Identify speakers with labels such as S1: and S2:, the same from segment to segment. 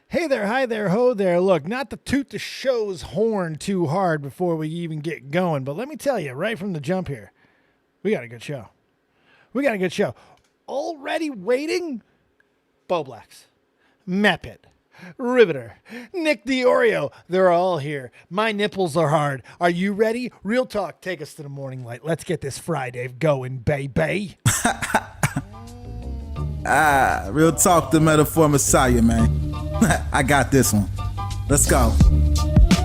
S1: Hey there, hi there, ho there. Look, not to toot the show's horn too hard before we even get going, but let me tell you right from the jump here, we got a good show. Already waiting? Bowblax, Pitt, Riverter, Nick DeOrio, they're all here. My nipples are hard. Are you ready? Real talk, take us to the morning light. Let's get this Friday going, baby.
S2: Real talk, the metaphor messiah, man. I got this one. Let's go.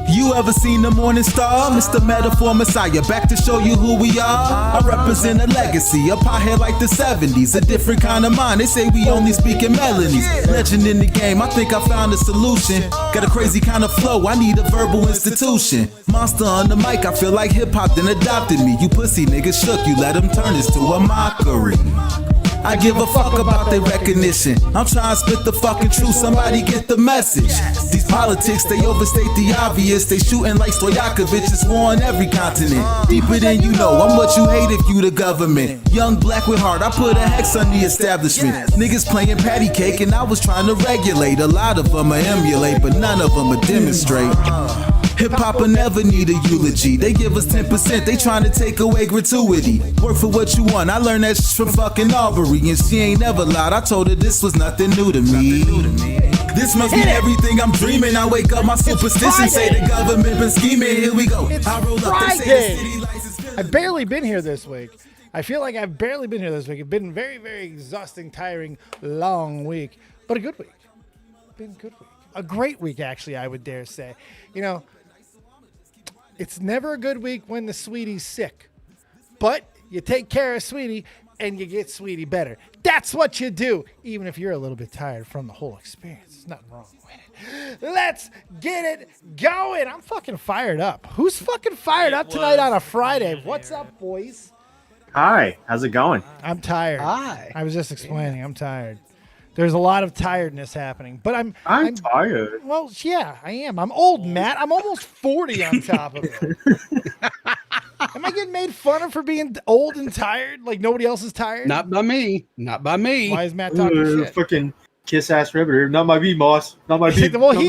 S2: You ever seen the morning star? Mr. Metaphor Messiah, back to show you who we are. I represent a legacy, a pothead like the 70s, a different kind of mind. They say we only speak in melodies. Legend in the game, I think I found a solution. Got a crazy kind of flow, I need a verbal institution. Monster on the mic, I feel like hip-hop then adopted me. You pussy niggas shook, you let them turn this to a mockery. I give a fuck about their recognition. I'm trying to spit the fucking truth, somebody get the message. These politics, they overstate the obvious. They shooting like Stoyakovich, it's war on every continent. Deeper than you know, I'm what you hate if you the government. Young black with heart, I put a hex on the establishment. Niggas playing patty cake and I was trying to regulate. A lot of them I emulate, but none of them I demonstrate. Hip-hop will never need a eulogy. They give us 10%, they trying to take away gratuity. Work for what you want, I learned that shit from fucking Aubrey. And she ain't never lied, I told her this was nothing new to me. This must be everything I'm dreaming. I wake up, my superstition say the government been scheming. Here we go. I roll up, they say the city license.
S1: I've barely been here this week. I feel like I've barely been here this week. It's been a very, very exhausting, tiring, long week. But a good week. Been a good week. A great week, actually, I would dare say. You know, it's never a good week when the sweetie's sick. But you take care of sweetie and you get sweetie better. That's what you do, even if you're a little bit tired from the whole experience. There's nothing wrong with it. Let's get it going. I'm fucking fired up. Who's fucking fired up tonight on a Friday? What's up, boys?
S3: Hi, how's it going?
S1: I'm tired.
S4: Hi.
S1: I was just explaining. I'm tired. There's a lot of tiredness happening, but I'm
S3: tired.
S1: Well, yeah, I am. I'm old, Matt. I'm almost 40 on top of it. Am I getting made fun of for being old and tired? Like nobody else is tired?
S4: Not by me. Not by me.
S1: Why is Matt talking shit?
S3: Fucking kiss ass Riverter. Not my B, boss. Not my B.
S1: Well, he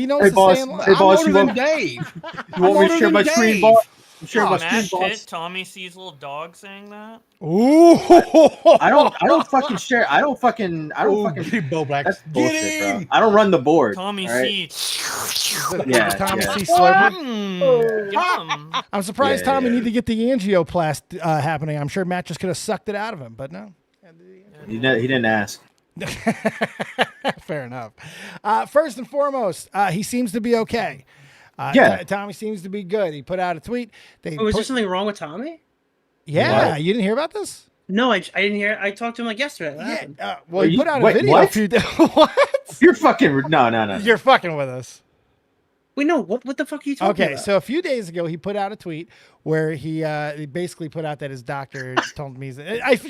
S1: knows
S3: Hey,
S1: the
S3: boss.
S1: saying.
S3: Hey, boss.
S4: I'm older than Dave.
S3: You want me to share my screen, boss? I'm sharing my
S5: Matt
S3: screen,
S5: Pitt,
S3: boss.
S5: Tommy sees little dog saying that.
S1: Ooh.
S3: I don't fucking share. I don't fucking.
S4: Bowblax.
S3: That's bullshit, bro. I don't run the board.
S5: Tommy
S3: all right?
S5: sees.
S3: Yeah,
S1: Tommy
S3: yeah.
S1: C. Slurpee.
S5: Yum.
S1: I'm surprised
S3: Yeah,
S1: Tommy
S3: yeah.
S1: need to get the angioplast happening. I'm sure Matt just could have sucked it out of him, but no.
S3: He didn't ask.
S1: Fair enough. First and foremost, he seems to be okay.
S3: Yeah.
S1: Tommy seems to be good. He put out a tweet.
S6: Was there something wrong with Tommy?
S1: Yeah,
S3: What?
S1: you didn't hear about this?
S6: No, I didn't hear. I talked to him like yesterday. What happened?
S1: Well, he put out a
S3: Wait,
S1: video
S3: what?
S1: a few days. What?
S3: You're fucking. No.
S1: You're fucking with us.
S6: Wait, no. What the fuck are you talking
S1: Okay,
S6: about?
S1: so a few days ago, he put out a tweet where he basically put out that his doctor told me.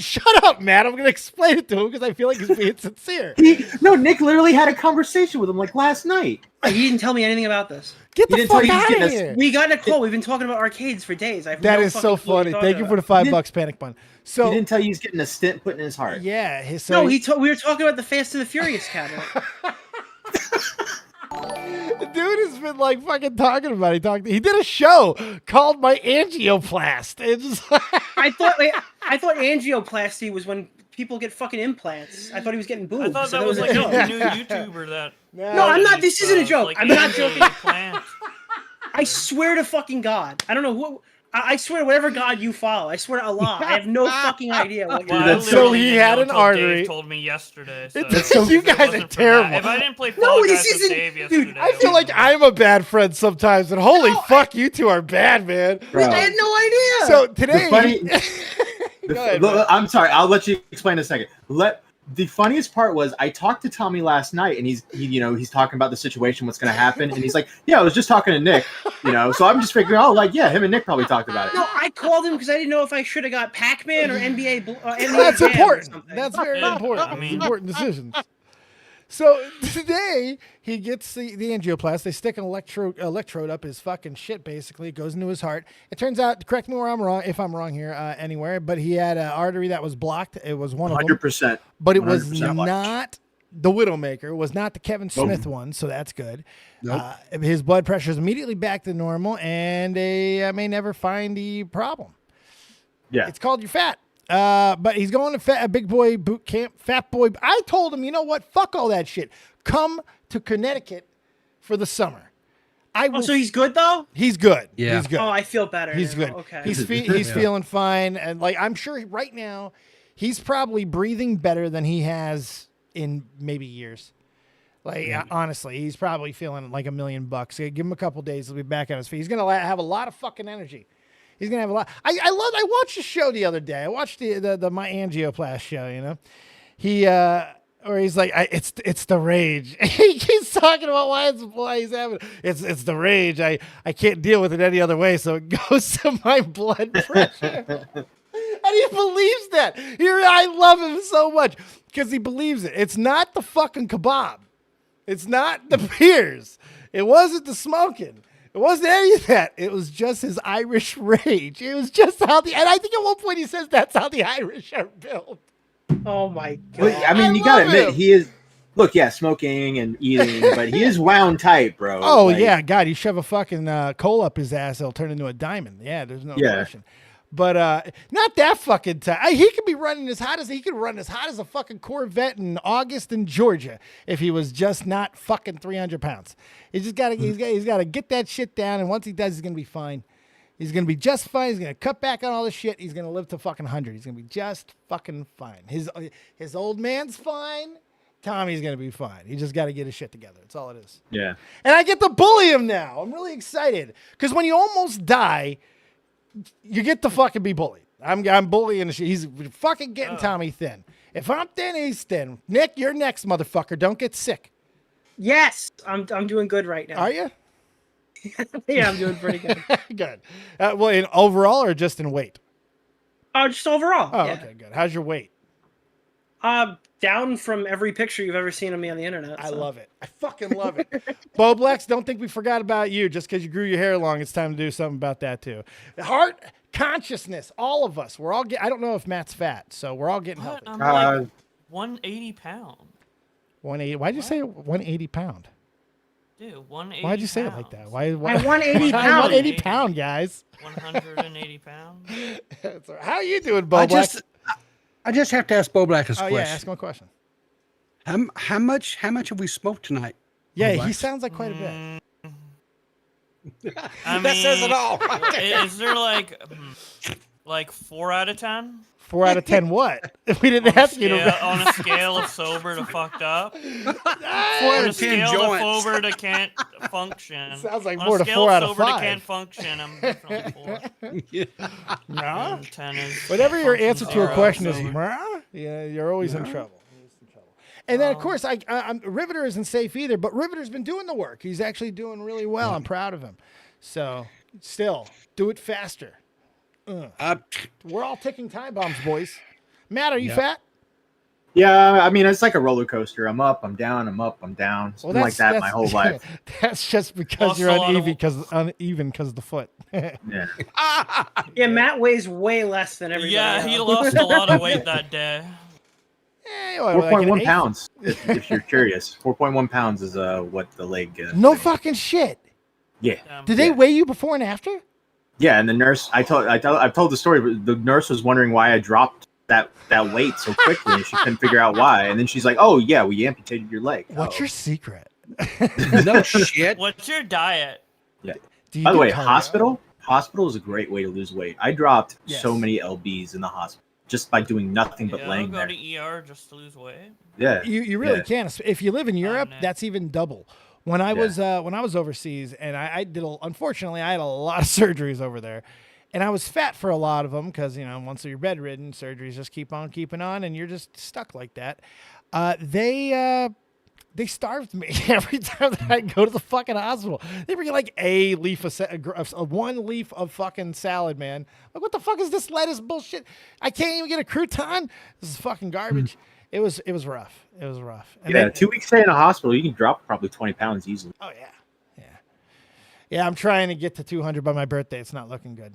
S1: Shut up, Matt. I'm going to explain it to him because I feel like he's being sincere.
S3: Nick literally had a conversation with him like last night.
S6: He didn't tell me anything about this.
S1: Get
S3: He
S1: the
S3: didn't tell
S1: fuck
S3: you he was
S1: out of
S3: getting a-
S1: here.
S6: We got in a call. We've been talking about arcades for days. I have
S1: That
S6: no
S1: is so
S6: fucking clue what
S1: funny.
S6: you're
S1: Thank you
S6: talking
S1: for the
S6: about.
S1: $5 panic bun. So
S3: He didn't tell you he's getting a stent put in his heart.
S1: yeah,
S6: No, we were talking about the Fast and the Furious cabinet.
S1: the dude has been like fucking talking about it. He did a show called My Angioplast. It's just
S6: I thought angioplasty was when people get fucking implants. I thought he was getting boobs.
S5: I thought
S6: so
S5: that was
S6: a
S5: like
S6: joke.
S5: a new YouTuber that.
S6: No, I'm not. This isn't a joke.
S5: Like
S6: I'm not joking.
S5: Plant.
S6: I swear to fucking God. I don't know who. I swear to whatever God you follow. I swear to Allah. I have no fucking idea what
S5: Well,
S6: you're
S5: I
S3: that's
S1: so
S5: literally
S1: he
S5: didn't
S1: had
S5: know
S1: an
S5: until
S1: artery.
S5: Dave told me yesterday. So
S1: You
S5: if it
S1: guys are
S5: wasn't for that-
S1: terrible.
S5: If I didn't play
S6: No,
S5: Fall
S6: this
S5: Guys with
S6: isn't-
S5: Dave
S6: dude,
S5: yesterday,
S1: I feel like I'm a bad friend sometimes, and holy fuck, you two are bad, man.
S3: Bro.
S6: I had no idea.
S1: So today,
S3: The
S1: Go ahead,
S3: look, I'm sorry. I'll let you explain in a second. The funniest part was I talked to Tommy last night, and he's talking about the situation, what's going to happen, and he's like, "Yeah, I was just talking to Nick, So I'm just figuring, him and Nick probably talked about it.
S6: No, I called him because I didn't know if I should have got Pac-Man or NBA. NBA
S1: that's
S6: Jam or
S1: important.
S6: something.
S1: That's very
S5: Yeah,
S1: important.
S5: I mean-
S1: Important decisions. So today he gets the angioplast. They stick an electrode up his fucking shit. Basically, it goes into his heart. It turns out, correct me where I'm wrong, if I'm wrong here anywhere, but he had an artery that was blocked. It was one of them,
S3: 100%.
S1: but it was
S3: 100%
S1: not the Widowmaker, was not the Kevin Smith one, so that's good.
S4: Nope.
S1: His blood pressure is immediately back to normal, and they may never find the problem.
S3: Yeah.
S1: It's called you're fat. But he's going to Big Boy Boot Camp, Fat Boy. I told him, you know what? Fuck all that shit. Come to Connecticut for the summer.
S6: So he's good though?
S1: He's good.
S4: Yeah.
S1: He's good.
S6: Oh, I feel better.
S1: He's
S6: now.
S1: good.
S6: Okay.
S1: He's
S4: Yeah.
S1: feeling fine, and like I'm sure right now, he's probably breathing better than he has in maybe years. Like honestly, he's probably feeling like $1 million. Give him a couple days, he'll be back on his feet. He's gonna have a lot of fucking energy. He's gonna have a lot. I watched a show the other day. I watched the my angioplast show. You know, or he's like, it's the rage. He keeps talking about why he's having it's the rage. I can't deal with it any other way, so it goes to my blood pressure. And he believes that. I love him so much because he believes it. It's not the fucking kebab. It's not the beers. It wasn't the smoking. It wasn't any of that. It was just his Irish rage. It was just and I think at one point he says that's how the Irish are built.
S6: Oh my god.
S3: Well, I mean, you gotta admit, he is. Look, yeah, smoking and eating, but he is wound tight, bro.
S1: Oh,
S3: Like,
S1: yeah. God, you shove a fucking coal up his ass, it'll turn into a diamond. Yeah, there's no question. But not that fucking tight. He could be running he could run as hot as a fucking Corvette in August in Georgia if he was just not fucking 300 pounds. He's got to get that shit down, and once he does, he's gonna be fine. He's gonna be just fine. He's gonna cut back on all this shit. He's gonna live to fucking 100. He's gonna be just fucking fine. His old man's fine. Tommy's gonna be fine. He just got to get his shit together. That's all it is.
S3: Yeah.
S1: And I get to bully him now. I'm really excited because when you almost die, you get to fucking be bullied. I'm bullying the shit. He's fucking getting Tommy thin. If I'm thin, he's thin. Nick, you're next, motherfucker. Don't get sick.
S6: Yes, I'm doing good right now.
S1: Are you?
S6: Yeah, I'm doing pretty good.
S1: Good. Well, in overall or just in weight?
S6: Just overall.
S1: Oh,
S6: yeah.
S1: okay, good. How's your weight?
S6: Down from every picture you've ever seen of me on the internet.
S1: I
S6: so.
S1: love it. I fucking love it. Bowblax, don't think we forgot about you. Just because you grew your hair long, it's time to do something about that too. Heart consciousness, all of us. We're all. I don't know if Matt's fat, so we're all getting healthy.
S5: I'm like 180 pounds.
S1: 180. Why'd you say 180 pound?
S5: Dude, 180.
S1: Why'd you say it like that? Why?
S6: At 180 pounds.
S1: 180 pound, guys.
S5: 180 pounds.
S1: How you doing, Bowblax?
S4: I just have to ask Bowblax a
S1: Oh
S4: question.
S1: yeah, ask him a question.
S4: How much have we smoked tonight?
S1: Yeah,
S4: Bowblax?
S1: he sounds like quite a bit.
S5: I mean,
S4: That says it all.
S5: Is there like 4 out of 10?
S1: 4 out of 10 what? If we didn't ask you to.
S5: On a scale of sober to fucked up.
S4: 4 out
S5: On a
S4: of 10
S5: scale
S4: joints.
S5: of sober to can't function.
S1: Sounds like
S5: On
S1: more
S5: a
S1: to
S5: scale
S1: 4
S5: of
S1: out of
S5: sober to
S1: 5.
S5: can't function. I'm definitely 4.
S1: No.
S5: And 10 is
S1: Whatever your
S5: can't
S1: answer to
S5: function.
S1: a question is,
S5: Sober.
S1: "Mrah," yeah, you're always in trouble. And then, of course, Riverter isn't safe either, but Riverter's been doing the work. He's actually doing really well. I'm proud of him. So, still, do it faster. We're all ticking time bombs, boys. Matt, are you fat?
S3: Yeah, I mean, it's like a roller coaster. I'm up, I'm down, I'm up, I'm down. Something like that my whole life.
S1: That's just because
S5: Lost
S1: you're
S5: a lot of-
S1: uneven because of the foot.
S3: Yeah.
S6: Yeah, Matt weighs way less than everybody
S5: Yeah,
S6: else.
S5: he lost a lot of weight that day.
S1: Well, like an
S3: 4.1
S1: eighth.
S3: pounds, if you're curious. 4.1 pounds is what the leg
S1: No
S3: thing.
S1: fucking shit.
S3: Yeah.
S1: Did they weigh you before and after?
S3: Yeah, and the nurse, I've told the story, but the nurse was wondering why I dropped that weight so quickly, and she couldn't figure out why. And then she's like, "Oh yeah, we amputated your leg."
S1: What's your secret?
S4: No shit.
S5: What's your diet?
S3: Yeah.
S1: Do you
S3: By the
S1: do
S3: way,
S1: cardio?
S3: hospital is a great way to lose weight. I dropped
S1: Yes.
S3: so many lbs in the hospital just by doing nothing but
S5: Yeah,
S3: laying
S5: go
S3: there.
S5: to ER just to lose weight.
S3: Yeah,
S1: You really
S3: Yeah.
S1: can. If you live in Europe,
S5: Nick.
S1: that's even double. When I was overseas, and I did unfortunately I had a lot of surgeries over there, and I was fat for a lot of them because once you're bedridden, surgeries just keep on keeping on, and you're just stuck like that. They starved me every time that I go to the fucking hospital. They bring like a leaf of one leaf of fucking salad, man. Like, what the fuck is this lettuce bullshit? I can't even get a crouton. This is fucking garbage. It was rough. It was rough. And
S3: yeah.
S1: then-
S3: 2 weeks stay in a hospital, you can drop probably 20 pounds easily.
S1: Oh yeah. I'm trying to get to 200 by my birthday. It's not looking good.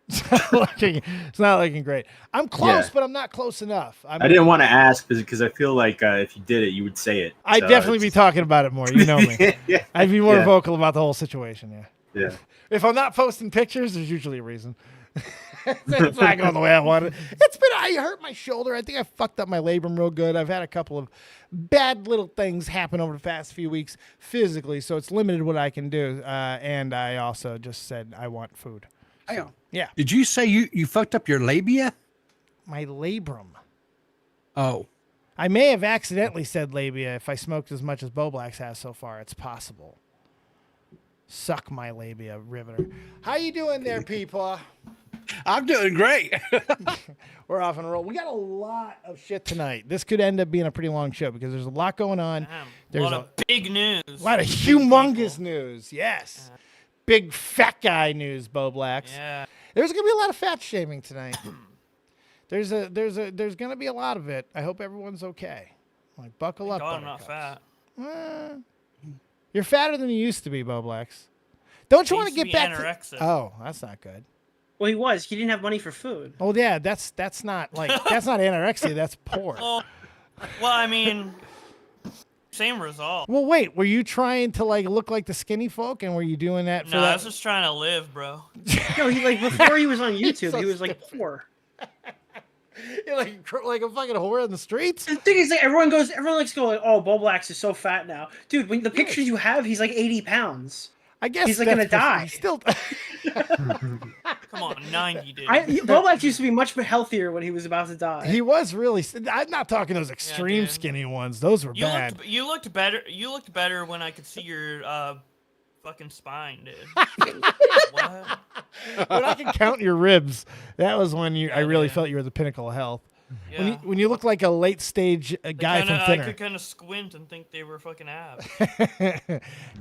S1: It's not looking great. I'm close,
S3: Yeah.
S1: but I'm not close enough.
S3: I didn't want to ask because I feel like if you did it, you would say it.
S1: I'd
S3: So
S1: definitely be
S3: it's-
S1: talking about it more. You know me.
S3: yeah.
S1: I'd be more
S3: Yeah.
S1: vocal about the whole situation. Yeah.
S3: Yeah.
S1: If I'm not posting pictures, there's usually a reason. It's not going the way I wanted. I hurt my shoulder. I think I fucked up my labrum real good. I've had a couple of bad little things happen over the past few weeks physically, so it's limited what I can do. And I also just said I want food.
S4: Hang on.
S1: Yeah.
S4: Did you say you fucked up your labia?
S1: My labrum.
S4: Oh.
S1: I may have accidentally said labia if I smoked as much as Bowblax has so far. It's possible. Suck my labia, Riverter. How you doing there, PeePaw?
S4: I'm doing great.
S1: We're off on a roll. We got a lot of shit tonight. This could end up being a pretty long show because there's a lot going on.
S5: Damn,
S1: There's
S5: a lot of big news.
S1: a lot of humongous neuz. Yes. Big fat guy news, Bowblax.
S5: Yeah.
S1: There's going to be a lot of fat shaming tonight. There's going to be a lot of it. I hope everyone's okay. Like, buckle up.
S5: God, I'm not
S1: buttercups.
S5: fat.
S1: You're fatter than you used to be, Bowblax. Don't you
S5: I
S1: want to
S5: used to
S1: get
S5: be
S1: back
S5: anorexic.
S1: to... Oh, that's not good.
S6: Well, he was. He didn't have money for food.
S1: Oh, yeah, that's not like... That's not anorexia. That's poor.
S5: Well, I mean, same result.
S1: Well, wait. Were you trying to like look like the skinny folk, and were you doing that for
S5: No, I
S1: that?
S5: was just trying to live, bro.
S6: No, he like before he was on YouTube,
S1: so
S6: he was like
S1: stupid.
S6: poor.
S1: You're like a fucking whore in the streets.
S6: The thing is, like, everyone likes to go like, "Oh, Bowblax is so fat now, dude." When the pictures you have, he's like 80 pounds.
S1: I guess
S6: He's, like, gonna die.
S1: He's still.
S5: Come on, 90, dude.
S6: Bowblax used to be much healthier when he was about to die.
S1: He was really. I'm not talking those extreme
S5: dude.
S1: skinny ones. Those were
S5: you
S1: bad.
S5: you looked better. You looked better when I could see your fucking spine, dude. What?
S1: When I can count your ribs, that was when I really
S5: dude.
S1: felt you were the pinnacle of health.
S5: Yeah.
S1: When you look like a late stage guy from
S5: I
S1: Thinner.
S5: could kind of squint and think they were fucking abs.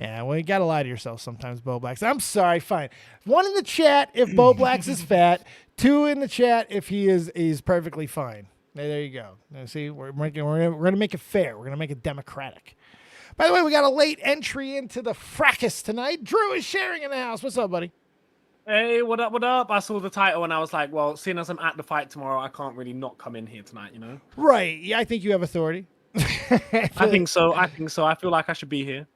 S1: Yeah, well, you gotta lie to yourself sometimes, Bowblax. I'm sorry, fine. 1 in the chat if Bowblax is fat. 2 in the chat if he's perfectly fine. There you go. Now, see, we're gonna make it fair. We're gonna make it democratic. By the way, we got a late entry into the fracas tonight. Drew is sharing in the house. What's up, buddy?
S7: Hey, what up, what up? I saw the title and I was like, well, seeing as I'm at the fight tomorrow, I can't really not come in here tonight, you know?
S1: Right. Yeah, I think you have authority.
S7: I think so. I feel like I should be here.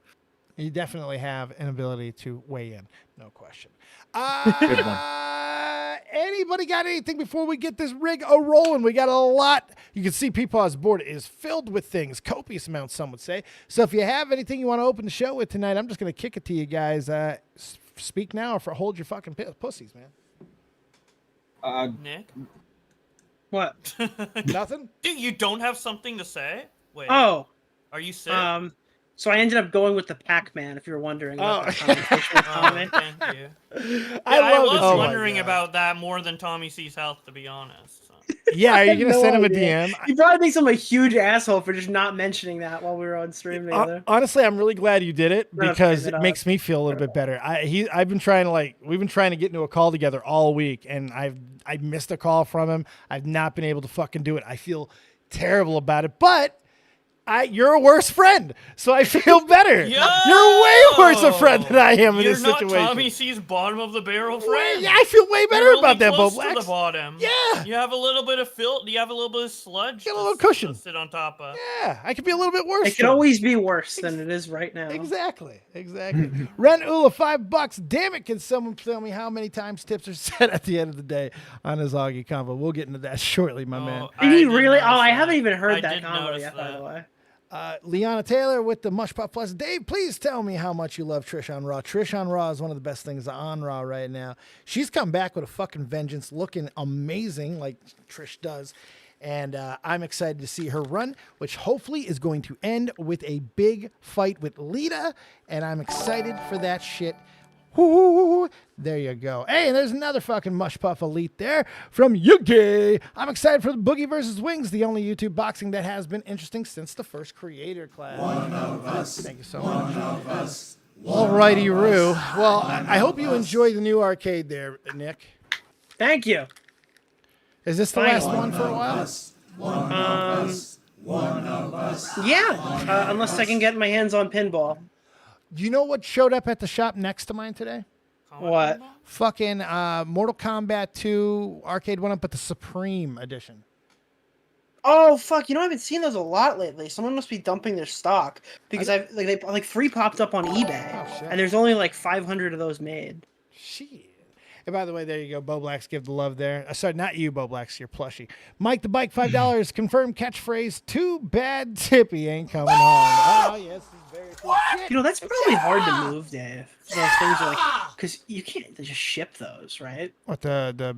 S1: You definitely have an ability to weigh in. No question.
S3: Good one.
S1: Anybody got anything before we get this rig a-rolling? We got a lot. You can see PeePaw's board is filled with things. Copious amounts, some would say. So if you have anything you want to open the show with tonight, I'm just going to kick it to you guys. Speak now or hold your fucking pussies, man.
S5: Nick?
S6: What?
S1: Nothing?
S5: Dude, you don't have something to say? Wait.
S6: Oh,
S5: Are you sick?
S6: so I ended up going with the Pac-Man. If you're wondering. About
S1: Oh.
S6: the conversation with Tommy.
S5: Thank you.
S1: I love
S5: was
S1: it. Oh my
S5: wondering
S1: God.
S5: about that more than Tommy C's health, to be honest. So.
S1: Yeah, are you going to
S6: No
S1: send him a
S6: idea.
S1: DM?
S6: He probably thinks I'm a huge asshole for just not mentioning that while we were on stream together.
S1: Honestly, I'm really glad you did it
S6: We're gonna
S1: because
S6: figure
S1: it
S6: it out.
S1: makes me feel a little bit better. We've been trying to get into a call together all week, and I missed a call from him. I've not been able to fucking do it. I feel terrible about it, but you're a worse friend, so I feel better.
S5: Yo!
S1: You're way worse a friend than I am in
S5: You're
S1: this
S5: not
S1: situation.
S5: Tommy C's bottom of the barrel friend.
S1: Yeah, I feel way better
S5: You're
S1: about
S5: really
S1: that,
S5: close to
S1: Bowblax.
S5: the bottom.
S1: Yeah.
S5: You have a little bit of filth. You have a little bit of sludge.
S1: Get a little
S5: to
S1: cushion.
S5: sit on top of.
S1: Yeah, I could be a little bit worse.
S6: It could
S1: too.
S6: always be worse than it is right now.
S1: Exactly. Rent Ula, $5. Damn it! Can someone tell me how many times tips are said at the end of the day on his Augie combo? We'll get into that shortly, my man.
S6: Did he
S5: did
S6: really?
S5: notice
S6: Oh, I
S5: that.
S6: haven't even heard
S5: I
S6: that
S5: did
S6: combo
S5: notice
S6: yet, by
S5: that.
S6: the way.
S1: Liana Taylor with the Mush Puff Plus. Dave, please tell me how much you love Trish on Raw. Trish on Raw is one of the best things on Raw right now. She's come back with a fucking vengeance, looking amazing like Trish does. And I'm excited to see her run, which hopefully is going to end with a big fight with Lita. And I'm excited for that shit. Woo, there you go. Hey, and there's another fucking Mush Puff Elite there from Yugi. I'm excited for the Boogie versus Wings, the only YouTube boxing that has been interesting since the first creator class. One of us. Thank you so much. One of us. Alrighty, Roo. Well, I hope you enjoy the new arcade there, Nick.
S6: Thank you.
S1: Is this the last one for a while?
S6: Yeah, unless I can get my hands on pinball.
S1: Do you know what showed up at the shop next to mine today?
S5: Comment
S6: What?
S5: on that?
S1: Fucking Mortal Kombat 2 arcade one up, but the Supreme edition.
S6: Oh fuck! You know I've been seeing those a lot lately. Someone must be dumping their stock because I've like 3 popped up on eBay,
S1: Oh, shit.
S6: and there's only like 500 of those made.
S1: Shit. And by the way, there you go. Bowblax, give the love there. Sorry, not you, Bowblax. You're plushy. Mike the Bike, $5. Confirmed catchphrase. Too bad Tippy ain't coming home. Oh, yes. This is very cool. Shit.
S6: You know that's probably hard to move, Dave. Those things are like because you can't just ship those, right?
S1: What, the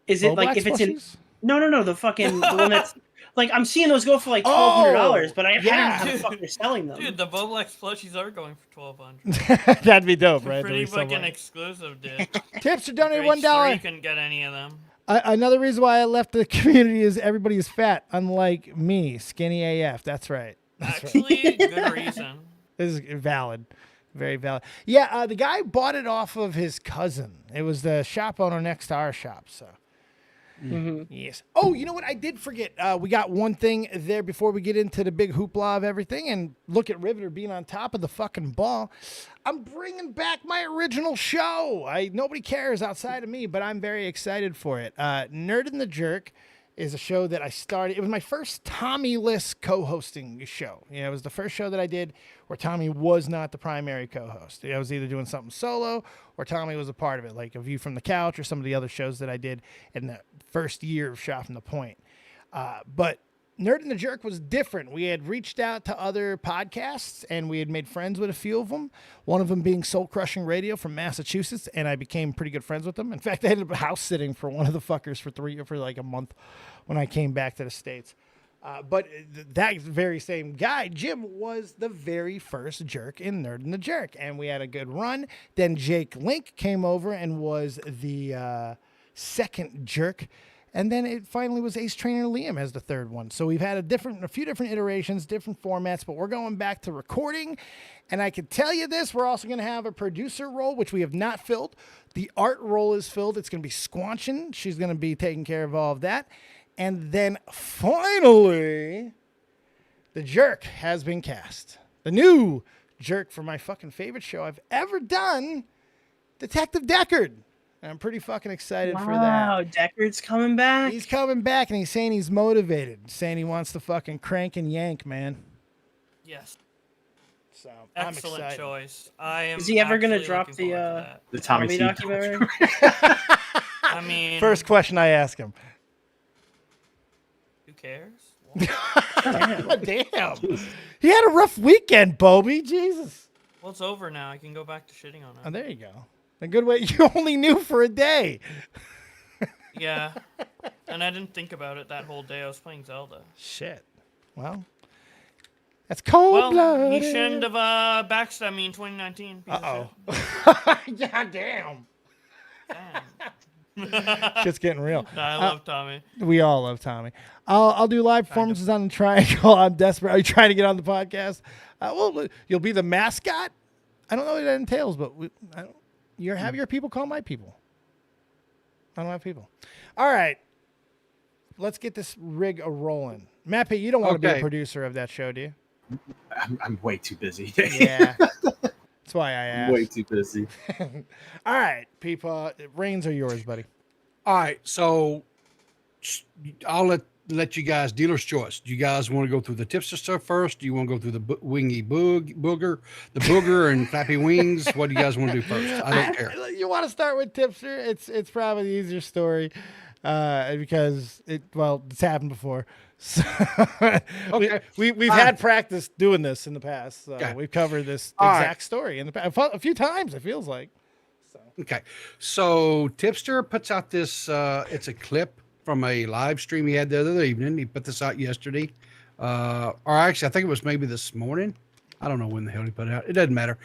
S6: Is it like
S1: Bowblax
S6: if it's in?
S1: plushies?
S6: No, the fucking the one that's like I'm seeing those go for like $1,200, but I don't know how the
S5: Dude.
S6: fuck they're selling them.
S5: Dude, the Bowblax plushies are going for $1,200.
S1: That'd be dope, right?
S5: Pretty
S1: To resell
S5: fucking
S1: one.
S5: exclusive, dude.
S1: Tips are donated
S5: Great store,
S1: $1.
S5: You couldn't get any of them.
S1: Another reason why I left the community is everybody is fat, unlike me, skinny AF. That's right.
S5: Actually, good reason.
S1: This is valid. Very valid. Yeah, the guy bought it off of his cousin. It was the shop owner next to our shop, so. Yes. Oh, you know what? I did forget. We got one thing there before we get into the big hoopla of everything and look at Riverter being on top of the fucking ball. I'm bringing back my original show. Nobody cares outside of me, but I'm very excited for it. Nerd and the Jerk is a show that I started. It was my first Tommy-less co-hosting show. It was the first show that I did where Tommy was not the primary co-host. I was either doing something solo or Tommy was a part of it, like A View from the Couch or some of the other shows that I did in the first year of Shot from the Point. But Nerd and the Jerk was different. We had reached out to other podcasts and we had made friends with a few of them, one of them being Soul Crushing Radio from Massachusetts, and I became pretty good friends with them. In fact, I ended up house sitting for one of the fuckers for like a month when I came back to the States. But that very same guy, Jim, was the very first jerk in Nerd and the Jerk, and we had a good run. Then Jake Link came over and was the second jerk. And then it finally was Ace Trainer Liam as the third one. So we've had a few different iterations, different formats, but we're going back to recording. And I can tell you this, we're also going to have a producer role, which we have not filled. The art role is filled. It's going to be Squanchin. She's going to be taking care of all of that. And then finally, the jerk has been cast. The new jerk for my fucking favorite show I've ever done, Detective Deckard. I'm pretty fucking excited for that.
S6: Wow, Deckard's coming back.
S1: He's coming back, and he's saying he's motivated, saying he wants to fucking crank and yank, man.
S5: Yes.
S1: So
S5: Excellent
S1: I'm excited.
S5: choice. I am.
S6: Is he ever gonna
S5: actually
S6: drop
S5: looking
S6: the
S5: forward to
S3: The Tommy
S6: Tommy
S3: C
S6: documentary?
S5: I mean,
S1: First question I ask him.
S5: who cares?
S1: Damn. He had a rough weekend, Bobby. Jesus.
S5: Well, it's over now. I can go back to shitting on
S1: Oh,
S5: it.
S1: there you go. A good way. You only knew for a day.
S5: Yeah. And I didn't think about it that whole day. I was playing Zelda.
S1: Shit. Well, that's cold
S5: Well,
S1: blood.
S5: he shouldn't have backstabbed me in 2019.
S1: Uh-oh. God damn.
S5: Damn.
S1: Shit's getting real.
S5: No, I love Tommy.
S1: We all love Tommy. I'll do live performances on the Triangle. I'm desperate. Are you trying to get on the podcast? Well, you'll be the mascot. I don't know what that entails, but you have your people call my people. I don't have people. All right. Let's get this rig a rolling. Mappy, you don't want to be a
S4: Okay.
S1: producer of that show, do you?
S3: I'm way too busy.
S1: Yeah. That's why I asked.
S3: Way too busy.
S1: All right, PeePaw. Reins are yours, buddy.
S4: All right, so I'll let you guys dealer's choice. Do you guys want to go through the tipster stuff first? Do you want to go through the wingy booger and flappy wings? What do you guys want to do first? I don't care.
S1: You want to start with Tipster? It's probably the easier story because it's happened before. So
S4: Okay.
S1: we've had practice doing this in the past. So
S4: Okay.
S1: we've covered this
S4: All
S1: exact
S4: right.
S1: story in the past a few times. It feels like.
S4: Okay, so Tipster puts out this. It's a clip from a live stream he had the other evening. He put this out yesterday, or actually, I think it was maybe this morning. I don't know when the hell he put it out. It doesn't matter,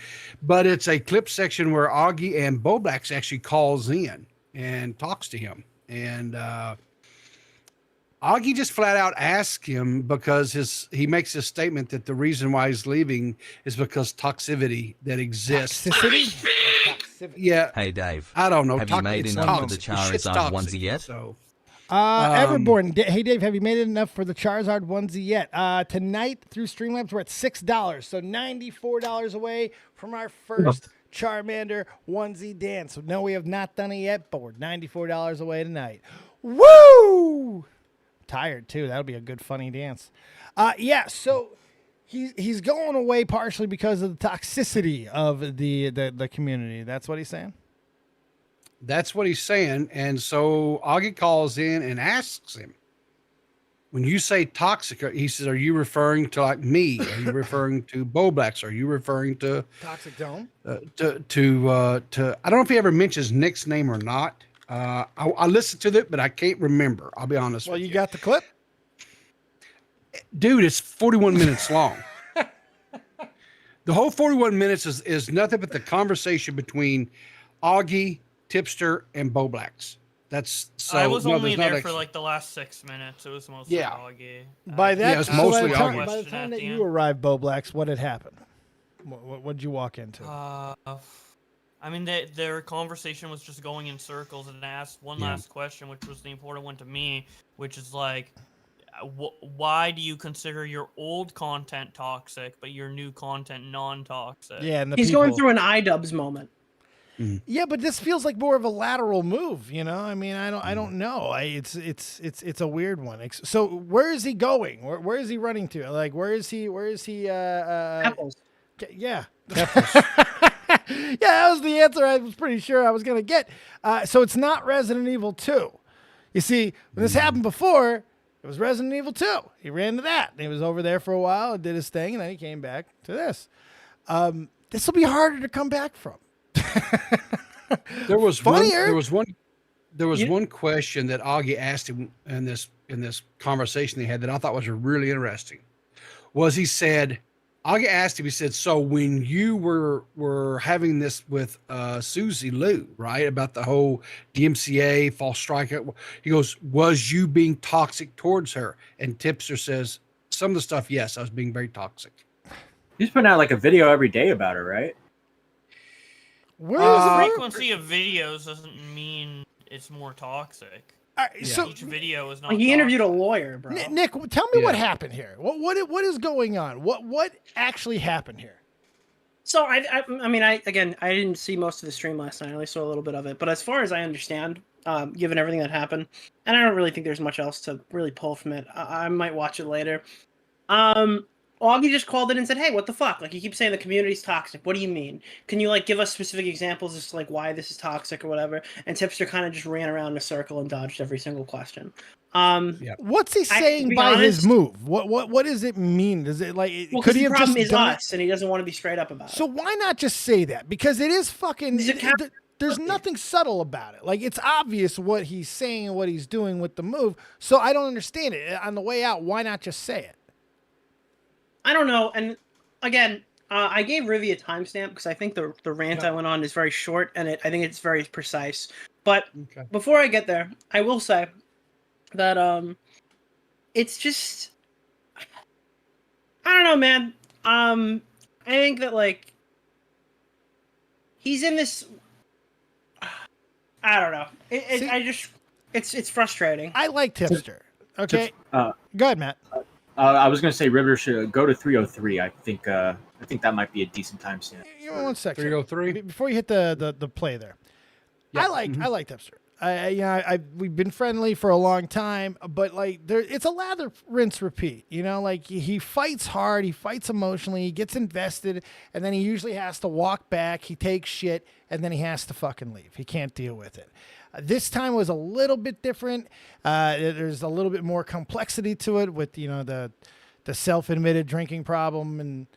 S4: but it's a clip section where Augie and Bowblax actually calls in and talks to him, and Augie just flat out asks him because he makes this statement that the reason why he's leaving is because toxicity that exists.
S1: Toxicity?
S4: Yeah,
S8: Hey Dave,
S4: I don't know.
S8: have you made
S4: It's
S8: enough for the
S4: toxic. Shit's
S8: Charizard
S4: toxic,
S8: onesie yet?
S4: So,
S1: Everborn. Hey Dave, have you made it enough for the Charizard onesie yet? Tonight through Streamlabs we're at $6, so $94 away from our first Charmander onesie dance. No, we have not done it yet, but we're $94 away tonight. Woo! Tired too. That'll be a good funny dance. Yeah, so he's going away partially because of the toxicity of the community. That's what he's saying.
S4: That's what he's saying. And so Augie calls in and asks him, when you say toxic, he says, are you referring to like me? Are you referring to Bowblax? Are you referring to
S1: Toxic Dome?
S4: I don't know if he ever mentions Nick's name or not. I listened to it, but I can't remember. I'll be honest
S1: Well,
S4: with you.
S1: you got the clip?
S4: Dude, it's 41 minutes long. The whole 41 minutes is nothing but the conversation between Augie, Tipster, and Bowblax. That's so.
S5: I was only
S4: there's not
S5: there for like the last 6 minutes. It was mostly
S4: Yeah.
S5: Augie.
S1: By that,
S4: Yeah, it's
S1: so
S4: mostly
S1: by
S4: Augie.
S1: the time that
S5: At the
S1: you
S5: end.
S1: arrived, Bowblax, what had happened? What did you walk into?
S5: I mean, their conversation was just going in circles, and I asked one last question, which was the important one to me, which is like, why do you consider your old content toxic, but your new content non-toxic?
S1: Yeah, and
S6: He's going through an iDubbbz moment.
S1: Yeah, but this feels like more of a lateral move, you know. I mean, I don't know. It's a weird one. So where is he going? Where is he running to? Like, where is he?
S6: Apples.
S1: Yeah. Yeah, that was the answer I was pretty sure I was gonna get. So it's not Resident Evil 2. You see, when this happened before, it was Resident Evil 2. He ran to that. And he was over there for a while and did his thing, and then he came back to this. This will be harder to come back from.
S4: There was
S1: Funnier.
S4: one question that Augie asked him in this conversation they had that I thought was really interesting. He said, Augie asked him, he said, so when you were having this with Susie Lou, right, about the whole DMCA, false strike, he goes, was you being toxic towards her? And Tipster says, some of the stuff, yes, I was being very toxic.
S3: He's putting out like a video every day about her, right?
S1: Where is
S5: The
S1: it?
S5: frequency of videos doesn't mean it's more toxic.
S1: So
S5: Each video is not.
S6: He interviewed a
S5: toxic.
S6: lawyer, bro.
S1: Nick, tell me what
S4: Yeah.
S1: happened here. What is going on? What actually happened here?
S6: So I mean, I didn't see most of the stream last night. I only saw a little bit of it. But as far as I understand, given everything that happened, and I don't really think there's much else to really pull from it. I might watch it later. Augie just called in and said, "Hey, what the fuck? Like, you keep saying the community's toxic. What do you mean? Can you like give us specific examples as to like why this is toxic or whatever?" And Tipster kind of just ran around in a circle and dodged every single question.
S1: What's he saying
S6: be
S1: by his
S6: honest-
S1: move? What does it mean? Does it like
S6: Well,
S1: could
S6: because
S1: he
S6: the
S1: have
S6: problem
S1: just
S6: is
S1: done it?
S6: us, and he doesn't want to be straight up about
S1: So
S6: it.
S1: why not just say that? Because it is fucking.
S6: He's a cap-
S1: There's nothing subtle about it. Like, it's obvious what he's saying and what he's doing with the move. So I don't understand it. On the way out, why not just say it?
S6: I don't know. And again, I gave Rivy a timestamp because I think the rant I went on is very short, and I think it's very precise. But before I get there, I will say that it's just, I don't know, man. I think that like he's in this. I don't know. It's frustrating.
S1: I like Tipster. Okay, go ahead, Matt.
S3: I was going to say Riverter should go to 303. I think that might be a decent timestamp.
S1: Give me 1 second.
S4: 303.
S1: Before you hit the play there. I like Tipster. We've been friendly for a long time, but like it's a lather, rinse, repeat. You know, like he fights hard, he fights emotionally, he gets invested, and then he usually has to walk back. He takes shit, and then he has to fucking leave. He can't deal with it. This time was a little bit different. There's a little bit more complexity to it with the self-admitted drinking problem and.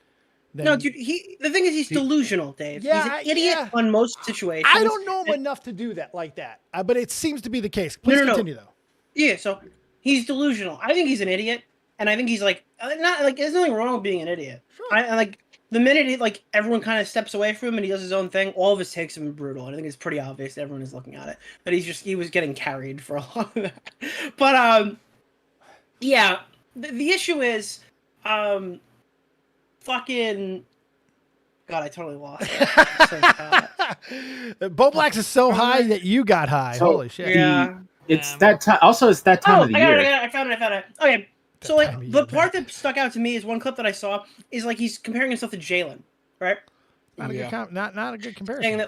S6: No, dude. The thing is, he's delusional, Dave.
S1: Yeah,
S6: he's an idiot on most situations.
S1: I don't know him enough to do that like that, but it seems to be the case. Please continue, though.
S6: Yeah, so he's delusional. I think he's an idiot, and I think he's like not like there's nothing wrong with being an idiot. Sure. I like the minute everyone kind of steps away from him and he does his own thing, all of his takes have been brutal. And I think it's pretty obvious that everyone is looking at it. But he was getting carried for a lot of that. But yeah, the issue is fucking. God, I totally lost it.
S1: Bowblax is so high that you got high.
S3: So-
S1: Holy shit.
S6: Yeah.
S3: It's that time. Also, it's that time of the year.
S6: I found it. Okay, so
S1: time of
S6: like
S1: year,
S6: the part that stuck out to me is one clip that I saw is like he's comparing himself to Jalen, right?
S1: Not a good not a good comparison.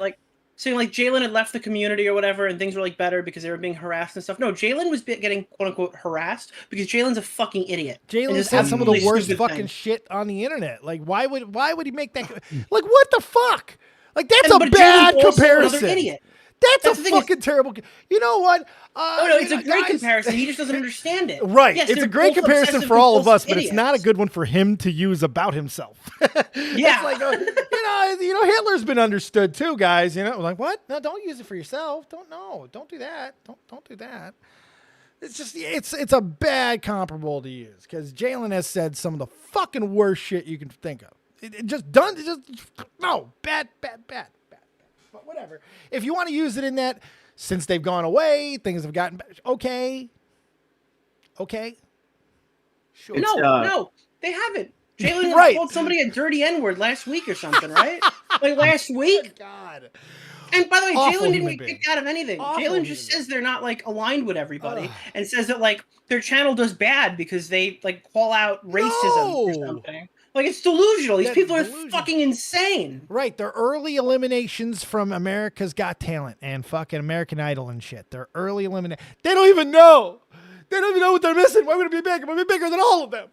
S6: Saying like Jalen had left the community or whatever, and things were like better because they were being harassed and stuff. No, Jalen was getting quote unquote harassed because Jalen's a fucking idiot.
S1: Jalen said some of the worst fucking shit on the internet. Like, why would he make that? Like, what the fuck? Like, that's a bad comparison.
S6: Idiot.
S1: That's a fucking terrible. You know what?
S6: No, it's a great comparison. He just doesn't underst it.
S1: Right. Yes, it's a great comparison for all of us, but it's not a good one for him to use about himself.
S6: Yeah.
S1: It's like, Hitler's been understood too, guys. Like, what? No, don't use it for yourself. Don't do that. Don't do that. It's just, it's a bad comparable to use because Jalen has said some of the fucking worst shit you can think of. Bad. But whatever. If you want to use it in that, since they've gone away, things have gotten better. Okay. Sure.
S6: No, they haven't. Jalen called somebody a dirty N-word last week or something, right? Like last week.
S1: Oh, God.
S6: And by the way, Jalen didn't get kicked out of anything. Jalen just says they're not like aligned with everybody, and says that like their channel does bad because they like call out racism or something. Like, it's delusional. These people are fucking insane.
S1: Right. They're early eliminations from America's Got Talent and fucking American Idol and shit. They're early elimination. They don't even know. They don't even know what they're missing. Why would it be big? It would be bigger than all of them.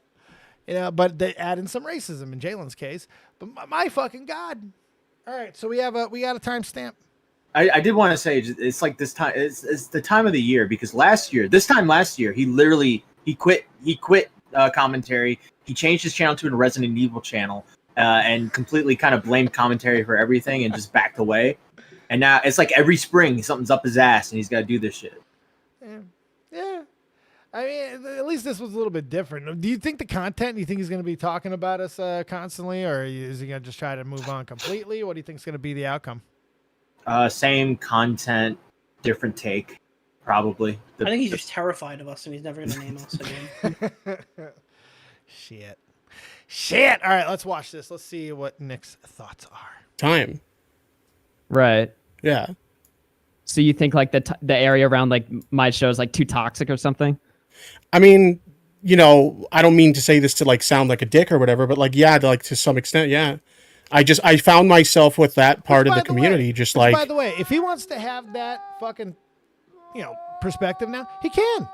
S1: But they add in some racism in Jalen's case. But my fucking God. All right. So we got a timestamp.
S3: I did want to say it's like this time. It's the time of the year because this time last year, he quit commentary. He changed his channel to a Resident Evil channel and completely kind of blamed commentary for everything and just backed away. And now it's like every spring something's up his ass and he's got to do this shit.
S1: Yeah. I mean, at least this was a little bit different. Do you think the content, he's going to be talking about us constantly, or is he going to just try to move on completely? What do you think is going to be the outcome?
S3: Same content, different take, probably.
S6: I think he's just terrified of us and he's never going to name us again.
S1: Shit. All right, let's watch this. Let's see what Nick's thoughts are.
S8: Time.
S9: Right.
S8: Yeah.
S9: So you think like the area around like my show is like too toxic or something?
S8: I mean, I don't mean to say this to like sound like a dick or whatever, but like, yeah, like to some extent, yeah. I found myself with that part of the community,
S1: by the way, if he wants to have that fucking, perspective now, he can.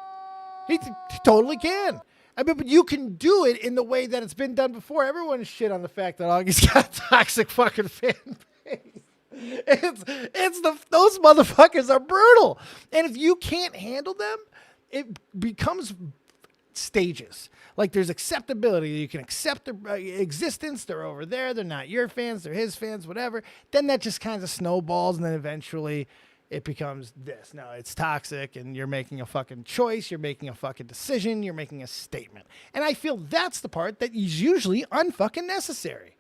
S1: He totally can. I mean, but you can do it in the way that it's been done before. Everyone shit on the fact that Augie's got a toxic fucking fan base. Those motherfuckers are brutal. And if you can't handle them, it becomes stages. Like there's acceptability. You can accept their existence. They're over there. They're not your fans. They're his fans, whatever. Then that just kind of snowballs. And then eventually it becomes this. No, it's toxic and you're making a fucking choice. You're making a fucking decision. You're making a statement. And I feel that's the part that is usually unfucking necessary.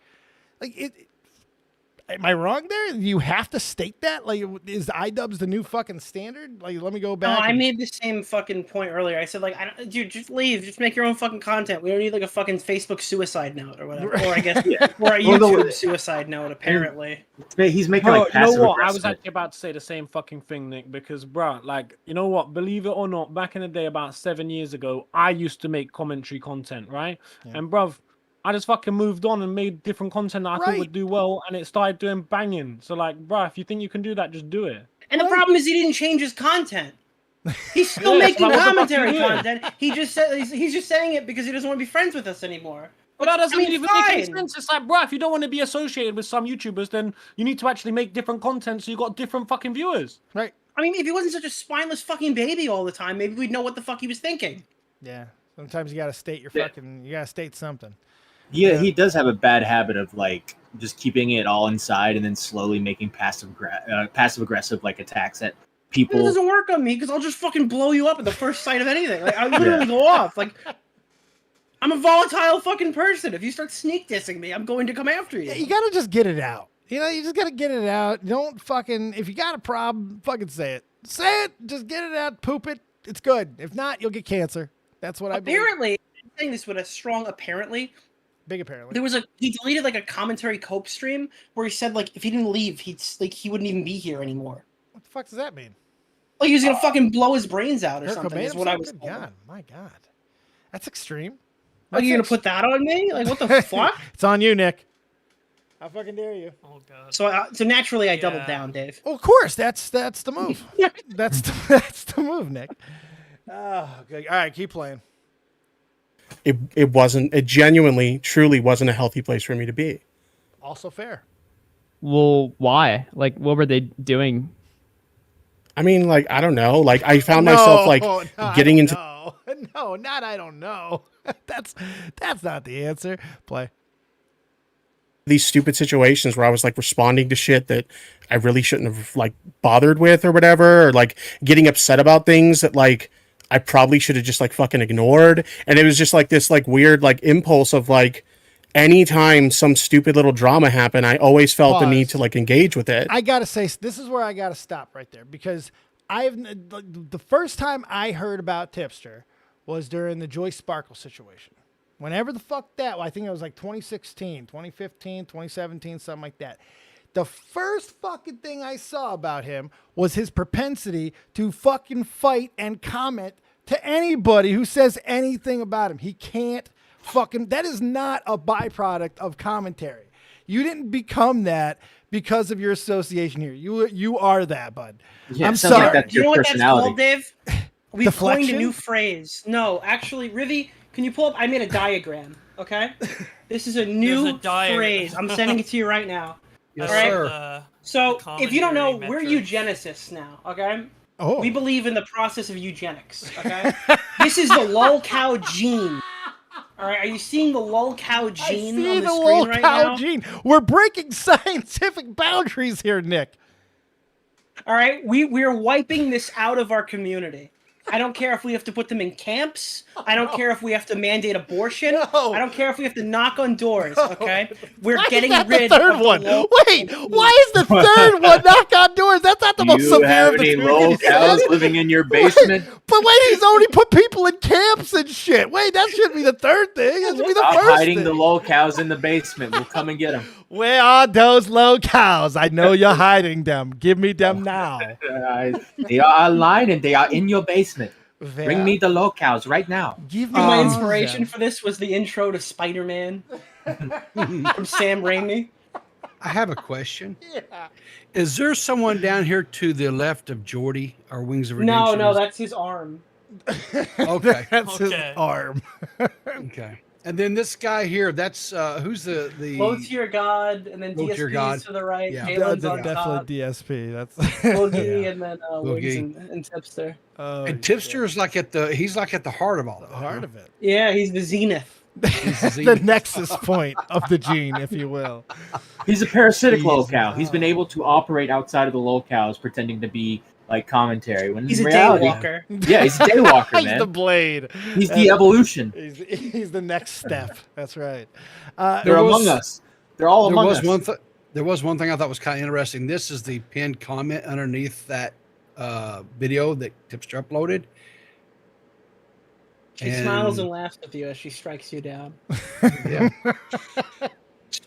S1: Like am I wrong there? You have to state that? Like, is iDubbbz the new fucking standard? Like, let me go back.
S6: No, I made the same fucking point earlier. I said, like, dude, just leave. Just make your own fucking content. We don't need, like, a fucking Facebook suicide note or whatever. Or I guess, or a YouTube suicide note, apparently.
S3: He's making, like,
S7: passive aggressive. You know what? I was actually about to say the same fucking thing, Nick, because, bro, like, you know what? Believe it or not, back in the day, about 7 years ago, I used to make commentary content, right? Yeah. And, bruv, I just fucking moved on and made different content that I thought would do well, and it started doing banging. So, like, bro, if you think you can do that, just do it.
S6: And the problem is he didn't change his content. He's still making commentary content. He's just saying it because he doesn't want to be friends with us anymore.
S7: But that doesn't even make any sense. It's like, bro, if you don't want to be associated with some YouTubers, then you need to actually make different content so you got different fucking viewers.
S1: Right.
S6: I mean, if he wasn't such a spineless fucking baby all the time, maybe we'd know what the fuck he was thinking.
S1: Yeah. Sometimes you got to state your fucking, you got to state something.
S3: Yeah, he does have a bad habit of like just keeping it all inside and then slowly making passive aggressive like attacks at people.
S6: It doesn't work on me because I'll just fucking blow you up at the first sight of anything. Like I literally go off. Like I'm a volatile fucking person. If you start sneak dissing me, I'm going to come after you.
S1: Yeah, you gotta just get it out. You just gotta get it out. Don't fucking if you got a problem, fucking say it. Say it. Just get it out. Poop it. It's good. If not, you'll get cancer. That's what I believe.
S6: Apparently, I'm saying this with a strong apparently.
S1: Big apparently.
S6: There was he deleted like a commentary cope stream where he said like if he didn't leave, he wouldn't even be here anymore.
S1: What the fuck does that mean?
S6: Like he was gonna fucking blow his brains out or
S1: Kurt
S6: something.
S1: Cobain
S6: Is what I was
S1: told. God, my God, that's extreme.
S6: Are you gonna put that on me? Like what the fuck?
S1: It's on you, Nick. How fucking dare you?
S5: Oh god.
S6: So naturally, I doubled
S5: Yeah.
S6: down, Dave.
S1: Well, of course, that's the move. that's the move, Nick. Oh, okay. All right, keep playing.
S8: It genuinely, truly wasn't a healthy place for me to be.
S1: Also fair.
S9: Well, why? Like, what were they doing?
S8: I mean, like, I don't know. Like, I found myself like getting into
S1: No, not I don't know. That's not the answer. Play.
S8: these stupid situations where I was like responding to shit that I really shouldn't have like bothered with or whatever, or like getting upset about things that like I probably should have just like fucking ignored. And it was just like this like weird like impulse of like anytime some stupid little drama happened, I always felt the need to like engage with it.
S1: I gotta say, this is where I gotta stop right there, because the first time I heard about Tipster was during the Joyce Sparkle situation. Whenever the fuck that, I think it was like 2016, 2015, 2017, something like that. The first fucking thing I saw about him was his propensity to fucking fight and comment to anybody who says anything about him. He can't fucking, that is not a byproduct of commentary. You didn't become that because of your association here. You are that, bud.
S3: Yeah,
S1: I'm
S3: it sounds
S1: sorry.
S3: like that's
S6: You know
S3: your
S6: what that's called,
S3: personality.
S6: Dave? We've coined a
S1: Deflection?
S6: new phrase. No, actually, Rivi, can you pull up? I made a diagram. Okay, this is a new
S5: There's a diagram.
S6: phrase. I'm sending it to you right now.
S4: Yes,
S6: All right.
S4: sir.
S6: So,
S5: The
S6: if you don't know,
S5: commentary
S6: we're
S5: metrics.
S6: eugenicists now. Okay.
S1: Oh.
S6: We believe in the process of eugenics. Okay. This is the lol cow gene. All right. Are you seeing the lol cow
S1: I
S6: gene
S1: see
S6: on the
S1: the
S6: screen
S1: lol
S6: right
S1: cow
S6: now?
S1: gene. We're breaking scientific boundaries here, Nick.
S6: All right, we're wiping this out of our community. I don't care if we have to put them in camps. I don't care if we have to mandate abortion.
S1: No.
S6: I don't care if we have to knock on doors. Okay, we're
S1: Why
S6: getting
S1: is that
S6: rid
S1: the third
S6: of
S1: one?
S6: the lol
S1: Wait,
S6: cow gene.
S1: why is the third one knock on doors? That's not the
S3: Do
S1: most
S3: you
S1: severe
S3: have
S1: of the
S3: any
S1: three
S3: lol
S1: he said.
S3: cows living in your basement?
S1: But wait, he's already put people in camps and shit. Wait, that shouldn't be the third thing. That should be the
S3: I'm
S1: first
S3: hiding
S1: thing.
S3: the lol cows in the basement. We'll come and get them.
S1: Where are those low cows? I know you're hiding them. Give me them now.
S3: They are online and they are in your basement.
S1: Where?
S3: Bring me the lol cows right now.
S1: Give me
S6: My
S1: them.
S6: inspiration for this was the intro to Spider-Man from Sam Raimi.
S4: I have a question. Is there someone down here to the left of Jordy or Wings of Redemption?
S6: No, that's his arm.
S4: Okay.
S1: That's his
S5: Okay.
S1: arm.
S4: Okay. And then this guy here, that's who's the
S6: Low tier God, and then
S4: Low tier
S6: DSP
S4: God.
S6: is to the right.
S4: Yeah.
S6: Kalen's on top.
S1: Definitely DSP. That's
S6: Boogie, and then Wings
S4: Boogie.
S6: and Tipster.
S1: Oh,
S4: and Tipster is like he's like at the heart of all that.
S1: heart of it.
S6: Yeah, he's the zenith.
S1: The nexus point of the gene, if you will.
S3: He's a parasitic lol cow. He's been able to operate outside of the lol cows, pretending to be like commentary. When
S6: He's
S3: in
S6: a
S3: reality,
S6: daywalker.
S3: yeah, he's a daywalker,
S1: He's
S3: man.
S1: the blade.
S3: He's the evolution.
S1: He's the next step. That's right.
S3: They're
S4: There was-
S3: among us. They're all
S4: There
S3: among
S4: was
S3: us.
S4: there was one thing I thought was kind of interesting. This is the pinned comment underneath that video that Tipster uploaded.
S6: She smiles and laughs with you as she strikes you down.
S4: Yeah.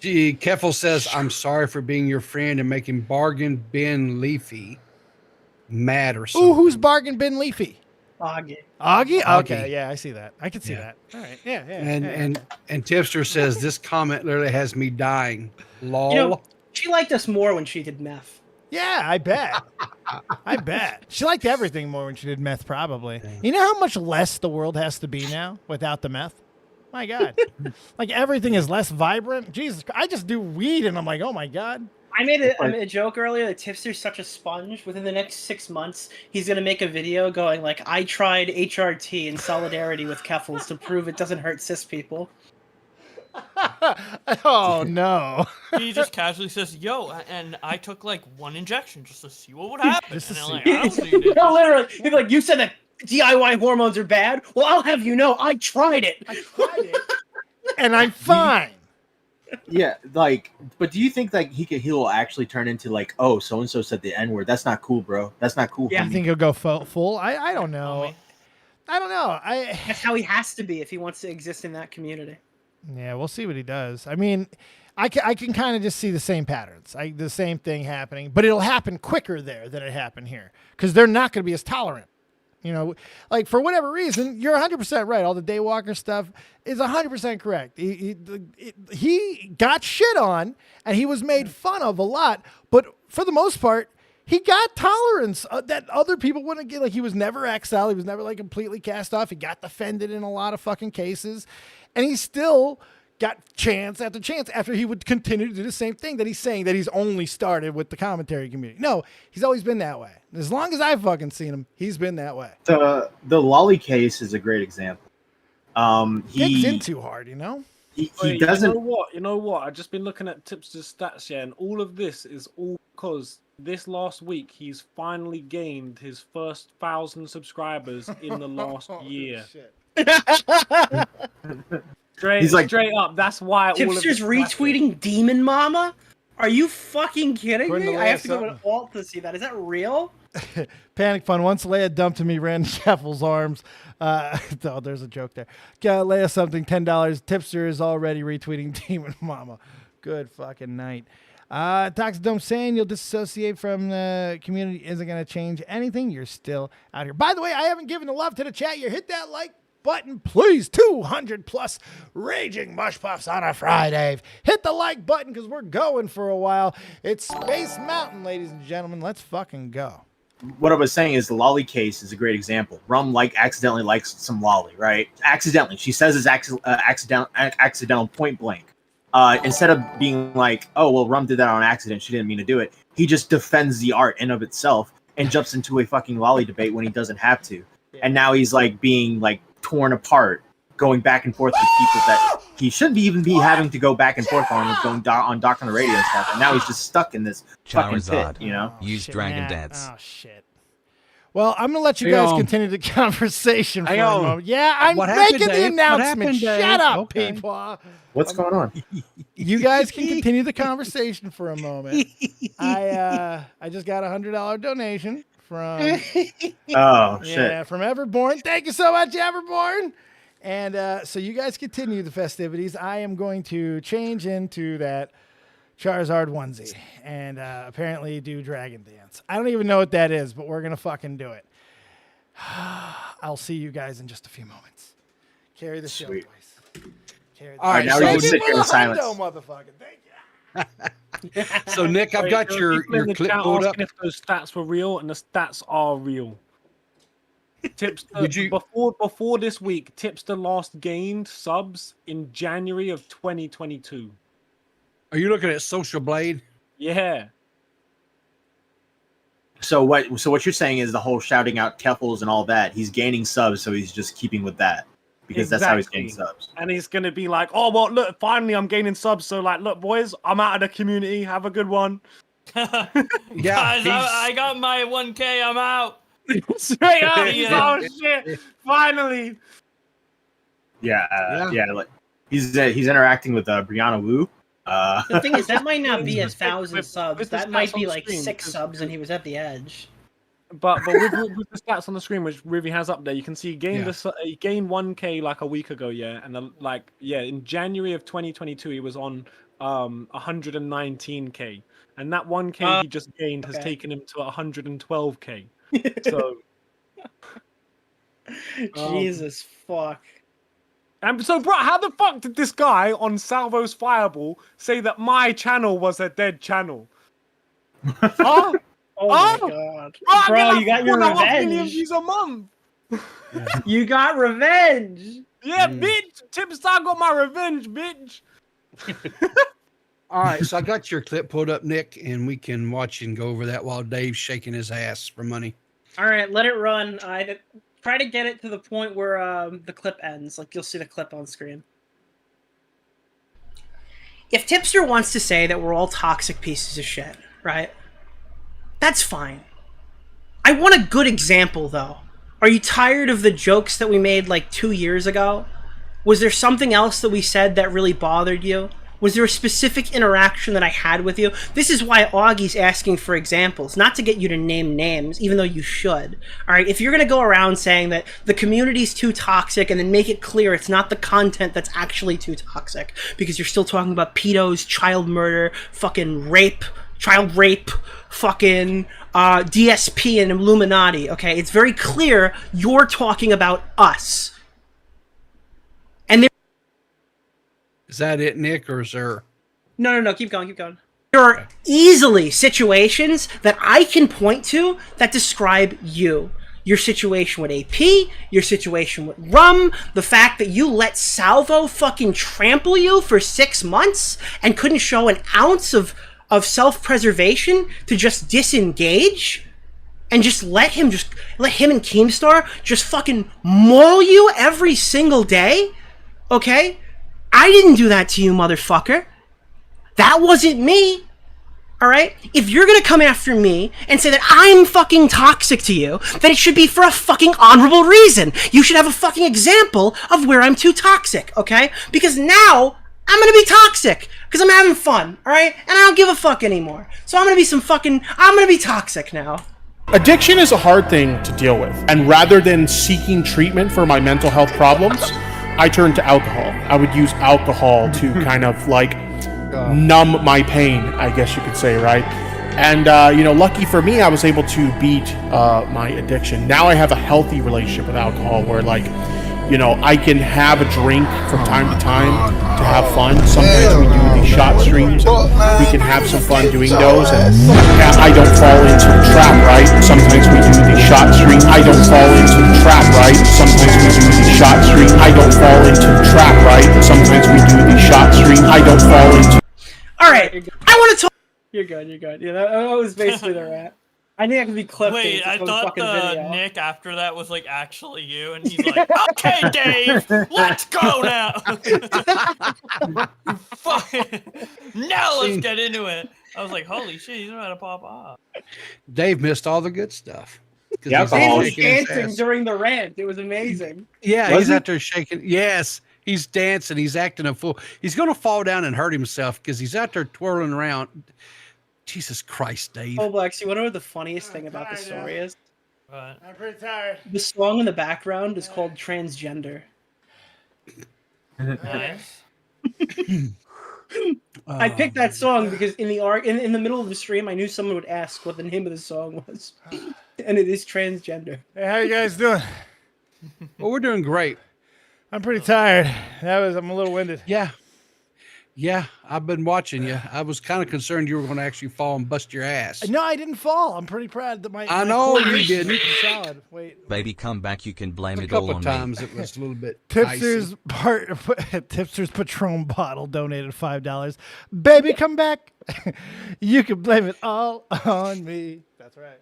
S4: Keffel says, "I'm sorry for being your friend and making Bargain Bin Leafy mad or something."
S1: Ooh, who's Bargain Bin Leafy?
S6: Augie.
S1: Augie?
S4: Augie.
S1: Okay, yeah, I see that. I can see
S4: Yeah.
S1: that. All right, yeah.
S4: And Tipster says, "This comment literally has me dying." Lol.
S6: You know, she liked us more when she did meth.
S1: Yeah, I bet. I bet. She liked everything more when she did meth, probably. You know how much less the world has to be now without the meth? My God. Like, everything is less vibrant. Jesus, I just do weed, and I'm like, oh, my God.
S6: I made a joke earlier that Tipster's such a sponge. Within the next 6 months, he's going to make a video going like, I tried HRT in solidarity with Keffels to prove it doesn't hurt cis people.
S1: Oh, no.
S5: He just casually says, "Yo," and I took like one injection just to see what would happen.
S1: Just to
S5: And I'm
S1: see.
S5: like, I don't see it.
S6: No, literally, he'd be like, you said that DIY hormones are bad? Well, I'll have you know, I tried it.
S1: And I'm fine.
S3: Yeah, like, but do you think like he'll actually turn into like, oh, so and so said the N word? That's not cool, bro. That's not cool.
S6: Yeah.
S1: You
S3: homie.
S1: think he'll go full? I don't know. I don't know.
S6: That's how he has to be if he wants to exist in that community.
S1: Yeah, we'll see what he does. I mean, I can kind of just see the same patterns, the same thing happening, but it'll happen quicker there than it happened here because they're not going to be as tolerant. You know, like for whatever reason, you're 100% right. All the Daywalker stuff is 100% correct. He got shit on and he was made fun of a lot, but for the most part, he got tolerance that other people wouldn't get. Like, he was never exiled. He was never like completely cast off. He got defended in a lot of fucking cases, and he still got chance after chance after he would continue to do the same thing that he's saying that he's only started with the commentary community. No, he's always been that way. As long as I've fucking seen him, he's been that way.
S3: The Lolly case is a great example.
S1: He gets in too hard, you know?
S3: He doesn't.
S7: You know what? I've just been looking at Tipster's stats here, and all of this is all because this last week he's finally gained his first 1,000 subscribers in the last year. Straight up. That's why
S6: Tipster's retweeting Demon Mama. Are you fucking kidding me? I have to go to Alt to see that. Is that real?
S1: Panic Fun. Once Leia dumped to me, ran Scheffel's arms. Oh, there's a joke there. Leia something, $10. Tipster is already retweeting Demon Mama. Good fucking night. Toxic Dome saying you'll disassociate from the community isn't going to change anything. You're still out here. By the way, I haven't given the love to the chat. You hit that like button, please. 200 plus raging mush puffs on a Friday. Hit the like button because we're going for a while. It's Space Mountain, ladies and gentlemen. Let's fucking go.
S3: What I was saying is the Lolly case is a great example. Rum accidentally likes some Lolly, right? Accidentally. She says it's accidental point blank. Instead of being like, oh, well, Rum did that on accident. She didn't mean to do it. He just defends the art in of itself and jumps into a fucking Lolly debate when he doesn't have to. And now he's like being like torn apart, going back and forth with people that he shouldn't even be having to go back and forth on, going on Doc on the radio and stuff. And now he's just stuck in this fucking pit, you know?
S10: Use Dragon Dance.
S1: Oh, shit. Well, I'm going to let you guys continue the conversation for a moment. Yeah, I'm making the announcement. Shut up, PeePaw.
S3: What's going on?
S1: You guys can continue the conversation for a moment. I just got a $100 donation from from Everborn. Thank you so much, Everborn. And so you guys continue the festivities. I am going to change into that Charizard onesie and apparently do Dragon Dance. I don't even know what that is, but we're going to fucking do it. I'll see you guys in just a few moments. Carry the show, boys.
S3: All right, now we can sit here in silence.
S1: Motherfucker. Thank you.
S4: So, Nick, I've got your clip pulled up.
S7: If those stats were real, and the stats are real. Tipster, before this week, Tipster last gained subs in January of 2022.
S4: Are you looking at Social Blade?
S7: Yeah.
S3: So what you're saying is the whole shouting out Keffels and all that, he's gaining subs, so he's just keeping with that. Because that's how he's getting subs.
S7: And he's going to be like, oh, well, look, finally I'm gaining subs. So, like, look, boys, I'm out of the community. Have a good one.
S5: Guys, I got my 1K. I'm out.
S7: Straight up. Oh, shit. Finally.
S3: Yeah. Like, he's interacting with Brianna Wu.
S6: The thing is, that might not be 1,000 subs. That might be like 6 subs, and he was at the edge.
S7: But with the stats on the screen, which Rivi has up there, you can see he gained he gained 1K like a week ago, and in January of 2022 he was on 119K, and that 1K he just gained has taken him to 112K. So,
S6: Jesus fuck.
S7: And so, bro, how the fuck did this guy on Salvo's Fireball say that my channel was a dead channel? Huh?
S6: Oh my god.
S7: Bro,
S6: you got your revenge.
S7: Views a month.
S6: You got revenge.
S7: Yeah, bitch. Tipster got my revenge, bitch.
S4: All right, so I got your clip pulled up, Nick, and we can watch and go over that while Dave's shaking his ass for money.
S6: All right, let it run. I try to get it to the point where the clip ends. Like, you'll see the clip on screen. If Tipster wants to say that we're all toxic pieces of shit, right? That's fine. I want a good example, though. Are you tired of the jokes that we made like 2 years ago? Was there something else that we said that really bothered you? Was there a specific interaction that I had with you? This is why Augie's asking for examples, not to get you to name names, even though you should. All right, if you're going to go around saying that the community's too toxic and then make it clear it's not the content that's actually too toxic, because you're still talking about pedos, child murder, fucking rape, child rape, fucking DSP and Illuminati, okay? It's very clear you're talking about us. And there...
S4: Is that it, Nick, or is there...
S6: No, keep going. There are easily situations that I can point to that describe you. Your situation with AP, your situation with Rum, the fact that you let Salvo fucking trample you for 6 months and couldn't show an ounce of self-preservation to just disengage and just let him and Keemstar just fucking maul you every single day, okay? I didn't do that to you, motherfucker. That wasn't me. All right? If you're going to come after me and say that I'm fucking toxic to you, then it should be for a fucking honorable reason. You should have a fucking example of where I'm too toxic, okay? Because now I'm going to be toxic because I'm having fun, all right? And I don't give a fuck anymore. So I'm going to be toxic now.
S8: Addiction is a hard thing to deal with. And rather than seeking treatment for my mental health problems, I turned to alcohol. I would use alcohol to kind of like numb my pain, I guess you could say, right? And, lucky for me, I was able to beat my addiction. Now I have a healthy relationship with alcohol where, I can have a drink from time to time to have fun. Sometimes we do these shot streams. We can have some fun doing those, and I don't fall into the trap, right? Sometimes we do these shot streams. I don't fall into the trap, right? Sometimes we do these shot streams. I don't fall into the trap, right? Sometimes we do these shot streams. I don't fall into...
S6: All right, I want to talk... You're good. Yeah, that was basically the rat. I think I could be clipped.
S5: Wait, I thought the Nick after that was like actually you, and he's like, "Okay, Dave, let's go now." Fuck. Now let's get into it. I was like, "Holy shit, he's about to pop off."
S4: Dave missed all the good stuff.
S6: Dave was dancing during the rant. It was amazing.
S4: Yeah, he's out there shaking. Yes, he's dancing. He's acting a fool. He's gonna fall down and hurt himself because he's out there twirling around. Jesus Christ, Dave.
S6: Bowblax, you want to know what the funniest thing about the story is?
S5: What?
S1: I'm pretty tired.
S6: The song in the background is called Transgender.
S5: Nice.
S6: I picked that song because in the middle of the stream, I knew someone would ask what the name of the song was. And it is Transgender.
S1: Hey, how you guys doing?
S4: Well, we're doing great.
S1: I'm pretty tired. I'm a little winded.
S4: Yeah, I've been watching you. I was kind of concerned you were going to actually fall and bust your ass.
S1: No, I didn't fall. I'm pretty proud that my...
S4: I know you didn't.
S1: Solid. Wait.
S10: Baby, come back. You can blame
S4: A
S10: it all
S4: couple
S10: on
S4: times
S10: me.
S4: it was a little bit
S1: Tipster's Tipster's Patron bottle donated $5. Baby, come back. You can blame it all on me. That's right.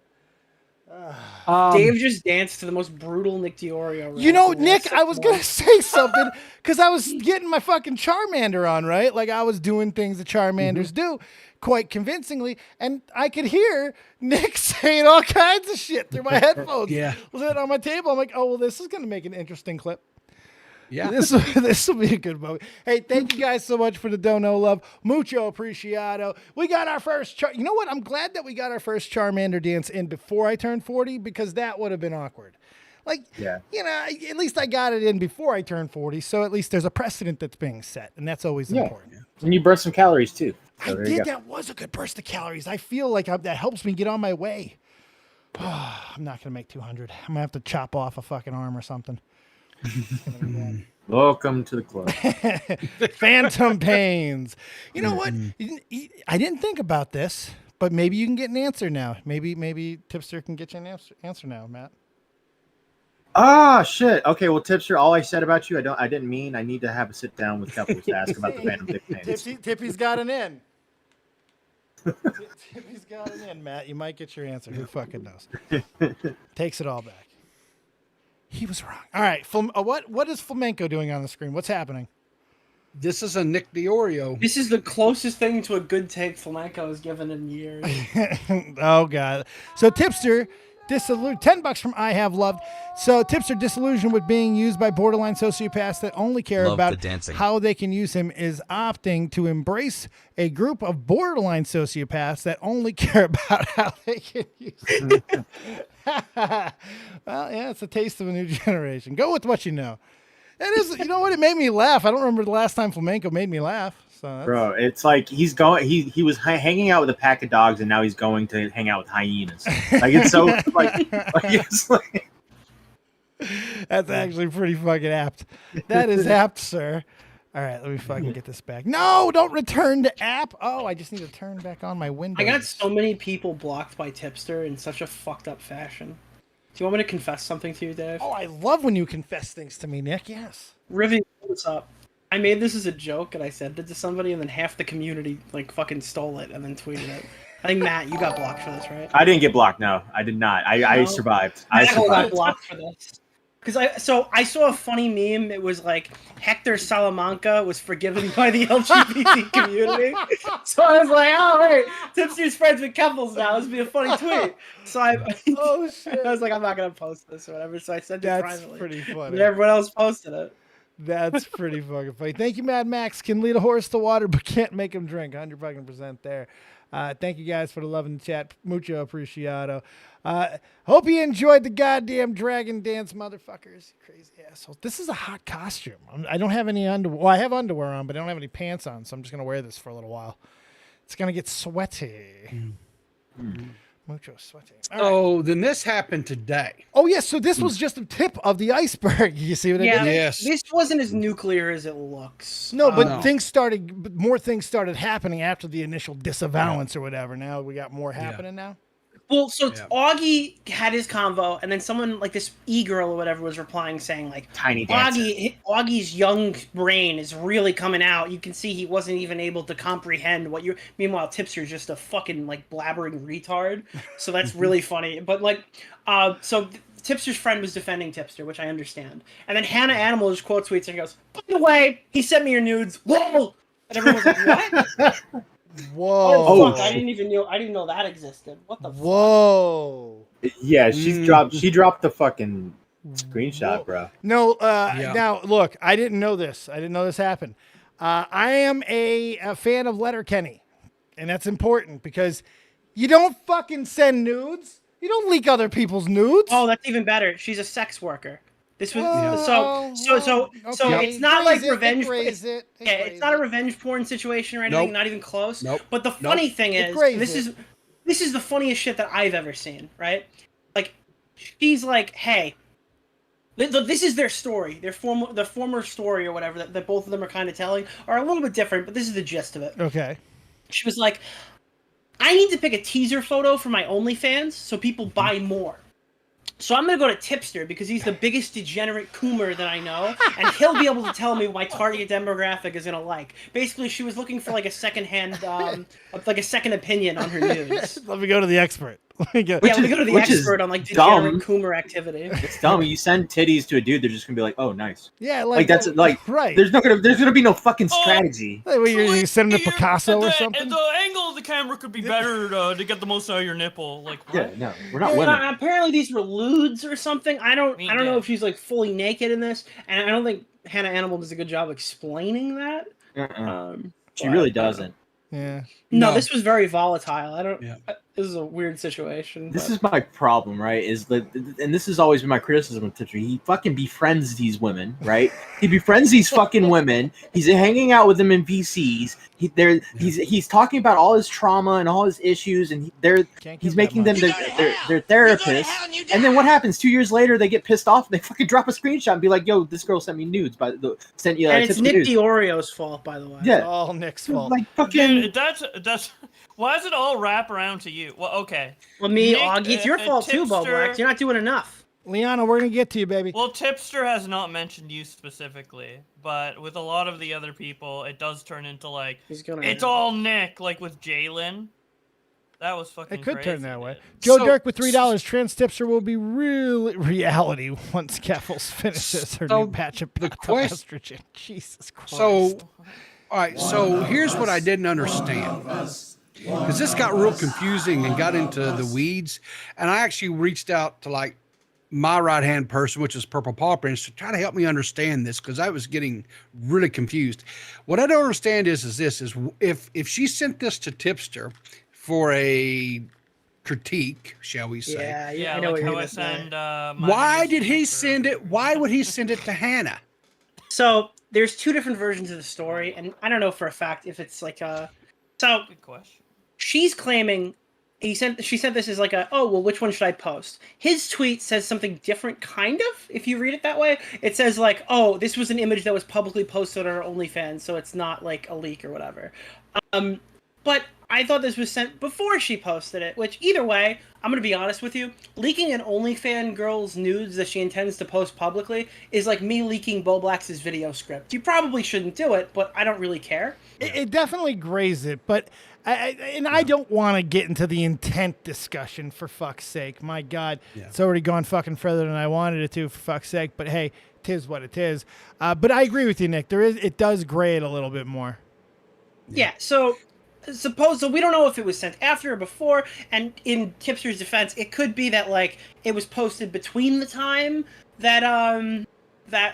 S6: Dave just danced to the most brutal Nick DeOrio rap.
S1: You know, Nick, I was going to say something because I was getting my fucking Charmander on, right? Like I was doing things that Charmanders do quite convincingly. And I could hear Nick saying all kinds of shit through my headphones.
S4: Yeah.
S1: Was it on my table? I'm like, oh, well, this is going to make an interesting clip.
S4: Yeah.
S1: This will be a good moment. Hey, thank you guys so much for the dono love. Mucho apreciado. We got our first you know what? I'm glad that we got our first Charmander dance in before I turned 40 because that would have been awkward. At least I got it in before I turned 40, so at least there's a precedent that's being set, and that's always important.
S3: And you burn some calories too. So
S1: I did. That was a good burst of calories. I feel like that helps me get on my way. I'm not gonna make 200. I'm gonna have to chop off a fucking arm or something.
S3: Welcome to the club.
S1: Phantom pains. You know what? I didn't think about this, but maybe you can get an answer now. Maybe Tipster can get you an answer now, Matt.
S3: Ah, shit. Okay, well, Tipster, all I said about you, I didn't mean. I need to have a sit down with couples to ask about the phantom dick pains.
S1: Tippy's got an in. Tippy's got an in, Matt. You might get your answer. Who fucking knows? Takes it all back. He was wrong. All right. What is Flamenco doing on the screen? What's happening?
S4: This is a Nick DeOrio.
S6: This is the closest thing to a good take Flamenco has given in years.
S1: Oh, God. So Tipster, $10 from I Have Loved. So Tipster, disillusioned with being used by borderline sociopaths that only care about how they can use him, is opting to embrace a group of borderline sociopaths that only care about how they can use him. Well, yeah, it's a taste of a new generation. Go with what you know. It is, you know what? It made me laugh. I don't remember the last time Flamenco made me laugh. So that's...
S3: Bro, it's like he's going. He was hanging out with a pack of dogs, and now he's going to hang out with hyenas. Like it's so like it's like.
S1: That's actually pretty fucking apt. That is apt, sir. All right, let me fucking get this back. No, don't return to app. Oh, I just need to turn back on my Windows.
S6: I got so many people blocked by Tipster in such a fucked up fashion. Do you want me to confess something to you, Dave?
S1: Oh, I love when you confess things to me, Nick. Yes.
S6: Rivi, what's up? I made this as a joke, and I sent it to somebody, and then half the community like fucking stole it and then tweeted it. I think Matt, you got blocked for this, right?
S3: I didn't get blocked. No, I did not. I survived. I
S6: Matt got
S3: survived.
S6: blocked for this. Because I saw a funny meme. It was like Hector Salamanca was forgiven by the LGBT community. So I was like, oh wait, Tipster's friends with couples now. This would be a funny tweet. So
S1: Oh shit.
S6: I was like, I'm not gonna post this or whatever. So I sent it
S1: That's
S6: privately.
S1: pretty funny.
S6: But everyone else posted it.
S1: That's pretty fucking funny. Thank you, Mad Max. Can lead a horse to water, but can't make him drink. 100% there. Thank you guys for the love in the chat. Mucho apreciado. Hope you enjoyed the goddamn dragon dance, motherfuckers. Crazy assholes. This is a hot costume. I don't have any underwear. Well, I have underwear on, but I don't have any pants on, so I'm just going to wear this for a little while. It's going to get sweaty. Mucho sweaty.
S4: So then this happened today.
S1: Oh, yes. So this was just the tip of the iceberg. You see what I did?
S4: Yes.
S6: This wasn't as nuclear as it looks.
S1: No, but
S4: No.
S1: more things started happening after the initial disavowance or whatever. Now we got more happening now.
S6: Well, so
S4: Yeah.
S6: Augie had his convo, and then someone like this e-girl or whatever was replying saying like,
S3: Tiny dancer.
S6: Augie's young brain is really coming out. You can see he wasn't even able to comprehend what you're. Meanwhile, Tipster's just a fucking like blabbering retard. So that's really funny. But like, so Tipster's friend was defending Tipster, which I understand. And then Hannah Animal just quote tweets and goes, "By the way, he sent me your nudes." Whoa! And everyone was like, "What?"
S1: Whoa.
S6: Oh, fuck! I didn't know that existed. What the?
S1: Whoa.
S3: Yeah, she dropped the fucking screenshot, bro.
S1: No,
S4: Yeah.
S1: now look, I didn't know this. I didn't know this happened. I am a fan of Letterkenny, and that's important because you don't fucking send nudes. You don't leak other people's nudes.
S6: Oh, that's even better. She's a sex worker. This was so
S1: okay.
S6: it's not like
S1: Phrase it,
S6: revenge.
S1: phrase it,
S6: It's not a revenge porn situation or anything.
S4: Nope.
S6: Not even close.
S4: Nope.
S6: But the funny thing is,
S1: Phrase
S6: this is the funniest shit that I've ever seen. Right? Like, she's like, hey, this is their story. The former story or whatever that both of them are kind of telling are a little bit different, but this is the gist of it.
S1: Okay.
S6: She was like, I need to pick a teaser photo for my OnlyFans so people buy more. So I'm going to go to Tipster because he's the biggest degenerate coomer that I know, and he'll be able to tell me what my target demographic is going to like. Basically, she was looking for like a second-hand, like a second opinion on her nudes.
S1: Let me go to the expert. Let me go.
S6: Let me go to the
S3: which is
S6: expert on like degenerate
S3: dumb.
S6: coomer activity.
S3: It's dumb. You send titties to a dude, they're just gonna be like, "Oh, nice."
S1: Yeah,
S3: Like that's like
S1: right.
S3: There's gonna be no fucking strategy.
S1: Like, what, you send him to Picasso or something?
S5: The angle of the camera could be better to get the most out of your nipple. Like,
S3: Yeah,
S5: what?
S3: no, we're not
S6: Yeah,
S3: women.
S6: apparently these were lewds or something. I don't know
S5: Yeah.
S6: if she's like fully naked in this, and I don't think Hannah Animal does a good job explaining that.
S3: She really doesn't.
S1: Yeah.
S6: No,
S4: No.
S6: this was very volatile. I don't.
S4: Yeah.
S6: This is a weird situation.
S3: This
S6: but-
S3: is my problem, right? And this has always been my criticism of Tipster. He fucking befriends these women, right? He befriends these fucking women. He's hanging out with them in VCs. He's talking about all his trauma and all his issues, and he's making them their therapists. And then what happens? 2 years later, they get pissed off and they fucking drop a screenshot and be like, "Yo, this girl sent me nudes." Sent you.
S6: and it's
S3: Tipster
S6: Nick
S3: nudes.
S6: DeOrio's fault, by the way.
S3: Yeah.
S1: It's all Nick's fault.
S3: Like fucking.
S5: Dude, that's why does it all wrap around to you? Well, okay.
S6: Well, me,
S5: Nick,
S6: Augie, it's your fault too,
S5: Tipster-
S6: Bowblax. You're not doing enough.
S1: Liana, we're going to get to you, baby.
S5: Well, Tipster has not mentioned you specifically, but with a lot of the other people, it does turn into like
S6: He's gonna.
S5: it's all Nick, like with Jalen. That was fucking.
S1: It could
S5: crazy,
S1: turn that way.
S5: dude.
S1: Joe
S4: So-
S1: Dirk with $3. Trans Tipster will be reality once Keffels finishes her
S4: So
S1: new patch of
S4: the
S1: estrogen. Jesus Christ.
S4: So, all right. So here's what I didn't understand. Because this got real confusing and got into the weeds. And I actually reached out to like my right-hand person, which is Purple Paw Prince, to try to help me understand this because I was getting really confused. What I don't understand is if she sent this to Tipster for a critique, shall we say?
S6: Yeah,
S5: Yeah,
S6: I know
S5: like
S6: what
S5: how
S6: you're
S5: I
S6: saying.
S5: send.
S4: Why did he send it? Why would he send it to Hannah?
S6: So there's two different versions of the story, and I don't know for a fact if it's like a. So
S5: Good question.
S6: she's claiming she sent this as like a, oh well, which one should I post? His tweet says something different, kind of. If you read it that way, it says like, oh, this was an image that was publicly posted on our OnlyFans, so it's not like a leak or whatever. But I thought this was sent before she posted it, which either way, I'm going to be honest with you, leaking an OnlyFans girl's nudes that she intends to post publicly is like me leaking Bowblax's video script. You probably shouldn't do it, but I don't really care.
S1: It definitely grazed it, but I don't want to get into the intent discussion, for fuck's sake. My God, it's already gone fucking further than I wanted it to, for fuck's sake. But hey, tis what it is. But I agree with you, Nick. It does gray it a little bit more.
S6: Yeah, so we don't know if it was sent after or before, and in Tipster's defense, it could be that like it was posted between the time that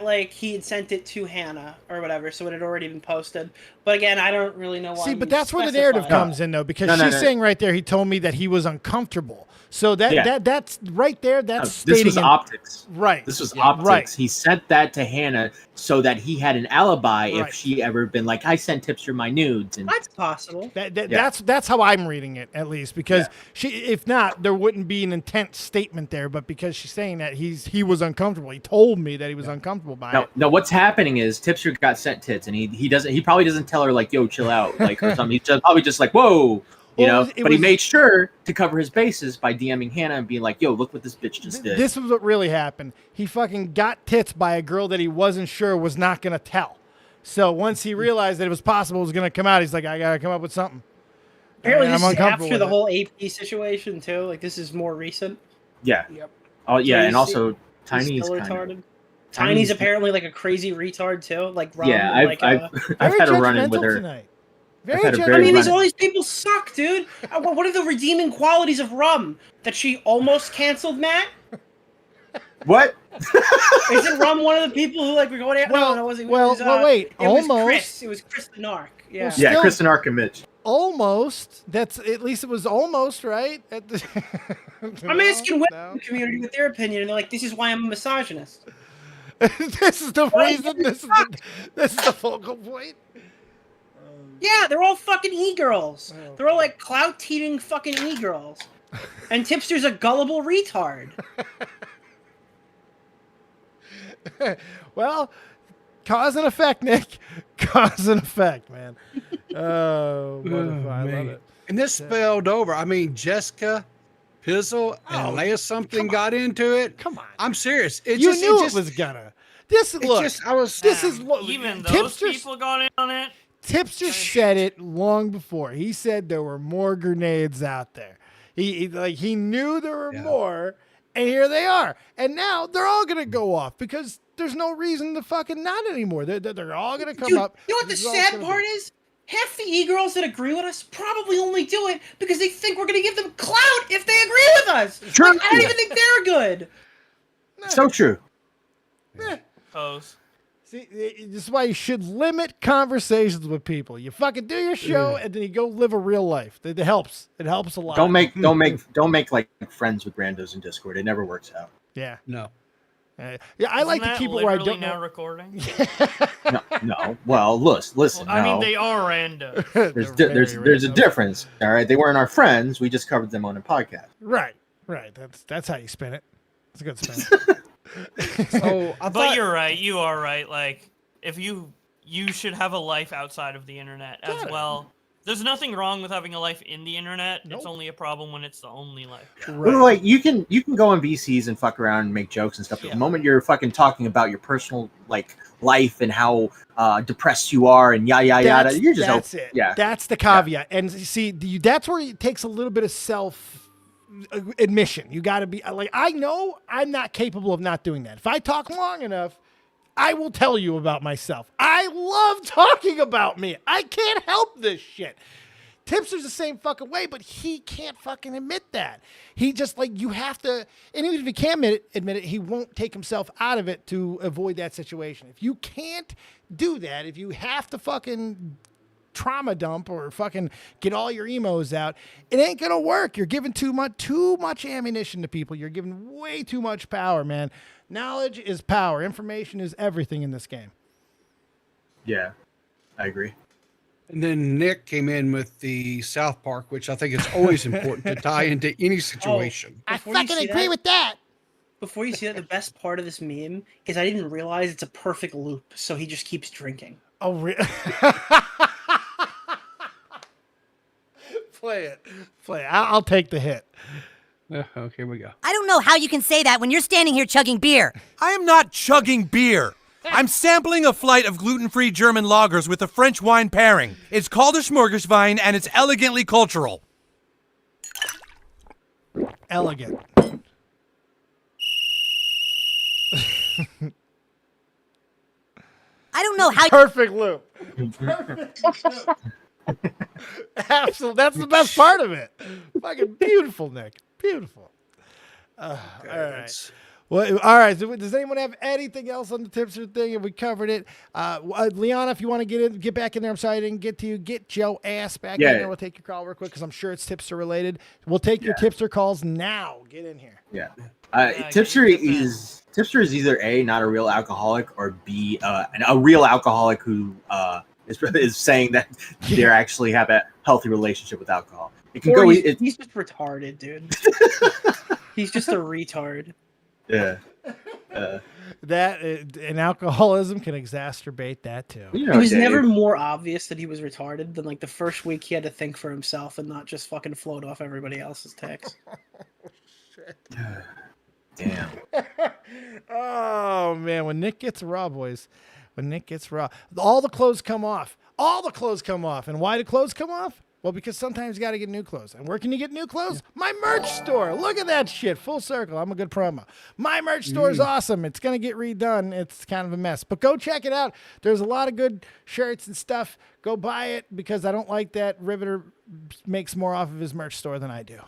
S6: like he had sent it to Hannah or whatever, so it had already been posted. But again, I don't really know why.
S1: See, but that's where the narrative comes in, though, because she's saying right there, he told me that he was uncomfortable. So that's right there. That's stating
S3: this was optics,
S1: right?
S3: This was optics.
S1: Right.
S3: He sent that to Hannah so that he had an alibi if she ever been like, I sent Tipster my nudes. And
S6: that's possible.
S1: That's how I'm reading it, at least, because if not, there wouldn't be an intent statement there. But because she's saying that he was uncomfortable, he told me that he was uncomfortable by it.
S3: No, what's happening is Tipster got sent tits, and he probably doesn't tell her like, yo, chill out, like, or something. He's probably just like, whoa. But he made sure to cover his bases by DMing Hannah and being like, yo, look what this bitch just did.
S1: This was what really happened. He fucking got tits by a girl that he wasn't sure was not going to tell. So once he realized that it was possible it was going to come out, he's like, I got to come up with something.
S6: Apparently this is after the whole AP situation, too. Like, this is more recent.
S3: Yeah.
S6: Yep.
S3: Oh, yeah,
S6: So
S3: and also
S6: Tiny's retarded. Tiny's apparently like a crazy retard, too. Like, Ron,
S3: yeah, I've had a run-in with her.
S1: Tonight.
S6: All these people suck, dude. What are the redeeming qualities of Rum? That she almost canceled Matt?
S3: What?
S6: Isn't Rum one of the people who like were going out?
S1: Well,
S6: no, it wasn't.
S1: Wait, almost.
S6: It was Chris the Narc. Yeah.
S1: Well,
S3: Yeah, Chris the Narc and Mitch.
S1: Almost. That's at least it was almost right.
S6: I'm asking women in the community with their opinion, and they're like, "This is why I'm a misogynist."
S1: This is the reason. This is the focal point.
S6: Yeah, they're all fucking e-girls. They're all like clout-eating fucking e-girls. And Tipster's a gullible retard.
S1: Well, cause and effect, Nick. Cause and effect, man. Oh, I love it.
S4: And this spilled over. I mean, Jessica, Pizzle, and Leia something got into it.
S1: Come on.
S4: I'm serious.
S1: You knew it was gonna. This is
S5: even those people got in on it.
S1: Tipster said it long before. He said there were more grenades out there. He knew there were more, and here they are. And now they're all gonna go off because there's no reason to fucking not anymore. They're all gonna come up.
S6: You know what the sad part is? Half the e-girls that agree with us probably only do it because they think we're gonna give them clout if they agree with us.
S3: True.
S6: Like, I don't even think they're good.
S3: So true.
S5: Pose.
S1: See, this is why you should limit conversations with people. You fucking do your show and then you go live a real life. It helps. It helps a lot.
S3: Don't make like friends with randos in Discord. It never works out.
S1: Yeah.
S4: No.
S1: I like to keep it where I don't
S5: now
S1: know.
S5: Recording.
S3: No. Well, listen.
S5: I mean, they are random.
S3: There's a difference. All right, they weren't our friends. We just covered them on a podcast.
S1: Right. That's how you spin it. It's a good spin.
S5: But you're right. You are right. Like, if you should have a life outside of the internet as well. There's nothing wrong with having a life in the internet. Nope. It's only a problem when it's the only life.
S3: Right. Well, like you can go on VCs and fuck around and make jokes and stuff. But the moment you're fucking talking about your personal like life and how depressed you are and yada, you're just
S1: that's it. Yeah, that's the caveat. Yeah. And see, that's where it takes a little bit of self admission. You got to be like, I know I'm not capable of not doing that. If I talk long enough, I will tell you about myself. I love talking about me. I can't help this shit. Tipster's the same fucking way, but he can't fucking admit that. He just like, you have to, and even if he can admit it, he won't take himself out of it to avoid that situation. If you can't do that, if you have to fucking trauma dump or fucking get all your emos out, it ain't gonna work. You're giving too much ammunition to people. You're giving way too much power, man. Knowledge is power. Information is everything in this game.
S3: Yeah, I agree.
S4: And then Nick came in with the South Park, which I think is always important to tie into any situation.
S6: I
S1: fucking agree with that.
S6: Before you see that, the best part of this meme is I didn't realize it's a perfect loop, so he just keeps drinking.
S1: Oh, really? Play it. I'll take the hit.
S4: Okay, here we go.
S10: I don't know how you can say that when you're standing here chugging beer.
S11: I am not chugging beer. I'm sampling a flight of gluten-free German lagers with a French wine pairing. It's called a Smorgaswein, and it's elegantly cultural.
S1: Elegant.
S10: I don't know how.
S1: Perfect loop. Absolutely. That's the best part of it. Fucking beautiful, Nick. Beautiful. All right. Well, all right. Does anyone have anything else on the Tipster thing? Have we covered it? Liana, if you want to get back in there, I'm sorry I didn't get to you. Get Joe ass back in there. We'll take your call real quick because I'm sure it's Tipster related. We'll take your Tipster calls now. Get in here.
S3: Yeah. Tipster is either A, not a real alcoholic, or B, a real alcoholic who is saying that they actually have a healthy relationship with alcohol. It can go.
S6: He's just retarded, dude. He's just a retard.
S3: Yeah.
S1: That and alcoholism can exacerbate that too.
S6: It was never more obvious that he was retarded than like the first week he had to think for himself and not just fucking float off everybody else's text.
S3: Damn.
S1: Oh man, when Nick gets raw, boys. When Nick gets raw, all the clothes come off. All the clothes come off. And why do clothes come off? Well, because sometimes you got to get new clothes. And where can you get new clothes? My merch store. Look at that shit. Full circle. I'm a good promo. My merch store is awesome. It's going to get redone. It's kind of a mess. But go check it out. There's a lot of good shirts and stuff. Go buy it because I don't like that Riverter makes more off of his merch store than I do.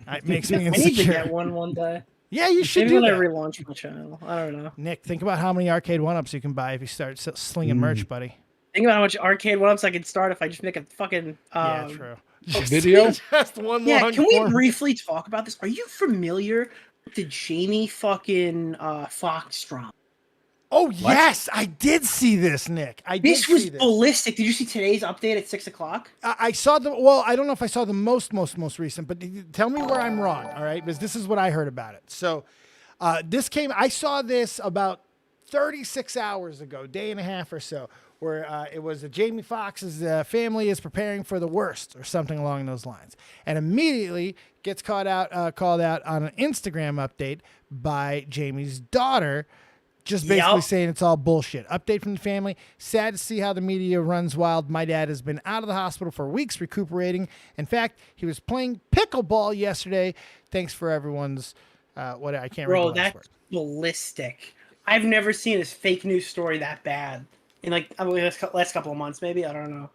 S1: It makes me insecure.
S6: I need to get one day.
S1: Yeah, you should
S6: Maybe
S1: do
S6: when
S1: that.
S6: I relaunch my channel. I don't know.
S1: Nick, think about how many arcade one-ups you can buy if you start slinging merch, buddy.
S6: Think about how much arcade one-ups I could start if I just make a fucking
S1: yeah, true.
S4: Video?
S1: Just one
S6: Yeah,
S1: long
S6: can we
S1: form.
S6: briefly talk about this? Are you familiar with the Jamie fucking Foxstrom?
S1: Oh, yes, I did see this, Nick.
S6: This was ballistic. Did you see today's update at 6 o'clock?
S1: I saw well, I don't know if I saw the most recent, but tell me where I'm wrong, all right? Because this is what I heard about it. So I saw this about 36 hours ago, day and a half or so, where it was Jamie Foxx's family is preparing for the worst or something along those lines. And immediately gets called out on an Instagram update by Jamie's daughter, just basically saying it's all bullshit. Update from the family. Sad to see how the media runs wild. My dad has been out of the hospital for weeks recuperating. In fact, he was playing pickleball yesterday. Thanks for everyone's I can't read the last
S6: that's
S1: word.
S6: ballistic. I've never seen this fake news story that bad in like I believe last couple of months, maybe. I don't know.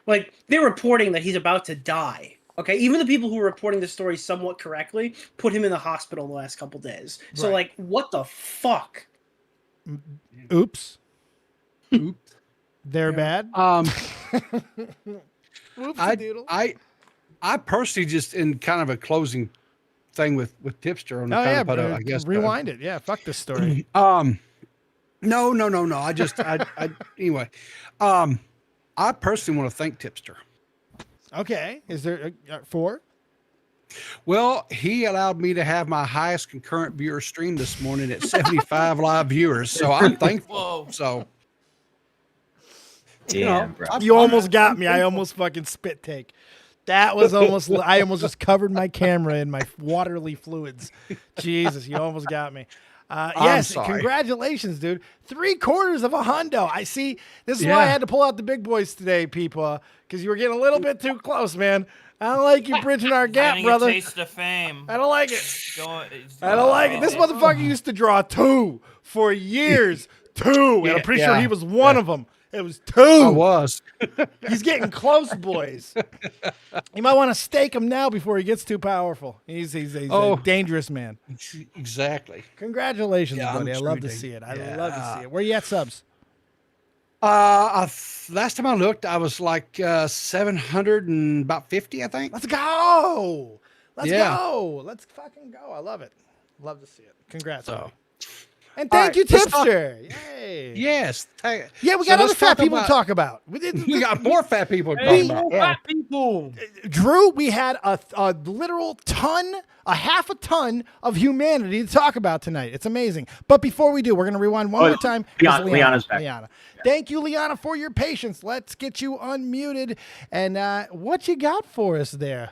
S6: Like they're reporting that he's about to die. Okay, even the people who are reporting the story somewhat correctly put him in the hospital the last couple days. So like, what the fuck?
S1: Oops. They're bad.
S4: I personally just in kind of a closing thing with Tipster on the I guess
S1: rewind it. Yeah, fuck this story.
S4: No. Anyway, I personally want to thank Tipster.
S1: Okay, is there four?
S4: Well, he allowed me to have my highest concurrent viewer stream this morning at 75 live viewers, so I'm thankful.
S5: Whoa.
S4: So,
S3: damn, bro.
S1: You almost got me. I almost fucking spit take. That was almost. I almost just covered my camera in my waterly fluids. Jesus, you almost got me. Yes, congratulations, dude. 3/4 of a hundo. I see. This is why I had to pull out the big boys today, people, because you were getting a little bit too close, man. I don't like you bridging our gap, brother.
S5: Taste of fame.
S1: I don't like it. I don't like it. This motherfucker used to draw 2 for years. 2. And I'm pretty sure he was one of them. It was 2.
S4: I was.
S1: He's getting close, boys. You might want to stake him now before he gets too powerful. He's a dangerous man.
S4: Exactly.
S1: Congratulations, buddy. I love to see it. I love to see it. Where you at, subs?
S4: Last time I looked, I was like 750, I think.
S1: Let's go. Let's go. Let's fucking go. I love it. Love to see it. Congrats.
S4: So,
S1: And thank you,
S4: let's talk-
S1: Tipster. Yay.
S4: Yes.
S1: Yeah, we
S4: So
S1: got other
S4: let's
S1: fat
S4: talk
S1: people to
S4: about-
S1: talk about.
S4: We got more fat people to
S7: Hey,
S4: talk
S7: more
S4: about.
S7: fat people.
S1: Drew, we had a literal ton, a half a ton of humanity to talk about tonight. It's amazing. But before we do, we're going to rewind one more time.
S3: Liana's back.
S1: Liana. Thank you, Liana, for your patience. Let's get you unmuted. And what you got for us there?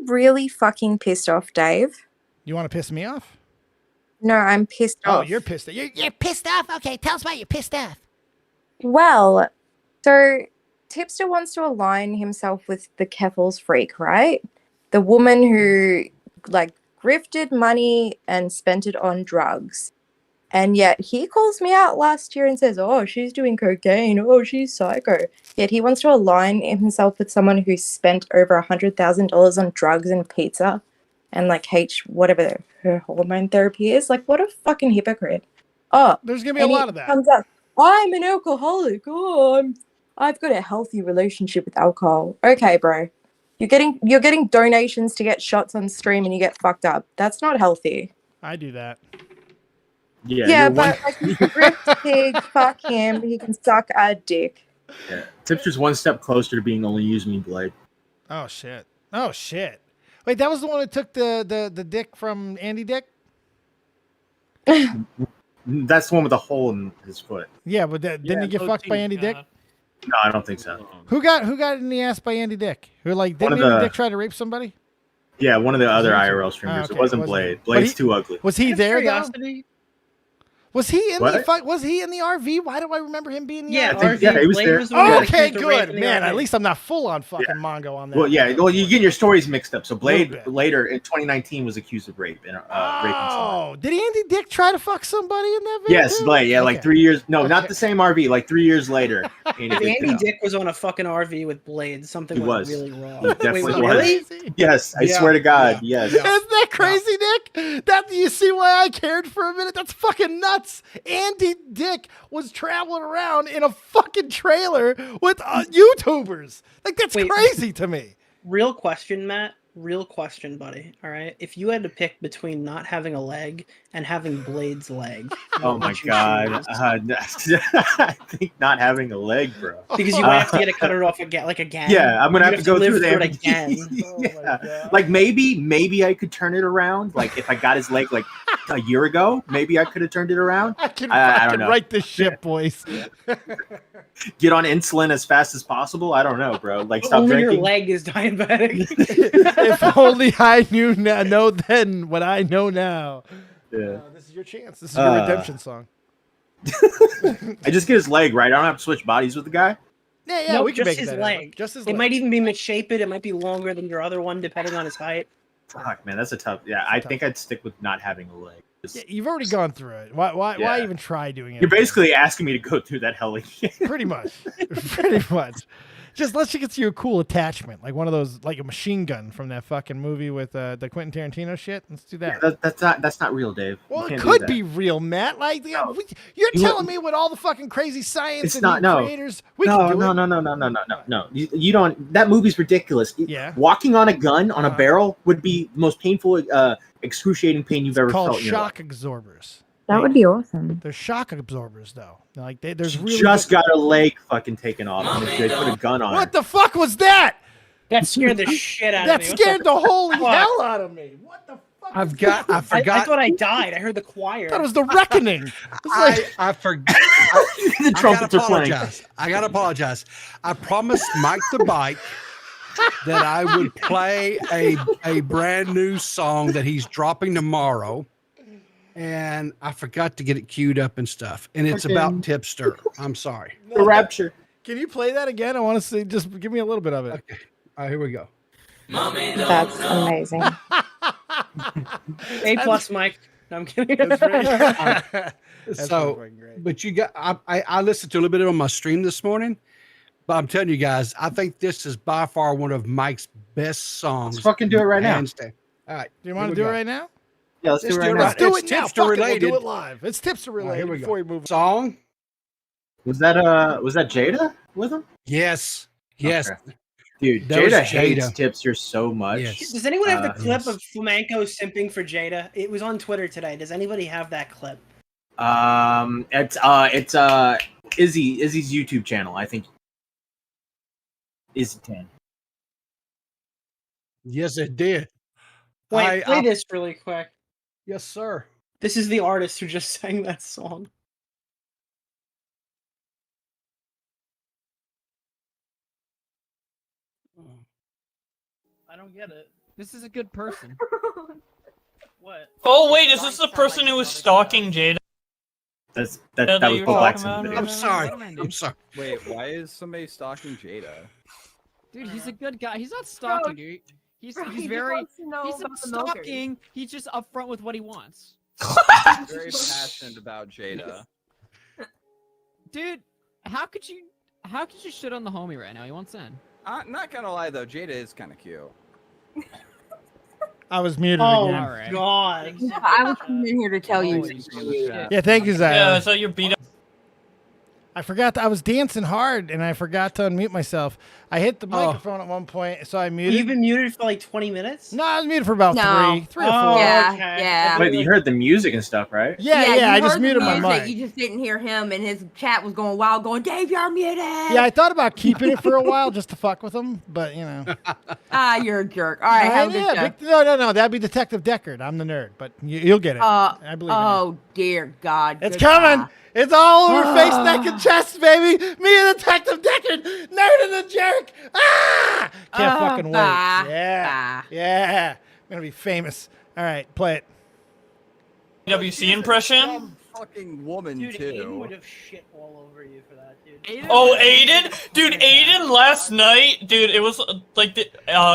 S12: Really fucking pissed off, Dave.
S1: You want to piss me off?
S12: No, I'm pissed
S1: Oh,
S12: off.
S1: you're pissed.
S10: You're pissed off? Okay, tell us why you're pissed off.
S12: Well, so Tipster wants to align himself with the Keffels freak, right? The woman who like grifted money and spent it on drugs. And yet he calls me out last year and says, oh, she's doing cocaine. Oh, she's psycho. Yet he wants to align himself with someone who spent over $100,000 on drugs and pizza and like whatever her hormone therapy is. Like, what a fucking hypocrite. Oh,
S1: there's going to be a lot of that.
S12: Comes up, I'm an alcoholic. Oh, I've got a healthy relationship with alcohol. Okay, bro. You're getting donations to get shots on stream and you get fucked up. That's not healthy.
S1: I do that.
S12: Yeah, but like he's a rich pig. Fuck him. He can suck a dick.
S3: Yeah. Tipster's one step closer to being only use me blade.
S1: Oh shit. Wait, that was the one that took the dick from Andy Dick?
S3: That's the one with the hole in his foot.
S1: Yeah, but didn't he get fucked by Andy Dick?
S3: No, I don't think so.
S1: Who got in the ass by Andy Dick? Who didn't Andy Dick try to rape somebody?
S3: Yeah, one of the other IRL streamers.
S1: Okay,
S3: It wasn't Blade. Blade's too ugly.
S1: Was he there though?
S6: Curiosity.
S1: Was he in the
S3: What?
S1: Was he in the RV? Why do I remember him being in the
S6: Yeah,
S1: RV?
S3: yeah, he was
S6: Blade
S3: there.
S6: was the one that
S1: Okay,
S6: accused of rape
S1: good.
S6: in the
S1: Man,
S6: RV.
S1: at least I'm not full on fucking Mongo on that.
S3: Well, yeah. Well, you get your stories mixed up. So Blade
S1: Little bit.
S3: later in 2019 was accused of rape and raping someone.
S1: Oh, did Andy Dick try to fuck somebody in that video?
S3: Yes,
S1: too?
S3: Blade. Yeah, like
S1: Okay.
S3: 3 years. No,
S1: Okay.
S3: not the same RV. Like 3 years later. Andy
S6: If
S3: Dick
S6: Andy
S3: did it.
S6: Dick was on a fucking RV with blades, something
S3: He
S6: went
S3: was.
S6: really wrong.
S3: He definitely
S6: Wait,
S3: was.
S6: really?
S3: Yes, I
S1: Yeah,
S3: swear to God. Yes.
S1: Isn't that crazy, Nick? That you see why I cared for a minute? That's fucking nuts. Andy Dick was traveling around in a fucking trailer with YouTubers. Like that's
S6: Wait.
S1: crazy to me.
S6: Real question, Matt. Real question, buddy. All right. If you had to pick between not having a leg and having Blade's leg,
S3: Oh
S6: what
S3: my
S6: would you
S3: God.
S6: choose?
S3: I think not having a leg, bro.
S6: Because you might have to get it cut it off again, like again.
S3: Yeah, I'm gonna
S6: You'd
S3: have to go
S6: live
S3: through the
S6: it again.
S1: Oh my
S3: yeah.
S1: God.
S3: Like maybe I could turn it around. Like if I got his leg like a year ago, maybe I could have turned it around.
S1: I can
S3: I
S1: fucking
S3: don't know.
S1: write this shit, boys.
S3: Get on insulin as fast as possible. I don't know, bro. Like stop
S6: Only
S3: drinking.
S6: your leg is diabetic.
S1: If only I knew know then what I know now.
S3: Yeah.
S1: This is your chance. This is your redemption song.
S3: I just get his leg right. I don't have to switch bodies with the guy.
S1: Yeah,
S6: No,
S1: we can
S6: just
S1: make
S6: his
S1: that
S6: leg.
S1: happen. Just his
S6: It
S1: leg.
S6: might even be misshapen. It might be longer than your other one, depending on his height.
S3: Fuck, man, that's a tough. Yeah, I think I'd stick with not having a leg. Just-
S1: Yeah, you've already gone through it. Why
S3: Yeah.
S1: even try doing it?
S3: You're
S1: again?
S3: basically asking me to go through that hell again.
S1: pretty much. Pretty much. Just let's get you a cool attachment, like one of those, like a machine gun from that fucking movie with the Quentin Tarantino shit. Let's do that.
S3: That's not real, Dave. You
S1: Well, it
S3: can't do
S1: could
S3: that.
S1: be real, Matt. Like
S3: No.
S1: you're
S3: You
S1: telling
S3: wouldn't-
S1: me with all the fucking crazy science
S3: It's
S1: and
S3: not.
S1: new
S3: No.
S1: creators, we
S3: No,
S1: can do
S3: no,
S1: it.
S3: no. You don't. That movie's ridiculous.
S1: Yeah.
S3: Walking on a gun on a barrel would be the most painful, excruciating pain you've ever
S1: Called
S3: felt in your life.
S1: shock absorbers.
S12: That would be awesome.
S1: They're shock absorbers, though. Like there's
S3: She
S1: really
S3: just got a leg fucking taken off, and they put a gun on
S1: What
S3: her.
S1: the fuck was that?
S6: That scared the shit out
S1: That
S6: of me.
S1: scared the holy
S6: fuck?
S1: hell out of me. What the fuck?
S4: I
S6: I
S4: forgot.
S6: thought I died. I heard the choir.
S1: I thought it was the reckoning. It's like,
S4: I forgot.
S3: The trumpets are playing.
S4: I gotta apologize. I promised Mike the Bike that I would play a brand new song that he's dropping tomorrow, and I forgot to get it queued up and stuff. And it's about Tipster. I'm sorry.
S3: The rapture.
S1: can you play that again? I want to see. Just give me a little bit of it.
S4: Okay. All right, here we go.
S12: That's amazing.
S6: A+, Mike. No, I'm kidding.
S1: That's right. That's
S4: So,
S1: fucking great.
S4: but you got, I listened to a little bit on my stream this morning, but I'm telling you guys, I think this is by far one of Mike's best songs.
S3: Let's fucking do it right now.
S4: Hands down. All right.
S1: Do you want to do it right now?
S3: Yeah, let's do it right now.
S1: Let's do
S4: It's
S1: it now.
S4: tipster
S1: Fuck it,
S4: related.
S1: We'll do it live. It's tipster
S4: All right,
S1: related.
S4: here we
S1: Before we
S4: go.
S1: move.
S4: Song?
S3: Was that Jada with him?
S4: Yes. Yes.
S3: Okay. Dude,
S4: That was
S3: Jada hates
S4: Jada.
S3: Tipster so much.
S4: Yes.
S6: Does anyone have the clip
S3: Yes.
S6: of Flamenco simping for Jada? It was on Twitter today. Does anybody have that clip?
S3: It's Izzy's YouTube channel. I think Izzy 10.
S4: Yes, it did.
S6: Wait, play this really quick.
S4: Yes, sir.
S6: This is the artist who just sang that song. I don't get it.
S9: This is a good person.
S6: What?
S5: Oh wait, is this the person who was stalking Jada?
S3: That
S5: that
S3: was
S5: you were
S3: Bowblax
S5: talking
S3: in the
S5: about?
S3: video.
S4: I'm sorry. I'm sorry.
S13: Wait, why is somebody stalking Jada?
S9: Dude, he's a good guy. He's not stalking, dude. He's very he's not stalking. He's just upfront with what he wants.
S13: I'm very passionate about Jada.
S9: Dude, how could you shit on the homie right now? He won't send.
S13: I'm not gonna lie though, Jada is kind of cute.
S1: I was muted
S6: Oh
S1: again.
S6: my god.
S14: I was in here to tell you.
S1: Yeah, thank you, Zion.
S5: Yeah, so you're beat up.
S1: I forgot. I was dancing hard and I forgot to unmute myself. I hit the microphone at one point, so I muted.
S6: You've been muted for like 20 minutes?
S1: No, I was muted for about three or four.
S6: Oh,
S14: Yeah,
S6: okay.
S14: yeah.
S3: Wait, you heard the music and stuff, right?
S1: Yeah,
S14: you
S1: I just
S14: heard the
S1: muted my
S14: music,
S1: mic.
S14: You just didn't hear him, and his chat was going wild, going, "Dave, you're muted."
S1: Yeah, I thought about keeping it for a while just to fuck with him, but you know.
S14: Ah, you're a jerk. All right, have a good show.
S1: No, that'd be Detective Deckard. I'm the nerd, but you'll get it. I believe in it.
S14: Oh dear God,
S1: It's
S14: goodbye.
S1: coming. It's all over face, neck, and chest, baby. Me and Detective Deckard, nerd and the jerk. Ah! Can't fucking wait. Yeah. I'm gonna be famous. All right, play it.
S5: WC impression?
S13: Some fucking woman
S6: Dude, Aiden would
S13: too.
S6: have shit all over you for that, dude.
S5: Oh, Aiden? Dude, Aiden last night, dude, it was like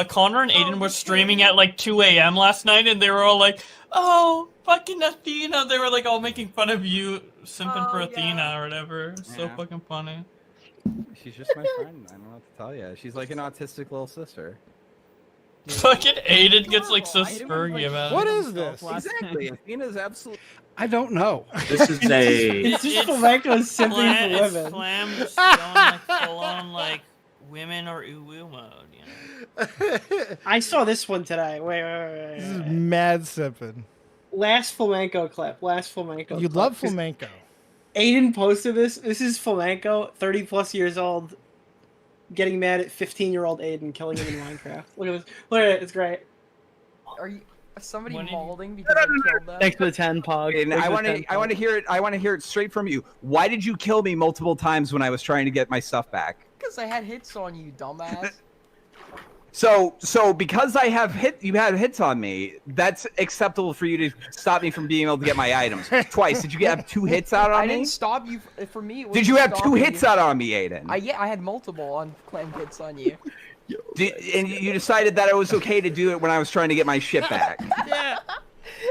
S5: Connor and Aiden were streaming at like 2 a.m. last night, and they were all like, oh, fucking Athena. They were like all making fun of you simping for Athena or whatever. It's so
S13: Yeah.
S5: fucking funny.
S13: She's just my friend. I don't know what to tell you. She's like an autistic little sister.
S5: Fucking Aiden gets like so spurgy about it.
S1: What is this?
S13: Exactly. Athena's absolutely.
S4: I don't know.
S3: This is a.
S6: It's just Flamenco simping for
S5: It's
S6: women.
S5: Flam just going like full on like women or uwu mode, you know?
S6: I saw this one today. Wait.
S1: This is mad sipping.
S6: Last flamenco clip.
S1: You love flamenco.
S6: Aiden posted this. This is flamenco, 30 plus years old, getting mad at 15-year-old Aiden killing him in Minecraft. Look at this. Look at it. It's great.
S15: Are you somebody
S5: What did you-
S15: mauling because I killed them?
S6: Thanks for the 10, Pog.
S13: And I want to hear it. I want to hear it straight from you. Why did you kill me multiple times when I was trying to get my stuff back?
S15: Because I had hits on you, dumbass.
S13: So because you had hits on me, that's acceptable for you to stop me from being able to get my items twice. Did you have 2 hits out on
S15: I
S13: me?
S15: didn't stop you. For me, it
S13: Did you have 2 hits out on me, Aiden?
S15: I had multiple unclaimed hits on you.
S13: And you decided that it was okay to do it when I was trying to get my shit back.
S15: Yeah.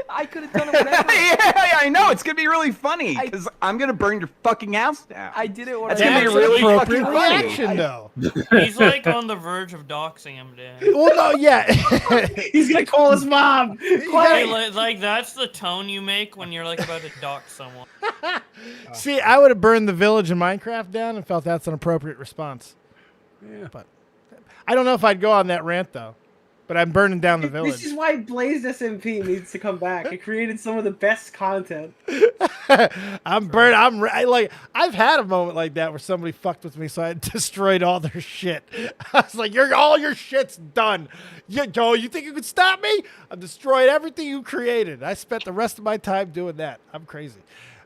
S15: I could have done it whenever.
S13: Yeah, I know. It's gonna be really funny because I'm gonna burn your fucking house down.
S15: I did it when
S13: That's
S15: I
S13: gonna be
S1: That's
S13: really
S1: an
S13: fucking
S1: appropriate
S13: funny.
S1: reaction, though.
S5: He's like on the verge of doxing him, dude.
S1: Well, no, yeah.
S6: He's gonna call his mom.
S5: Like that's the tone you make when you're like about to dox someone.
S1: See, I would have burned the village in Minecraft down and felt that's an appropriate response.
S4: Yeah.
S1: But I don't know if I'd go on that rant, though. But I'm burning down the village.
S6: This is why Blazed SMP needs to come back. It created some of the best content.
S1: I'm burned. I've had a moment like that where somebody fucked with me, so I destroyed all their shit. I was like, all your shit's done. Joe, you think you could stop me? I've destroyed everything you created. I spent the rest of my time doing that. I'm crazy.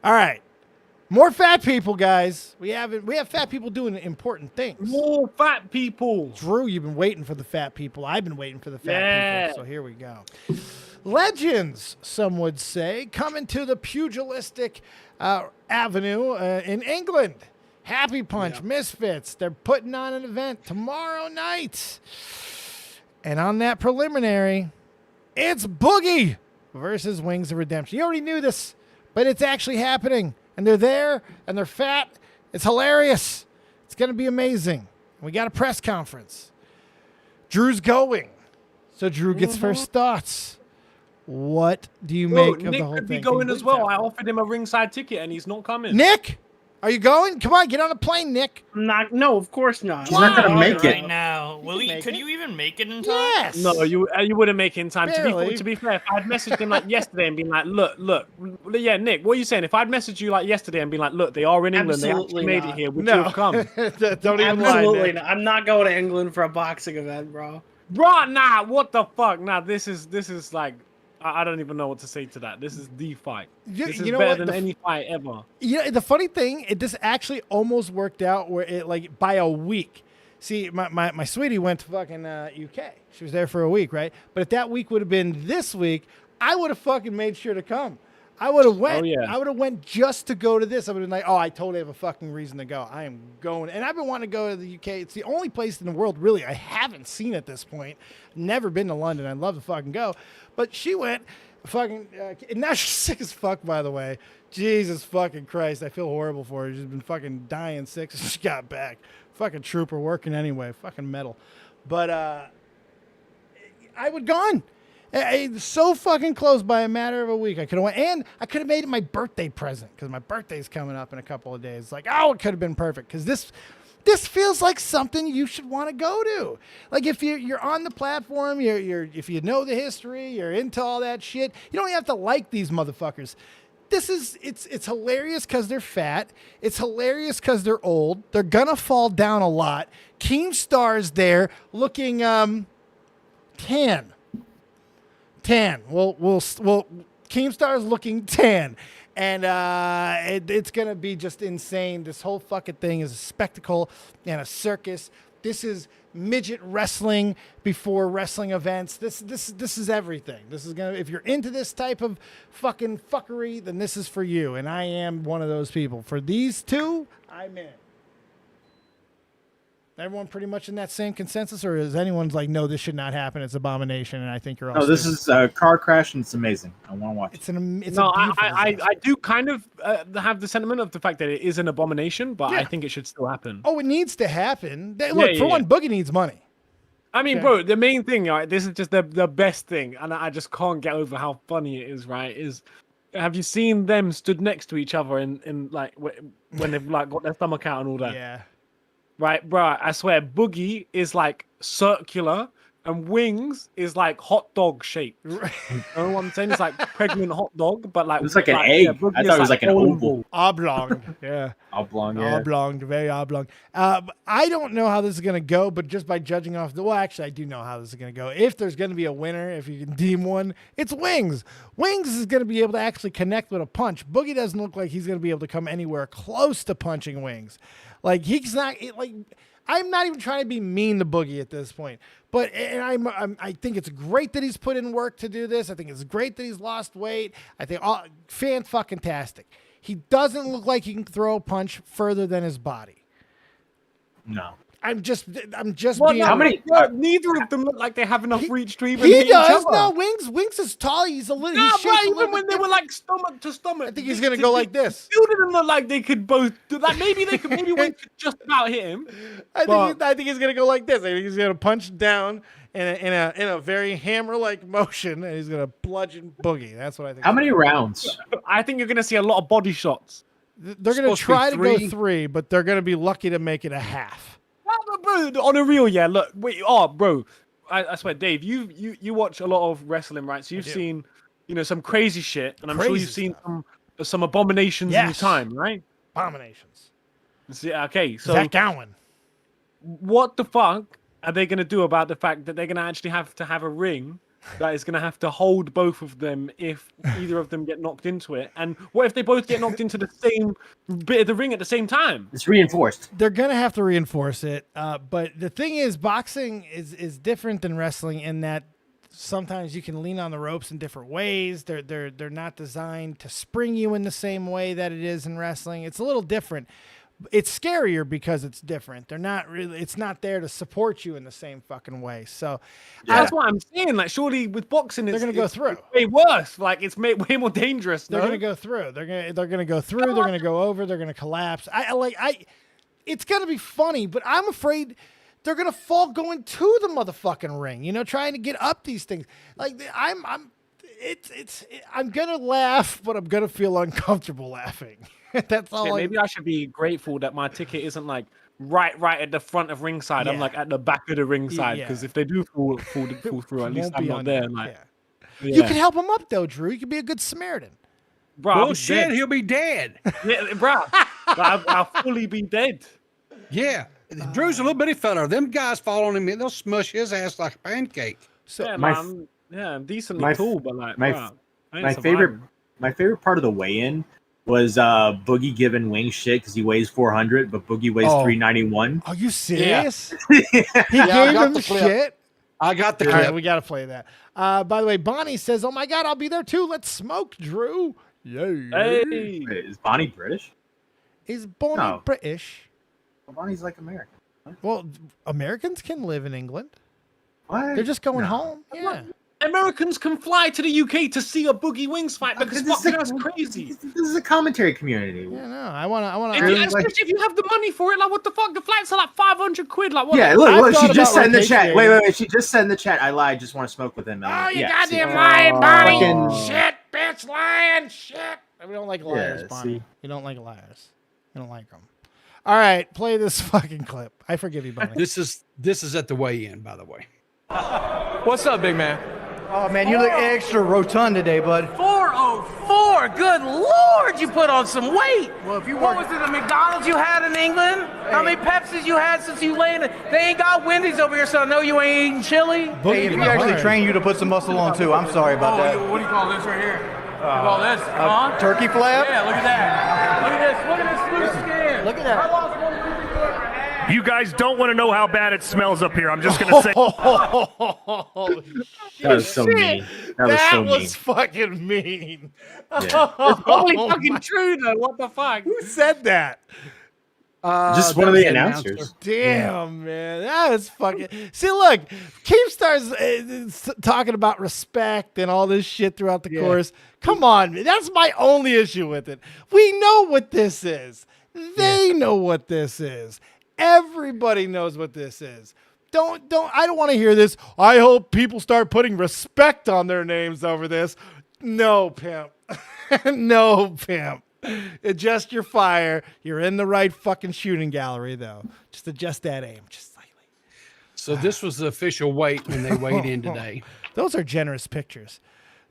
S1: All right. More fat people, guys. We have fat people doing important things.
S7: More fat people.
S1: Drew, you've been waiting for the fat people. I've been waiting for the fat people. So here we go. Legends, some would say, coming to the pugilistic avenue in England. Happy Punch, Misfits. They're putting on an event tomorrow night. And on that preliminary, it's Boogie versus Wings of Redemption. You already knew this, but it's actually happening. And they're there, and they're fat. It's hilarious. It's going to be amazing. We got a press conference. Drew's going. So Drew gets first thoughts. What do you make of
S7: Nick
S1: the whole
S7: could
S1: thing?
S7: be going as well. I offered him a ringside ticket, and he's not coming.
S1: Nick? Are you going? Come on, get on a plane, Nick.
S6: No, of course not.
S3: He's not gonna make it.
S5: right now. Could you even make it in time?
S1: Yes.
S7: No, you wouldn't make it in time.
S1: Barely.
S7: To be fair, if I'd messaged him like yesterday and been like, look, yeah, Nick, what are you saying? If I'd messaged you like yesterday and been like, look, they are in England, they
S6: Absolutely
S7: actually made
S6: not.
S7: it here, would you have come?
S1: Don't even lie,
S6: Absolutely
S1: Nick.
S6: not. I'm not going to England for a boxing event, bro.
S7: Bro, nah, what the fuck? Nah, this is like, I don't even know what to say to that. This is the fight. This is
S1: you know
S7: better
S1: what?
S7: than any fight ever.
S1: Yeah, the funny thing, this actually almost worked out where it like by a week. See, my sweetie went to fucking UK. She was there for a week, right? But if that week would have been this week, I would have fucking made sure to come. I would have went.
S7: Oh, yeah.
S1: I would have went just to go to this. I would have been like, oh, I totally have a fucking reason to go. I am going. And I've been wanting to go to the UK. It's the only place in the world, really, I haven't seen at this point. Never been to London. I'd love to fucking go. But she went fucking, and now she's sick as fuck, by the way. Jesus fucking Christ. I feel horrible for her. She's been fucking dying sick since she got back. Fucking trooper working anyway. Fucking metal. But I would gone. So fucking close by a matter of a week. I could have went, and I could have made it my birthday present because my birthday's coming up in a couple of days. Like, oh, it could have been perfect because this feels like something you should want to go to. Like if you're on the platform, if you know the history, you're into all that shit. You don't have to like these motherfuckers. It's hilarious because they're fat. It's hilarious because they're old. They're gonna fall down a lot. Keemstar's there looking tan. Well, Keemstar's looking tan, and it's gonna be just insane. This whole fucking thing is a spectacle and a circus. This is midget wrestling before wrestling events. This is everything. This is gonna. If you're into this type of fucking fuckery, then this is for you. And I am one of those people. For these two, I'm in. Everyone pretty much in that same consensus, or is anyone's like, no, this should not happen? It's abomination, and I think you're all.
S3: No, this is a car crash, and it's amazing. I want to watch it.
S7: I do kind of have the sentiment of the fact that it is an abomination, but I think it should still happen.
S1: Oh, it needs to happen. Look, for one, Boogie needs money.
S7: I mean, bro, the main thing, right? This is just the best thing, and I just can't get over how funny it is. Right? Have you seen them stood next to each other in like when they've like got their stomach out and all that?
S1: Yeah.
S7: Right, bro, I swear, Boogie is like circular and Wings is like hot dog shaped. You know what I'm saying? It's like pregnant hot dog, but like...
S3: It was like an egg. I thought it was like an oval.
S1: Oblong, yeah.
S3: Oblong, yeah.
S1: Oblong, very oblong. I don't know how this is going to go, but just by judging off the... Well, actually, I do know how this is going to go. If there's going to be a winner, if you can deem one, it's Wings. Wings is going to be able to actually connect with a punch. Boogie doesn't look like he's going to be able to come anywhere close to punching Wings. Like, he's not... Like, I'm not even trying to be mean to Boogie at this point, but I think it's great that he's put in work to do this. I think it's great that he's lost weight. I think fan-fucking-tastic. He doesn't look like he can throw a punch further than his body.
S3: No.
S1: I'm just
S7: Well,
S1: being.
S7: no,
S3: How many?
S7: Neither of them look like they have enough reach to even
S1: He
S7: hit
S1: does.
S7: each other.
S1: No, Wings is tall. He's a little.
S7: Nah,
S1: he's
S7: bro,
S1: shaped a
S7: even
S1: little
S7: when
S1: bit
S7: they were like stomach to stomach.
S1: I think he's gonna go like this.
S7: Still didn't look like they could both do that. Maybe Wings could just about hit him.
S1: I think he's gonna go like this. I think he's gonna punch down in a very hammer-like motion, and he's gonna bludgeon Boogie. That's what I think.
S3: How many rounds?
S7: I think you're gonna see a lot of body shots.
S1: They're gonna try to go 3, but they're gonna be lucky to make it a half.
S7: Bro, on a real, yeah. Look, wait, bro, I swear, Dave, you watch a lot of wrestling, right? So you've seen, some crazy shit, and I'm sure you've seen some abominations in your time, right?
S1: Abominations.
S7: Okay, so
S1: Zach Gowen.
S7: What the fuck are they gonna do about the fact that they're gonna actually have to have a ring that is gonna have to hold both of them if either of them get knocked into it? And what if they both get knocked into the same bit of the ring at the same time?
S3: It's reinforced.
S1: They're gonna have to reinforce it, but the thing is, boxing is different than wrestling in that sometimes you can lean on the ropes in different ways. They're not designed to spring you in the same way that it is in wrestling. It's a little different. It's scarier because it's different. They're not really. It's not there to support you in the same fucking way. So
S7: that's what I'm saying. Like, surely with boxing,
S1: they're gonna go through.
S7: It's way worse. Like, it's way more dangerous.
S1: They're gonna go through. They're gonna go through. They're gonna go over. They're gonna collapse. It's gonna be funny, but I'm afraid they're gonna fall going to the motherfucking ring. Trying to get up these things. Like I'm gonna laugh, but I'm gonna feel uncomfortable laughing. That's all.
S7: Shit, maybe I should be grateful that my ticket isn't like right at the front of ringside. I'm
S1: Yeah.
S7: like at the back of the ringside because if they do fall through, at least
S1: Won't
S7: I'm
S1: be
S7: not
S1: on
S7: there.
S1: there,
S7: Like,
S1: You can help him up though, Drew. You can be a good Samaritan.
S7: Bro, I'll be
S4: Bullshit,
S7: dead.
S4: he'll be dead.
S7: Yeah, bro, I'll fully be dead.
S4: Yeah. Drew's a little bitty fella. Them guys fall on him, they'll smush his ass like a pancake.
S1: So
S7: Yeah,
S3: my
S7: man, I'm decently
S3: my-
S7: tall, but like,
S3: my-
S7: bro, I ain't
S3: my
S7: surviving.
S3: favorite part of the weigh-in was Boogie giving Wing shit because he weighs 400, but Boogie weighs 391.
S1: Are you serious?
S3: Yeah.
S1: He
S4: I
S1: gave
S4: got
S1: him
S4: the clip.
S1: shit.
S4: I got the
S1: All
S4: clip.
S1: right, we gotta play that. By the way, Bonnie says, "Oh my God, I'll be there too. Let's smoke, Drew." Yay!
S7: Hey,
S3: Wait, is Bonnie British?
S1: Is Bonnie
S3: No.
S1: British?
S3: Well, Bonnie's like American.
S1: Well, Americans can live in England.
S3: What?
S1: They're just going
S3: No.
S1: home. Yeah.
S7: Americans can fly to the UK to see a Boogie Wings fight because that's crazy.
S3: This is a commentary community.
S1: Yeah, no, I wanna.
S7: Especially if you have the money for it, like what the fuck? The flights are like 500 quid. Like what?
S3: Yeah,
S7: the-
S3: look,
S1: thought
S3: she just
S1: about
S3: said in the chat.
S1: repatriating.
S3: Wait. She just said in the chat, I lied, just want to smoke with him.
S1: Oh, you
S3: yeah, see.
S1: goddamn lying, Bonnie!
S3: Fucking-
S1: Shit, bitch, lying, shit. We don't like liars,
S3: Yeah,
S1: Bonnie.
S3: see.
S1: You don't like liars. You don't like them. All right, play this fucking clip. I forgive you, Bonnie.
S4: This is at the weigh-in, by the way.
S16: What's up, big man?
S17: Oh man, you look extra rotund today, bud.
S16: 404. Good Lord, you put on some weight.
S17: Well, if you
S16: What
S17: work-
S16: was it, the McDonald's you had in England? How many Pepsis you had since you landed? They ain't got Wendy's over here, so I know you ain't eating chili.
S17: Hey, if he actually trained you to put some muscle on too, I'm sorry about that.
S16: What do you call this right here? What do you call this? Huh?
S17: Turkey flap?
S16: Yeah, look at that. Look at this. Look at this loose skin.
S17: Look at that.
S16: I lost 1 week ago.
S18: You guys don't want to know how bad it smells up here. I'm just gonna say.
S3: That was so mean. That was so mean.
S1: fucking mean.
S3: Yeah.
S7: It's probably
S1: Oh
S7: fucking
S1: my-
S7: true though. What the fuck?
S1: Who said that?
S3: Just one
S4: that
S3: of
S4: was
S3: the announcers.
S1: Damn, man, that was fucking. See, look, Keemstar's talking about respect and all this shit throughout the course. Come on, man. That's my only issue with it. We know what this is. They know what this is. Everybody knows what this is. I don't want to hear this. I hope people start putting respect on their names over this. No, pimp. No, pimp. Adjust your fire. You're in the right fucking shooting gallery, though. Just adjust that aim, just slightly.
S4: So this was the official weight when they weighed in today.
S1: Those are generous pictures.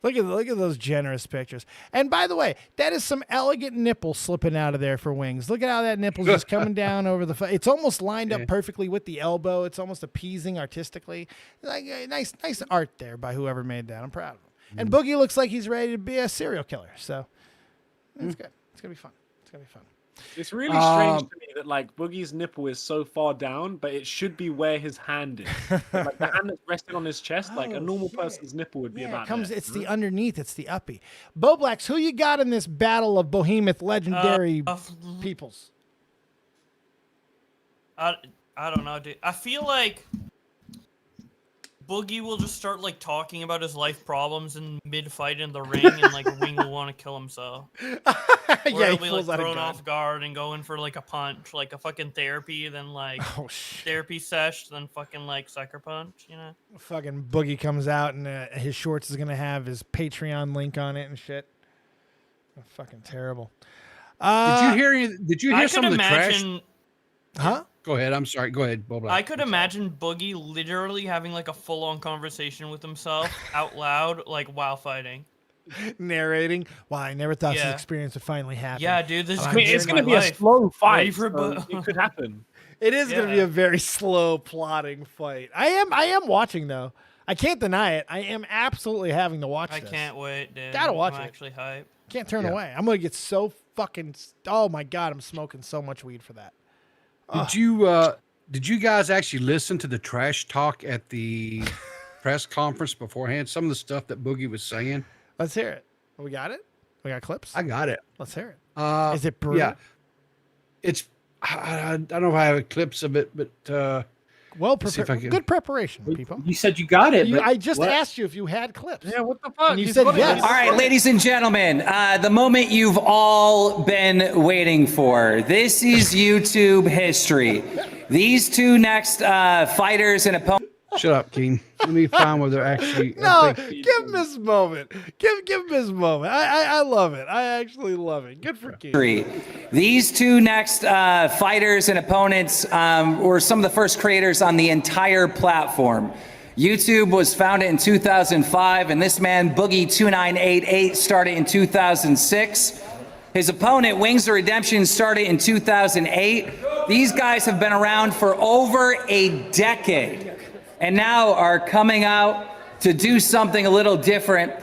S1: Look at those generous pictures. And by the way, that is some elegant nipple slipping out of there for Wings. Look at how that nipple's just coming down over the. It's almost lined up perfectly with the elbow. It's almost appeasing artistically. Like nice art there by whoever made that. I'm proud of him. And Boogie looks like he's ready to be a serial killer. So that's good. It's gonna be fun. It's gonna be fun.
S7: It's really strange to me that like Boogie's nipple is so far down, but it should be where his hand is. Like the hand that's resting on his chest, like a normal person's nipple would be about there.
S1: It's the underneath. It's the uppy. Bowblax, who you got in this battle of behemoth legendary peoples?
S5: I don't know, dude. I feel like Boogie will just start like talking about his life problems in mid-fight in the ring, and like Wing will want to kill himself. Or
S1: Yeah,
S5: he'll
S1: he
S5: be
S1: pulls
S5: like
S1: out a
S5: thrown
S1: gun.
S5: off guard and going for like a punch, like a fucking therapy, then like therapy sesh, then fucking like sucker punch, you know?
S1: Fucking Boogie comes out and his shorts is gonna have his Patreon link on it and shit. Fucking terrible.
S4: Did you hear
S5: I
S4: some
S5: could
S4: of the trash?
S5: imagine,
S1: Huh?
S4: Go ahead. I'm sorry. Go ahead, Bowblax.
S5: I could imagine Boogie literally having like a full-on conversation with himself out loud, like while fighting.
S1: Narrating. Wow, I never thought this
S5: Yeah.
S1: experience would finally happen.
S5: Yeah, dude, this is
S1: I'm
S5: gonna
S7: It's
S5: change
S7: going to
S5: my
S7: be a
S5: life.
S7: slow
S5: Ready
S7: fight.
S5: for
S7: So it could happen.
S1: It is going to be a very slow plotting fight. I am watching though. I can't deny it. I am absolutely having to watch
S5: I
S1: this.
S5: can't wait, dude.
S1: Gotta watch
S5: I'm
S1: it.
S5: actually hyped.
S1: Can't turn away. I'm gonna get so fucking. Oh my god, I'm smoking so much weed for that.
S4: Did you guys actually listen to the trash talk at the press conference beforehand? Some of the stuff that Boogie was saying.
S1: Let's hear it. We got it. We got clips.
S4: I got it.
S1: Let's hear it. Is it brutal?
S4: Yeah. It's. I don't know if I have clips of it, but
S1: well
S4: let's see if I
S1: prepared.
S4: can-
S1: Good preparation, people.
S3: You said you got it. but
S1: I just
S3: what?
S1: asked you if you had clips.
S7: Yeah, what the fuck?
S1: And you said yes.
S19: All right, ladies and gentlemen, the moment you've all been waiting for. This is YouTube history. These two next fighters and opponents.
S4: Shut up, Keen. Let me find where they're actually.
S1: No, give him his moment. Give him his moment. I love it. I actually love it. Good for Keith.
S19: These two next fighters and opponents were some of the first creators on the entire platform. YouTube was founded in 2005, and this man, Boogie2988, started in 2006. His opponent, Wings of Redemption, started in 2008. These guys have been around for over a decade, and now are coming out to do something a little different.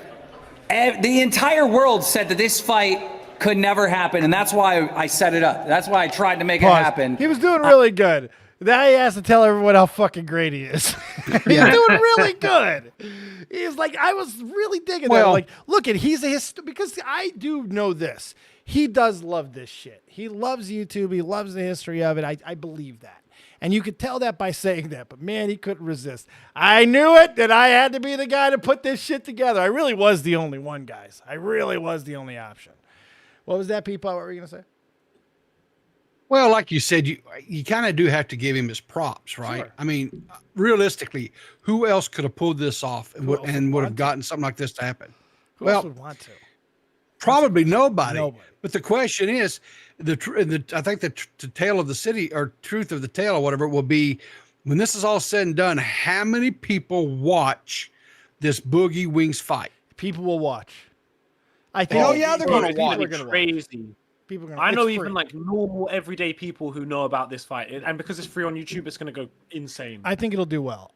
S19: The entire world said that this fight could never happen, and that's why I set it up. That's why I tried to make it happen.
S1: He was doing really good. Now he has to tell everyone how fucking great he is. He's doing really good. He's like, I was really digging that. Like, look at, because I do know this. He does love this shit. He loves YouTube. He loves the history of it. I believe that. And you could tell that by saying that, but man, he couldn't resist. I knew it, that I had to be the guy to put this shit together. I really was the only one, guys. I really was the only option. What was that, PeePaw? What were you going to say?
S4: Well, like you said, you kind of do have to give him his props, right? Sure. I mean, realistically, who else could have pulled this off and would have gotten something like this to happen?
S1: Who else would want to?
S4: Probably nobody. But the question is, I think the tale of the city, or truth of the tale, or whatever, will be, when this is all said and done, how many people watch this Boogie Wings fight?
S1: People will watch. I think.
S4: Oh yeah, they're going to watch.
S7: People are going to crazy. I know even like normal everyday people who know about this fight, and because it's free on YouTube, it's going to go insane.
S1: I think it'll do well.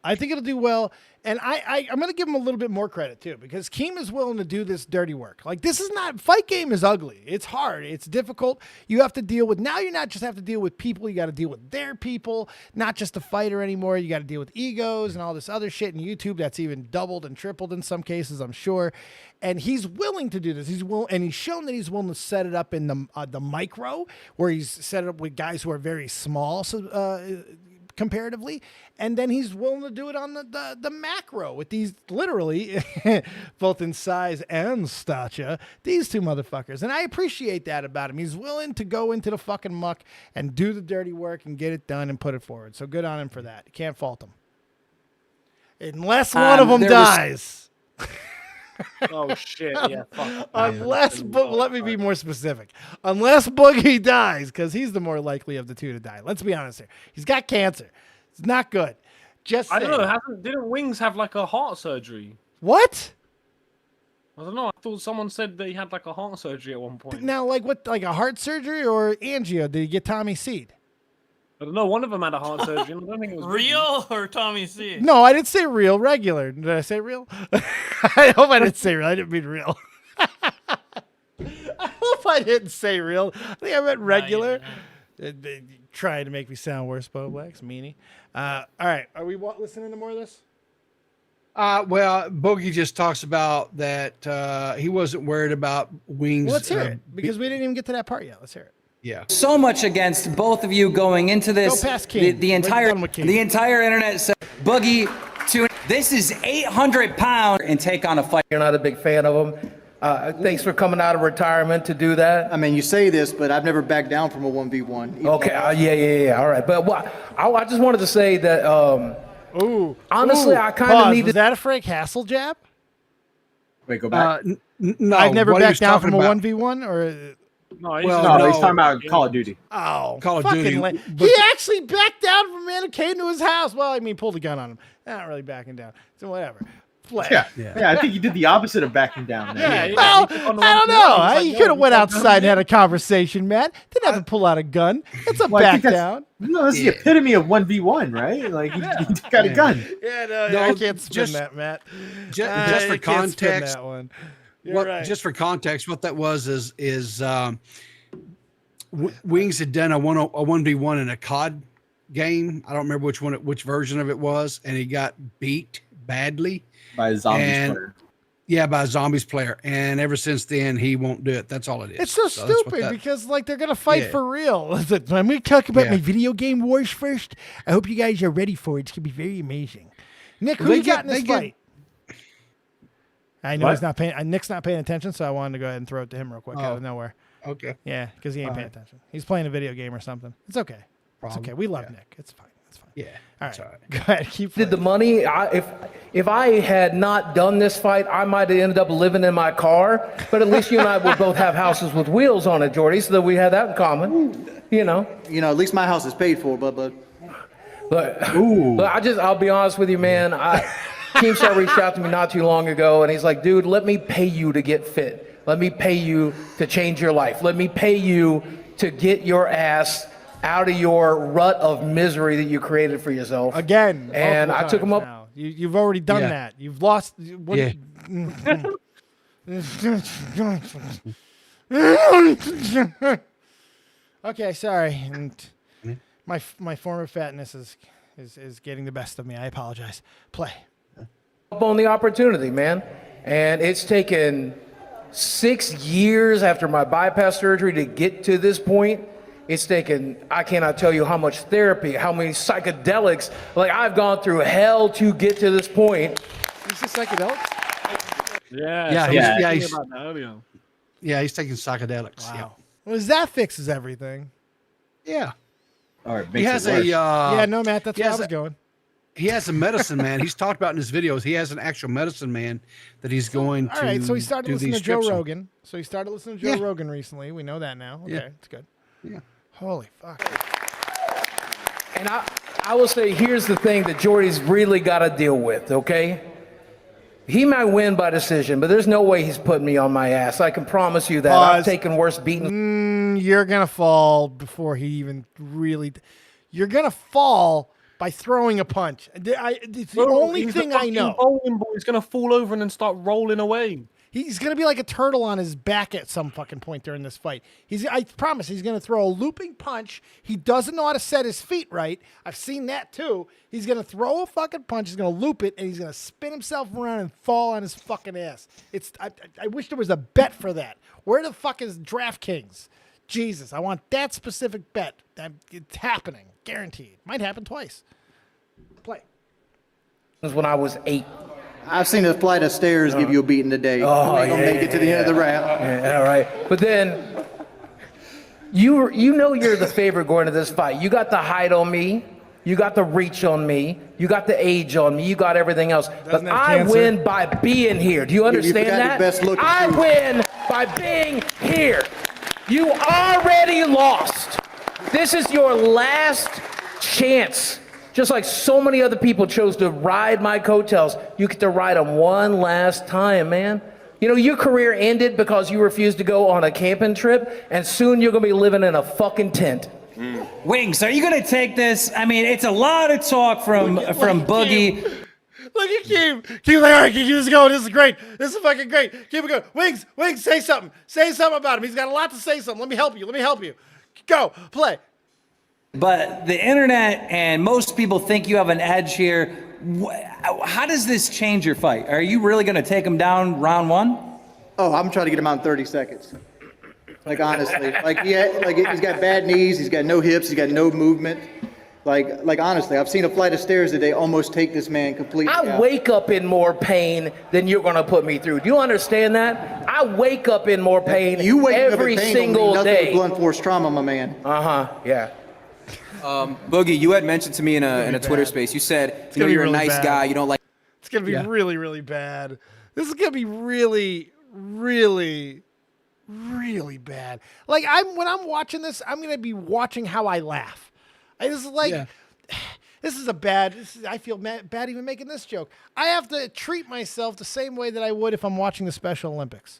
S1: And I'm going to give him a little bit more credit too, because Keem is willing to do this dirty work. Like, this is not, fight game is ugly. It's hard. It's difficult. You have to deal with, now you not just have to deal with people, you got to deal with their people, not just the fighter anymore. You got to deal with egos and all this other shit in YouTube that's even doubled and tripled in some cases, I'm sure. And he's willing to do this. And he's shown that he's willing to set it up in the micro, where he's set it up with guys who are very small, comparatively, and then he's willing to do it on the macro with these, literally both in size and stature, these two motherfuckers. And I appreciate that about him. He's willing to go into the fucking muck and do the dirty work and get it done and put it forward. So good on him for that. You can't fault him. Unless one of them dies.
S7: Oh shit! Yeah. Fuck.
S1: Let me be more specific. Unless Boogie dies, because he's the more likely of the two to die. Let's be honest here. He's got cancer. It's not good.
S7: I don't know. Didn't Wings have like a heart surgery?
S1: What?
S7: I don't know. I thought someone said that he had like a heart surgery at one point.
S1: Now, like what? Like a heart surgery or angio? Did he get Tommy Seed?
S7: I don't know. One of them had a heart surgery. I don't think it was
S5: real or Tommy C.
S1: No, I didn't say real. Regular. Did I say real? I hope I didn't say real. I didn't mean real. I hope I didn't say real. I think I meant regular. They trying to make me sound worse, Bowblax, meanie. All right, are we listening to more of this?
S4: Well, Boogie just talks about that he wasn't worried about Wings.
S1: Well, let's hear it, because we didn't even get to that part yet. Let's hear it.
S4: Yeah.
S19: So much against both of you going into this.
S1: Go past King.
S19: The entire internet said Boogie this is 800 pounds and take on a fight.
S20: You're not a big fan of him. Thanks for coming out of retirement to do that.
S17: I mean, you say this, but I've never backed down from a 1v1.
S20: Okay, yeah. All right, but I just wanted to say that. Honestly, I kind of need.
S1: Was that a Frank Hassel jab?
S3: Wait, go back.
S4: No,
S1: I've never backed down from a 1v1 or.
S7: No,
S3: he's talking about Call of Duty.
S1: Oh,
S4: Call of Duty.
S1: He actually backed down from a man who came to his house. Well, I mean, pulled a gun on him. Not really backing down. So whatever.
S3: Yeah, I think you did the opposite of backing down.
S1: Well, I don't know. You could have went outside and had a conversation, Matt. Didn't have to pull out a gun. It's a back down.
S3: No, that's the epitome of 1v1, right? Like, you got a gun.
S1: Yeah, no, I can't spin that, Matt.
S4: Just for context,
S1: that one.
S4: Just for context, what that was is Wings had done a 1v1 in a COD game. I don't remember which version of it was, and he got beat badly
S3: by a zombies player.
S4: Yeah, by a zombies player, and ever since then he won't do it. That's all it is.
S1: It's so stupid because like they're gonna fight for real. Let me talk about my video game wars first. I hope you guys are ready for it. It's gonna be very amazing. Nick, who you got in this fight? I know he's not paying. Nick's not paying attention, so I wanted to go ahead and throw it to him real quick out of nowhere.
S4: Okay.
S1: Yeah, because he ain't paying attention. He's playing a video game or something. It's okay. It's okay. We love Nick. It's fine. That's fine.
S4: Yeah.
S1: All right. Go ahead. Keep
S20: Did the money? If I had not done this fight, I might have ended up living in my car. But at least you and I will both have houses with wheels on it, Jordy, so that we had that in common. You know,
S17: at least my house is paid for, but
S20: I'll be honest with you, man. Keemstar reached out to me not too long ago, and he's like, dude, let me pay you to get fit. Let me pay you to change your life. Let me pay you to get your ass out of your rut of misery that you created for yourself.
S1: Again.
S20: And I took him up.
S1: Now. You've already done that. You've lost. What, Okay, sorry. And my former fatness is getting the best of me. I apologize. Play.
S20: Up on the opportunity, man. And it's taken 6 years after my bypass surgery to get to this point. It's taken, I cannot tell you how much therapy, how many psychedelics. Like, I've gone through hell to get to this point.
S1: Is this psychedelics?
S4: He's taking psychedelics.
S1: Wow.
S4: Yeah.
S1: Well, that fixes everything.
S4: Yeah.
S3: Or
S4: He has a.
S1: Yeah, no, Matt, that's where I was going.
S4: He has a medicine man. He's talked about in his videos. He has an actual medicine man that he's going to.
S1: All right, so he started
S4: do
S1: listening to
S4: these
S1: Joe
S4: strips on.
S1: Rogan. So he started listening to Joe Rogan recently. We know that now. Okay, it's good.
S4: Yeah.
S1: Holy fuck.
S20: And I will say, here's the thing that Jordy's really got to deal with, okay? He might win by decision, but there's no way he's putting me on my ass. I can promise you that. I've taken worse beatings.
S1: You're going to fall before he even really... You're going to fall by throwing a punch. It's the only thing I know.
S7: He's going to fall over and then start rolling away.
S1: He's going to be like a turtle on his back at some fucking point during this fight. I promise he's going to throw a looping punch. He doesn't know how to set his feet right. I've seen that too. He's going to throw a fucking punch. He's going to loop it, and he's going to spin himself around and fall on his fucking ass. I wish there was a bet for that. Where the fuck is DraftKings? Jesus, I want that specific bet. It's happening. Guaranteed. Might happen twice. Play.
S20: This was when I was 8.
S17: I've seen a flight of stairs give you a beating today.
S20: Oh,
S17: I'm gonna make it to the end of the round.
S20: Yeah, all right. But then, you know you're the favorite going to this fight. You got the height on me. You got the reach on me. You got the age on me. You got everything else. But I win by being here. Do you understand that? I win by being here. You already lost. This is your last chance. Just like so many other people chose to ride my coattails, you get to ride them one last time, man. You know, your career ended because you refused to go on a camping trip, and soon you're going to be living in a fucking tent.
S19: Wings, are you going to take this? I mean, it's a lot of talk from Boogie.
S1: Look at Keem. Keem's like, all right, keep this going. This is great. This is fucking great. Keep it going. Wings, say something. Say something about him. He's got a lot to say something. Let me help you. Go, play.
S19: But the internet and most people think you have an edge here. How does this change your fight? Are you really going to take him down round one?
S17: Oh, I'm trying to get him out in 30 seconds. Like, honestly. Like he's got bad knees. He's got no hips. He's got no movement. Like honestly, I've seen a flight of stairs today almost take this man completely
S20: I
S17: out.
S20: wake up in more pain than you're going to put me through. Do you understand that? I wake up in more pain
S17: You wake
S20: every
S17: up in pain
S20: single
S17: nothing
S20: day.
S17: but blunt force trauma, my man.
S20: Yeah.
S21: Boogie, you had mentioned to me in a Twitter space. You said, you know, you're a
S1: really
S21: nice
S1: bad.
S21: guy. You don't like.
S1: It's gonna be really, really bad. This is gonna be really, really, really bad. Like when I'm watching this, I'm gonna be watching how I laugh. This is like, I feel bad even making this joke. I have to treat myself the same way that I would if I'm watching the Special Olympics.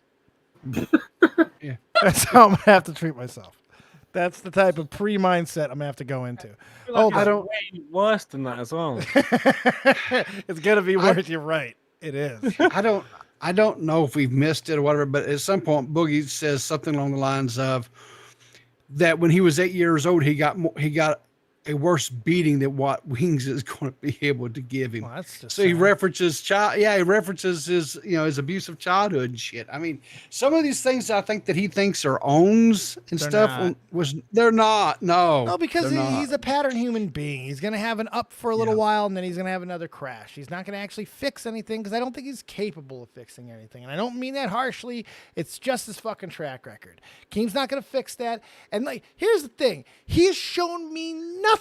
S1: That's how I'm gonna have to treat myself. That's the type of pre-mindset I'm gonna have to go into.
S7: I don't way worse than that as well.
S1: It's gonna be worse. You're right. It is.
S4: I don't know if we've missed it or whatever, but at some point Boogie says something along the lines of that when he was 8 years old, he got a worse beating than what Wings is going to be able to give him.
S1: Well, that's just
S4: so he references his his abusive childhood and shit. I mean, some of these things I think that he thinks are owns and
S1: They're
S4: stuff
S1: not.
S4: they're not. No,
S1: because
S4: they're not.
S1: he's a pattern human being. He's going to have an up for a little while, and then he's going to have another crash. He's not going to actually fix anything because I don't think he's capable of fixing anything. And I don't mean that harshly. It's just his fucking track record. Keem's not going to fix that. And like, here's the thing. He has shown me nothing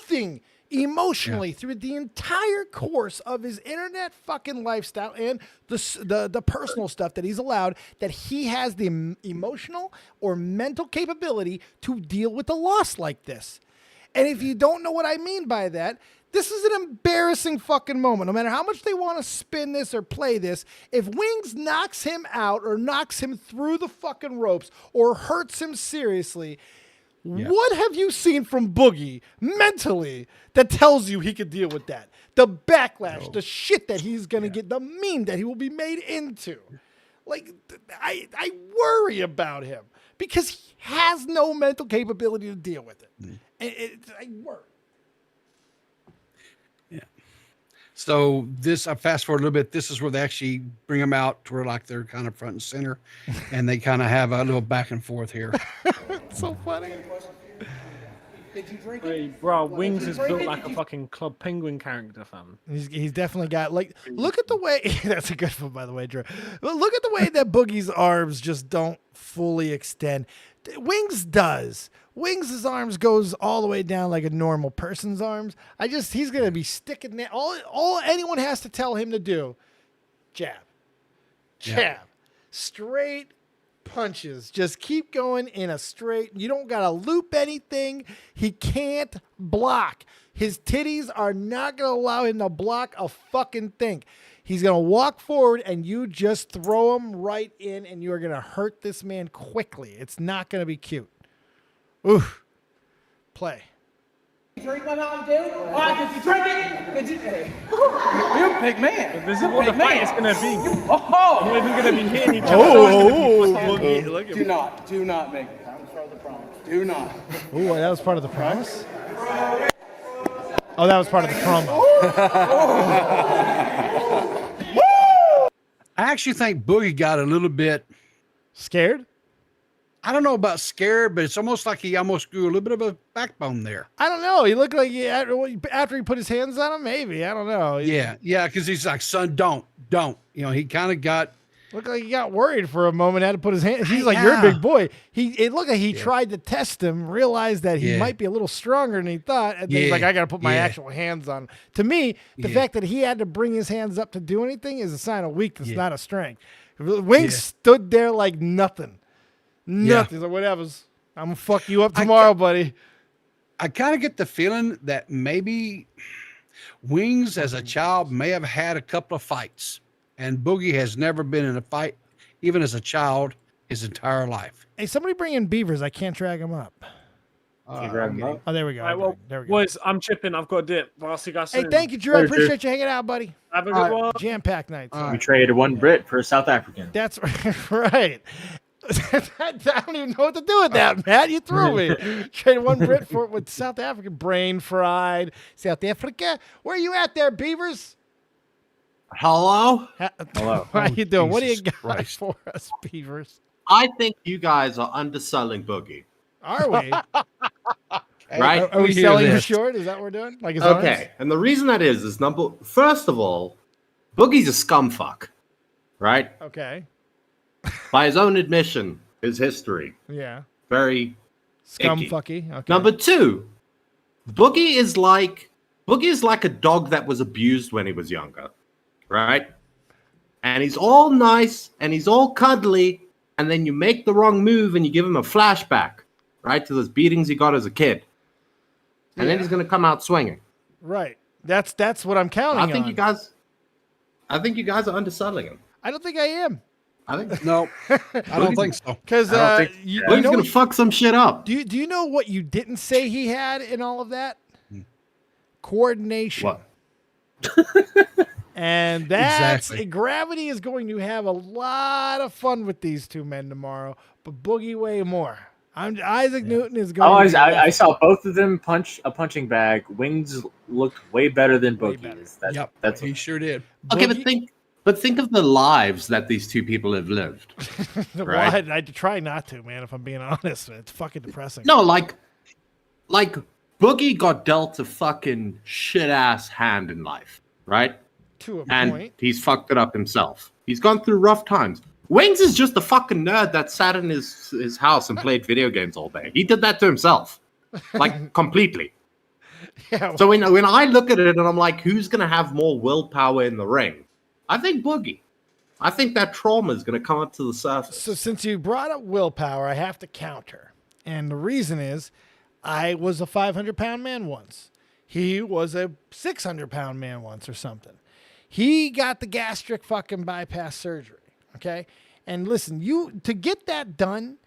S1: emotionally through the entire course of his internet fucking lifestyle and the personal stuff that he's allowed, that he has the emotional or mental capability to deal with a loss like this. And if you don't know what I mean by that, this is an embarrassing fucking moment. No matter how much they want to spin this or play this, if Wings knocks him out or knocks him through the fucking ropes or hurts him seriously, what have you seen from Boogie mentally that tells you he could deal with that? The backlash, the shit that he's going to get, the meme that he will be made into. Like, I worry about him because he has no mental capability to deal with it. I worry.
S4: So this, I fast forward a little bit. This is where they actually bring them out to where like they're kind of front and center, and they kind of have a little back and forth here.
S1: It's so funny.
S7: Did you drink it? Hey, bro, Wings is built like a fucking Club Penguin character, fam.
S1: He's definitely got, like, look at the way, that's a good one, by the way, Drew. But look at the way that Boogie's arms just don't fully extend. Wings does. Wings' arms goes all the way down like a normal person's arms. He's going to be sticking there. All anyone has to tell him to do, jab. Straight punches. Just keep going in a straight. You don't got to loop anything. He can't block. His titties are not going to allow him to block a fucking thing. He's going to walk forward and you just throw him right in and you are going to hurt this man quickly. It's not going to be cute. Oof. Play.
S16: Drink my Mountain Dew? Did you drink it? You're a big man.
S7: This is what the fight is going to be.
S16: Oh!
S7: We're going to be hitting each other.
S16: Do not make it. That was part of the promise. Do not.
S1: Ooh, that was part of the promise? Oh, that was part of the promo.
S4: I actually think Boogie got a little bit
S1: scared.
S4: I don't know about scared, but it's almost like he almost grew a little bit of a backbone there.
S1: I don't know. He looked like after he put his hands on him, maybe. I don't know.
S4: Yeah, because he's like, son, don't. You know, he kind of got.
S1: Looked like he got worried for a moment, had to put his hands. He's like, you're a big boy. It looked like he tried to test him, realized that he might be a little stronger than he thought, and then he's like, I got to put my actual hands on him. To me, the fact that he had to bring his hands up to do anything is a sign of weakness, not a strength. Wings stood there like nothing. Nothing. So whatever's. I'm gonna fuck you up tomorrow, buddy.
S4: I kind of get the feeling that maybe Wings as a child may have had a couple of fights, and Boogie has never been in a fight, even as a child, his entire life.
S1: Hey, somebody bring in Beavers. I can't drag him up.
S3: Oh, there we go.
S1: Right, well, there we go.
S7: Boys, I'm chipping. I've got a dip. I'll see you guys soon.
S1: Hey, thank you, Drew. I appreciate you hanging out, buddy.
S7: Have a good one.
S1: Jam-packed night.
S3: We traded one Brit for a South African.
S1: That's right. I don't even know what to do with that, Matt. You threw me. Traded one Brit for with South African. Brain fried. South Africa. Where are you at there, Beavers?
S2: Hello?
S3: Hello.
S1: How you doing? What do you
S2: Jesus
S1: got
S2: Christ.
S1: for us, Beavers?
S2: I think you guys are underselling Boogie.
S1: Are we?
S2: Right?
S1: Are we selling him short? Is that what we're doing? Like his
S2: Okay.
S1: arms?
S2: And the reason that is first of all, Boogie's a scumfuck. Right?
S1: Okay.
S2: By his own admission, his history.
S1: Yeah.
S2: Very icky.
S1: Scumfucky. Okay.
S2: Number two, Boogie is like a dog that was abused when he was younger. Right? And he's all nice and he's all cuddly, and then you make the wrong move and you give him a flashback, right, to those beatings he got as a kid. And then he's gonna come out swinging.
S1: Right. That's what I'm counting on.
S2: I think you guys are underselling him.
S1: I don't think I am.
S2: I think
S4: no. I don't think so.
S1: Because
S2: he's gonna fuck some shit up.
S1: Do you know what you didn't say he had in all of that? Coordination.
S2: What?
S1: And that's Gravity is going to have a lot of fun with these two men tomorrow, but Boogie way more. Isaac Newton is going.
S3: I saw both of them punch a punching bag. Wings looked way better than Boogie's. That's
S4: he sure did.
S2: Okay, but think of the lives that these two people have lived. Right?
S1: Well, I try not to, man. If I'm being honest, it's fucking depressing.
S2: No, like Boogie got dealt a fucking shit ass hand in life, right?
S1: To a
S2: and
S1: point.
S2: He's fucked it up himself. He's gone through rough times. Wings is just a fucking nerd that sat in his house and played video games all day. He did that to himself. Like, completely.
S1: Yeah.
S2: So when I look at it and I'm like, who's going to have more willpower in the ring? I think Boogie. I think that trauma is going to come up to the surface.
S1: So since you brought up willpower, I have to counter. And the reason is I was a 500-pound man once. He was a 600-pound man once or something. He got the gastric fucking bypass surgery, okay? And listen, to get that done,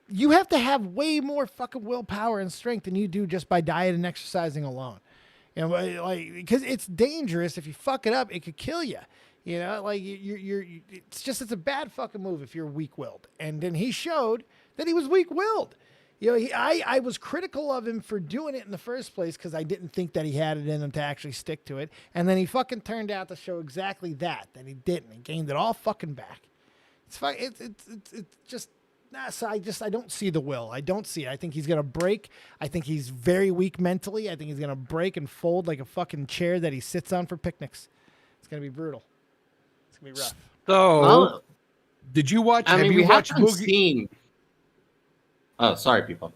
S1: you have to have way more fucking willpower and strength than you do just by diet and exercising alone. You know, like, because it's dangerous. If you fuck it up, it could kill you. You know, like it's a bad fucking move if you're weak-willed. And then he showed that he was weak-willed. You know, I was critical of him for doing it in the first place because I didn't think that he had it in him to actually stick to it. And then he fucking turned out to show exactly that he didn't. He gained it all fucking back. It's just, so I don't see the will. I don't see it. I think he's going to break. I think he's very weak mentally. I think he's going to break and fold like a fucking chair that he sits on for picnics. It's going to be brutal. It's going to be rough.
S4: So, did you watch?
S2: I mean,
S4: have you watched
S2: haven't
S4: Boogie?
S2: seen. Oh, sorry, people.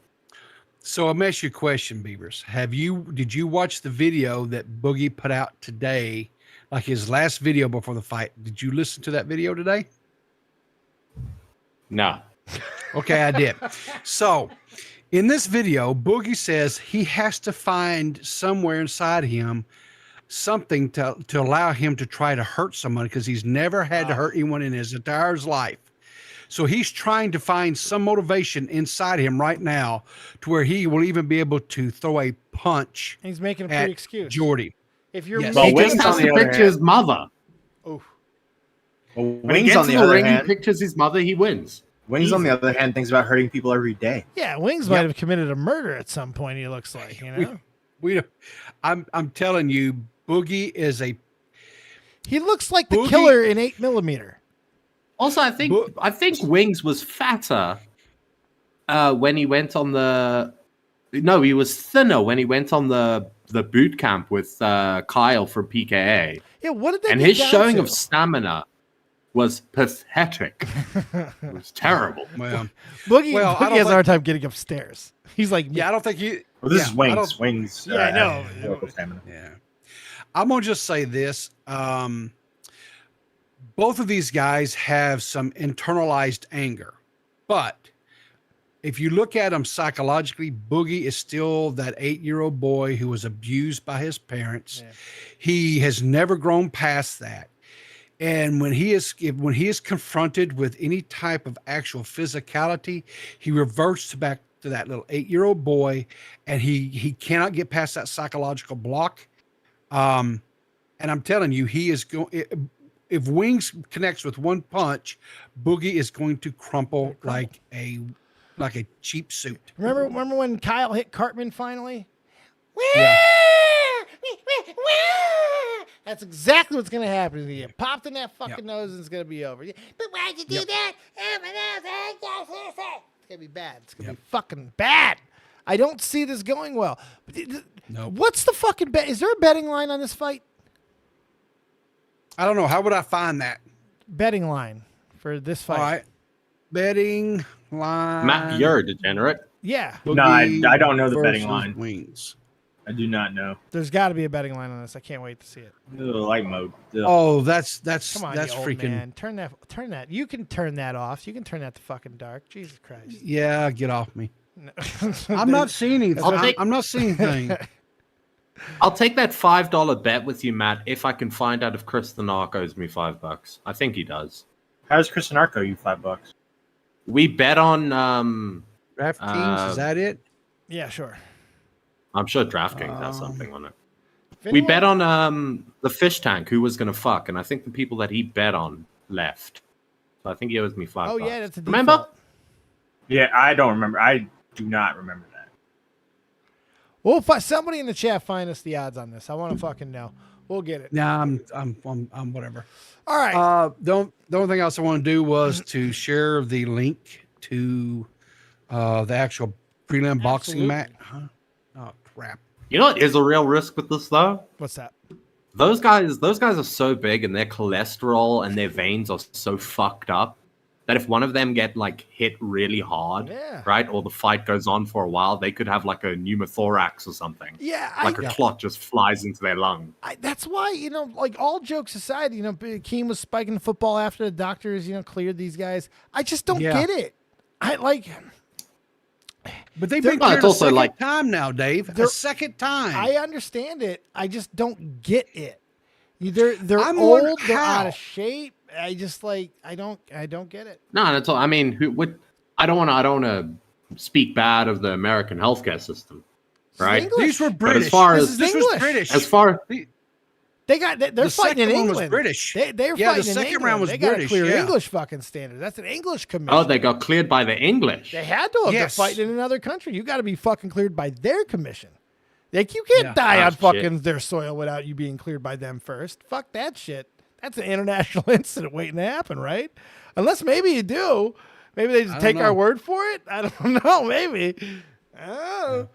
S4: So I'm asking you a question, Beavers. Did you watch the video that Boogie put out today, like his last video before the fight? Did you listen to that video today?
S2: No.
S4: Okay, I did. So in this video, Boogie says he has to find somewhere inside him something to allow him to try to hurt someone because he's never had to hurt anyone in his entire life. So he's trying to find some motivation inside him right now to where he will even be able to throw a punch.
S1: He's making a
S4: at
S1: pre-excuse.
S4: Jordy.
S1: If you're
S4: Yes.
S2: He just has to picture his mother.
S1: Oh.
S2: When he gets in the ring, he pictures his mother, he wins.
S3: Wings, on the other hand, thinks about hurting people every day.
S1: Yeah, Wings might have committed a murder at some point. He looks like, you know.
S4: I'm telling you, Boogie is
S1: He looks like the killer in 8mm.
S2: Also, I think Wings was fatter when he went on the. No, he was thinner when he went on the boot camp with Kyle from PKA.
S1: Yeah, what did they?
S2: And
S1: get
S2: his
S1: down
S2: showing
S1: to?
S2: of stamina was pathetic. It was terrible.
S4: Well,
S1: Boogie
S4: I don't
S1: has a
S4: think-
S1: hard time getting upstairs. He's like,
S4: I don't think he.
S3: Well, this is
S4: I
S3: Wings.
S4: don't-
S3: Wings.
S1: Yeah, I know.
S4: Yeah. I'm going to just say this. Both of these guys have some internalized anger. But if you look at them psychologically, Boogie is still that 8-year-old boy who was abused by his parents. Yeah. He has never grown past that. And when he is confronted with any type of actual physicality, he reverts back to that little 8-year-old boy, and he cannot get past that psychological block. And I'm telling you, he is going. If Wings connects with one punch, Boogie is going to crumple like a cheap suit.
S1: Remember when Kyle hit Cartman finally?
S4: Yeah.
S1: That's exactly what's going to happen to you. Popped in that fucking nose and it's going to be over. But why'd you do that? It's going to be bad. It's going to be fucking bad. I don't see this going well.
S4: Nope.
S1: What's the fucking bet? Is there a betting line on this fight?
S4: I don't know. How would I find that?
S1: Betting line for this fight.
S4: All right. Betting line.
S2: Matt, you're a degenerate.
S1: Yeah.
S3: No, I don't know the betting
S4: versus
S3: line.
S4: Wings.
S3: I do not know.
S1: There's got to be a betting line on this. I can't wait to see it.
S3: Light mode. Ugh.
S4: Oh, that's
S1: Come on,
S4: that's
S1: you old
S4: freaking.
S1: man. Turn that. You can turn that off. You can turn that to fucking dark. Jesus Christ.
S4: Yeah, get off me.
S1: No.
S4: I'm not seeing anything. I'm not seeing anything.
S2: I'll take that $5 bet with you, Matt, if I can find out if Chris the Narc owes me $5. I think he does.
S3: How does Chris Narco owe you $5?
S2: We bet on
S4: DraftKings, is that it?
S1: Yeah, sure.
S2: I'm sure DraftKings has something on it.
S1: If
S2: We
S1: anyone-
S2: bet on the fish tank who was gonna fuck, and I think the people that he bet on left. So I think he owes me $5.
S1: Oh yeah, that's a
S2: Remember?
S1: default.
S3: Yeah, I don't remember. I do not remember that.
S1: Well, somebody in the chat find us the odds on this. I want to fucking know. We'll get it.
S4: Nah, I'm whatever.
S1: All right.
S4: The only thing else I want to do was to share the link to the actual prelim boxing match. Huh? Oh crap!
S2: You know what is a real risk with this though?
S1: What's that?
S2: Those guys are so big, and their cholesterol and their veins are so fucked up that if one of them get like hit really hard,
S1: Yeah.
S2: right, or the fight goes on for a while, they could have like a pneumothorax or something.
S1: Yeah,
S2: like a clot just flies into their lung.
S1: That's why, like all jokes aside, Keem was spiking the football after the doctors, cleared these guys. I just don't get it.
S4: But they've
S1: They're-
S4: been
S1: Well,
S4: cleared
S1: it's
S4: a
S1: also
S4: second
S1: like-
S4: time now, Dave. A second time.
S1: I understand it. I just don't get it. They're
S4: I'm
S1: old.
S4: wondering
S1: They're out
S4: how.
S1: of shape. I just I don't get it.
S2: No, that's all. I mean, I don't want to speak bad of the American healthcare system, right?
S1: English. These were
S2: But
S1: British.
S2: as far
S1: This
S2: as
S1: is English.
S2: as far
S1: They're fighting in
S4: second one was
S1: England.
S4: British.
S1: They're
S4: Yeah, the
S1: fighting in
S4: second
S1: England.
S4: round was
S1: they gotta
S4: British,
S1: clear
S4: yeah.
S1: English fucking standards. That's an English commission.
S2: oh, they got cleared by the English.
S1: They had to have.
S4: Yes.
S1: They're fighting in another country. You got to be fucking cleared by their commission. Like you can't die
S2: Ah,
S1: on
S2: shit.
S1: fucking their soil without you being cleared by them first. Fuck that shit. That's an international incident waiting to happen, right? Unless maybe you do. Maybe they just
S4: don't
S1: take our
S4: know.
S1: word for it. I don't know. Maybe. I don't know.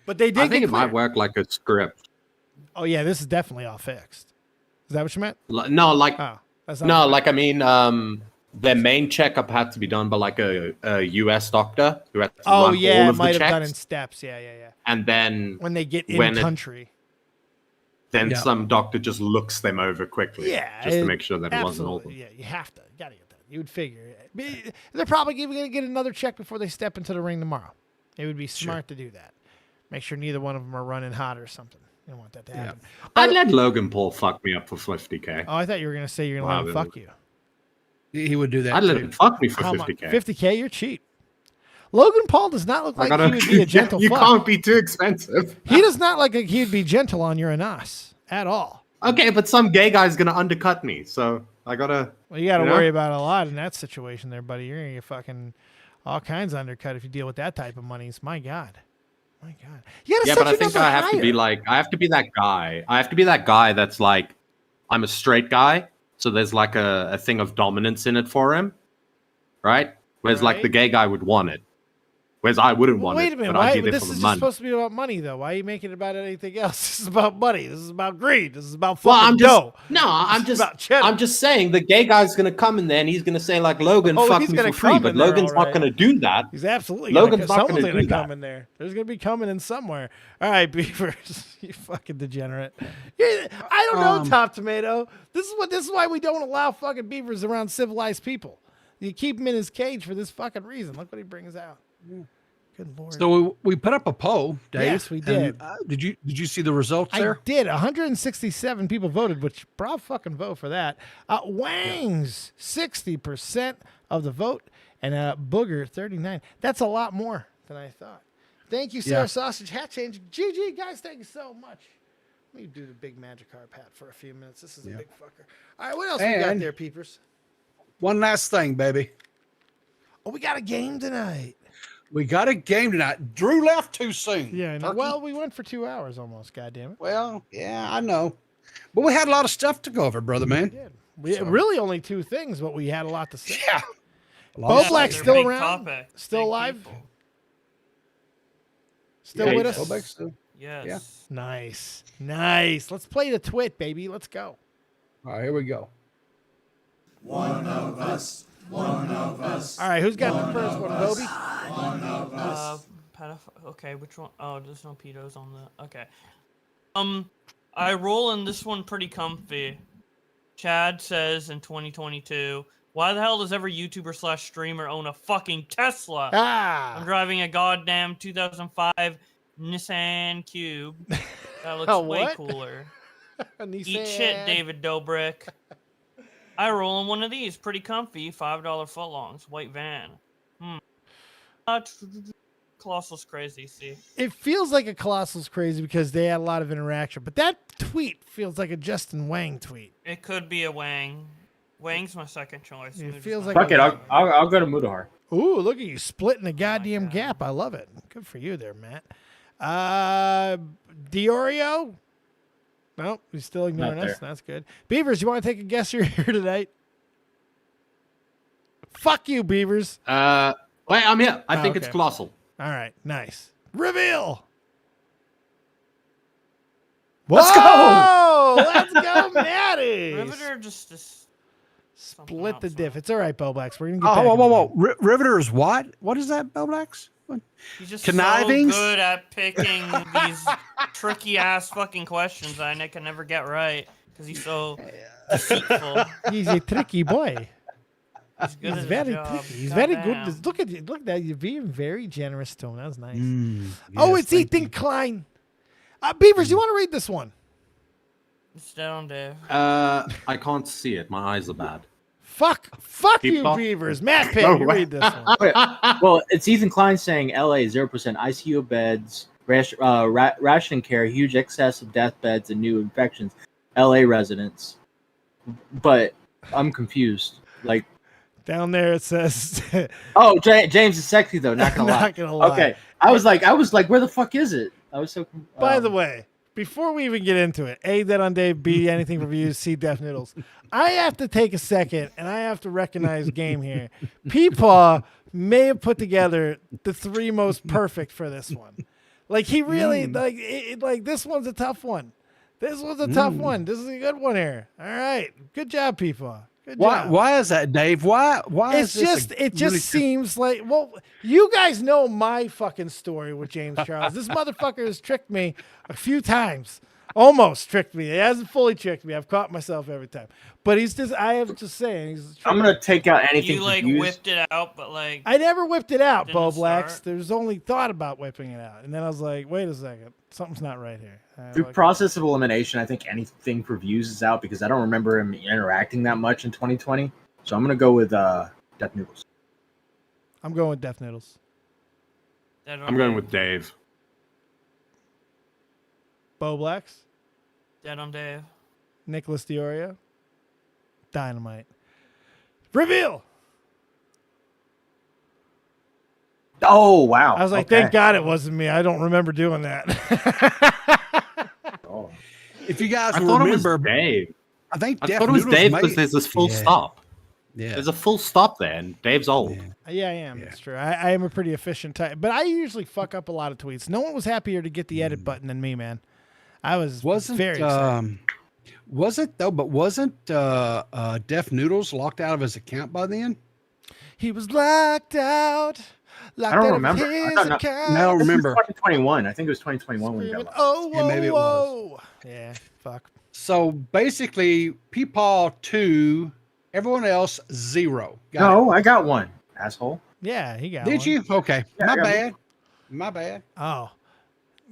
S1: But they did.
S2: I think
S1: get
S2: it might
S1: cleared.
S2: work like a script.
S1: Oh yeah, this is definitely all fixed. Is that what you meant?
S2: No, like
S1: that's not
S2: no,
S1: what I
S2: like I mean, their main checkup had to be done by like a U.S. doctor who had to
S1: Oh
S2: run
S1: yeah,
S2: all
S1: it
S2: of the
S1: might have done
S2: checks,
S1: in steps. Yeah.
S2: and then
S1: When they get in
S2: when it-
S1: country.
S2: then
S1: Yeah.
S2: some doctor just looks them over quickly,
S1: Yeah,
S2: just to make sure that it wasn't all.
S1: absolutely. Yeah, you have to. You gotta get that. You would figure. They're probably going to get another check before they step into the ring tomorrow. It would be smart to do that. Make sure neither one of them are running hot or something. You don't want that to happen.
S2: I'd let Logan Paul fuck me up for 50K.
S1: Oh, I thought you were going to say you're going to let him
S2: Wow,
S1: fuck you.
S4: He would do that.
S2: I'd let
S4: too.
S2: him fuck me for
S1: How much?
S2: 50K.
S1: 50K, you're cheap. Logan Paul does not look like he would be a gentle
S2: You
S1: fuck.
S2: can't be too expensive.
S1: He does not look like he'd be gentle on your ass at all.
S2: Okay, but some gay guy's gonna undercut me, so I gotta.
S1: Well, you got to
S2: know?
S1: worry about a lot in that situation there, buddy. You're going to get fucking all kinds of undercut if you deal with that type of monies. My God. My God. You got to
S2: Yeah,
S1: set
S2: but I
S1: your
S2: think
S1: number
S2: I have to be
S1: higher.
S2: like, I have to be that guy. I have to be that guy that's like, I'm a straight guy, so there's like a thing of dominance in it for him, right? Whereas like the gay guy would want it, whereas I wouldn't want
S1: Wait
S2: it.
S1: a minute.
S2: But I'd
S1: Why?
S2: be there
S1: This
S2: for
S1: is
S2: the
S1: just
S2: money.
S1: supposed to be about money, though. Why are you making it about anything else? This is about money. This is about greed. This is about fucking
S2: Well, I'm just
S1: dough.
S2: no, I'm
S1: This is
S2: just
S1: about cheddar.
S2: I'm just saying the gay guy's gonna come in there and he's gonna say like Logan,
S1: Oh,
S2: fuck
S1: he's
S2: me
S1: gonna
S2: for free,
S1: come
S2: but
S1: in there,
S2: Logan's
S1: all
S2: not
S1: right.
S2: gonna do that.
S1: He's absolutely
S2: Logan's
S1: gonna,
S2: not
S1: someone's
S2: gonna do
S1: come
S2: that.
S1: in there. There's gonna be coming in somewhere. All right, Beavers, you fucking degenerate. I don't know, Top Tomato. This is why we don't allow fucking beavers around civilized people. You keep him in his cage for this fucking reason. Look what he brings out. Good lord.
S4: So we put up a poll, Dave.
S1: Yes, we did.
S4: And, did you see the results
S1: I
S4: there?
S1: did. 167 people voted, which bravo fucking vote for that. Wangs 60% of the vote, and Booger 39. That's a lot more than I thought. Thank you, Sarah
S4: Yeah.
S1: Sausage Hat Change. GG, guys, thank you so much. Let me do the big Magikarp hat for a few minutes. This is a big fucker. All right, what else we got
S4: And-
S1: there, peepers?
S4: One last thing, baby.
S1: Oh, we got a game tonight.
S4: We got a game tonight. Drew left too soon.
S1: Yeah, I know.
S4: Turkey.
S1: Well, we went for 2 hours almost, goddammit.
S4: Well, yeah, I know. But we had a lot of stuff to go over, brother man.
S1: We really only 2 things, but we had a lot to say.
S4: Yeah.
S1: Bowblax
S5: They're
S1: still
S5: big
S1: around?
S5: topic.
S1: Still
S5: Big
S1: alive?
S5: people.
S1: Still with us?
S4: Bowblax still-
S5: Yes.
S4: Yeah.
S1: Nice. Nice. Let's play the twit, baby. Let's go.
S4: All right, here we go.
S8: One of us. One of us.
S1: All right, who's got the first one, Bobby?
S8: One of us.
S5: Okay, which one? Oh, there's no pedos on the. Okay. I roll in this one pretty comfy. Chad says in 2022, why the hell does every YouTuber / streamer own a fucking Tesla?
S1: Ah.
S5: I'm driving a goddamn 2005 Nissan Cube. That looks
S1: A
S5: way
S1: what?
S5: cooler.
S1: A
S5: Eat
S1: Nissan.
S5: shit, David Dobrik. I roll in one of these, pretty comfy, $5 footlongs, white van. Colossal's crazy, see.
S1: It feels like a Colossal's crazy because they had a lot of interaction, but that tweet feels like a Justin Wang tweet.
S5: It could be a Wang. Wang's my second choice.
S1: It feels like
S3: Fuck
S1: a
S3: it,
S1: Wang.
S3: I'll go to Mudahar.
S1: Ooh, look at you splitting the goddamn gap. I love it. Good for you there, Matt. DeOrio? Nope, he's still ignoring
S3: Not
S1: us.
S3: there.
S1: That's good. Beavers, you want to take a guess who's here tonight? Fuck you, Beavers.
S2: Wait, I'm here. I
S1: Oh,
S2: think it's
S1: okay.
S2: Colossal.
S1: All right, nice. Reveal.
S3: Let's go!
S1: Whoa, let's go, Maddie.
S5: Riverter just
S1: Split the diff. It's all right, Bowblax. We're gonna get back.
S4: Whoa. Riverter is what? What is that, Bowblax?
S5: He's just
S4: Conniving?
S5: so good at picking these tricky ass fucking questions that I can never get right because he's so deceitful.
S1: He's a tricky boy.
S5: He's good
S1: He's
S5: at
S1: very
S5: his job.
S1: tricky. He's very
S5: Goddamn.
S1: good. Look at that. You're being very generous to him. That was nice.
S4: Yes,
S1: It's Ethan Klein. Beavers, you want to read this one?
S5: It's dead on Dave.
S2: I can't see it. My eyes are bad.
S1: Fuck you,
S2: PeePaw?
S1: Beavers. Matt Pitt,
S3: Oh,
S1: you
S3: wow.
S1: read this one.
S3: Okay. Well, it's Ethan Klein saying LA 0% ICU beds, ration care, huge excess of death beds, and new infections. LA residents. But I'm confused. Like
S1: down there it says.
S3: Oh, James is sexy though. Not gonna lie.
S1: Not gonna lie.
S3: Okay, I was like, where the fuck is it? I was so.
S1: By the way, before we even get into it, A, Dead on Dave, B, anything reviews, C, Deaf Noodles. I have to take a second and I have to recognize game here. PeePaw may have put together the three most perfect for this one. Like he really like this one's a tough one. This one's a tough one. This is a good one here. All right, good job, PeePaw. Good job.
S4: Why is that, Dave? Why
S1: It's
S4: is this
S1: it just seems like, well, you guys know my fucking story with James Charles. This motherfucker has tricked me a few times. Almost tricked me. He hasn't fully tricked me. I've caught myself every time. But I am just saying.
S3: I'm gonna take out anything.
S5: You like
S3: confused.
S5: whipped it out, but like
S1: I never whipped it out,
S5: Didn't
S1: Bowblax.
S5: start.
S1: There's only thought about whipping it out. And then I was like, wait a second. Something's not right here.
S3: Through process of elimination, I think anything for views is out because I don't remember him interacting that much in 2020. So I'm gonna go with Death Noodles.
S1: I'm going with Death Noodles.
S2: I'm going with Dave.
S1: Bowblax.
S5: Dead on Dave.
S1: Nicholas DeOrio. Dynamite. Reveal.
S3: Oh wow!
S1: I was like,
S3: Okay.
S1: thank God it wasn't me. I don't remember doing that.
S4: If you guys
S2: I
S4: will
S2: thought it was
S4: remember,
S2: Dave.
S4: I think
S2: I
S4: Deaf
S2: thought it was
S4: Noodles
S2: Dave
S4: made-
S2: because there's this full
S4: Yeah.
S2: stop.
S4: Yeah.
S2: There's a full stop there, and Dave's old.
S1: Yeah, I am. That's true. I am a pretty efficient type, but I usually fuck up a lot of tweets. No one was happier to get the edit button than me, man. I was very excited.
S4: Wasn't Deaf Noodles locked out of his account by then?
S1: He was locked out.
S3: I don't remember. I don't know.
S4: I don't remember.
S3: 2021. I think it was 2021 when he got locked.
S1: Oh,
S4: Yeah, maybe it was.
S1: Yeah, fuck.
S4: So basically, PeePaw 2, everyone else 0.
S3: No, I got one, asshole.
S1: Yeah, he got
S4: Did
S1: one.
S4: you? Okay.
S3: Yeah, I
S4: My
S3: got
S4: bad. My bad.
S1: Oh,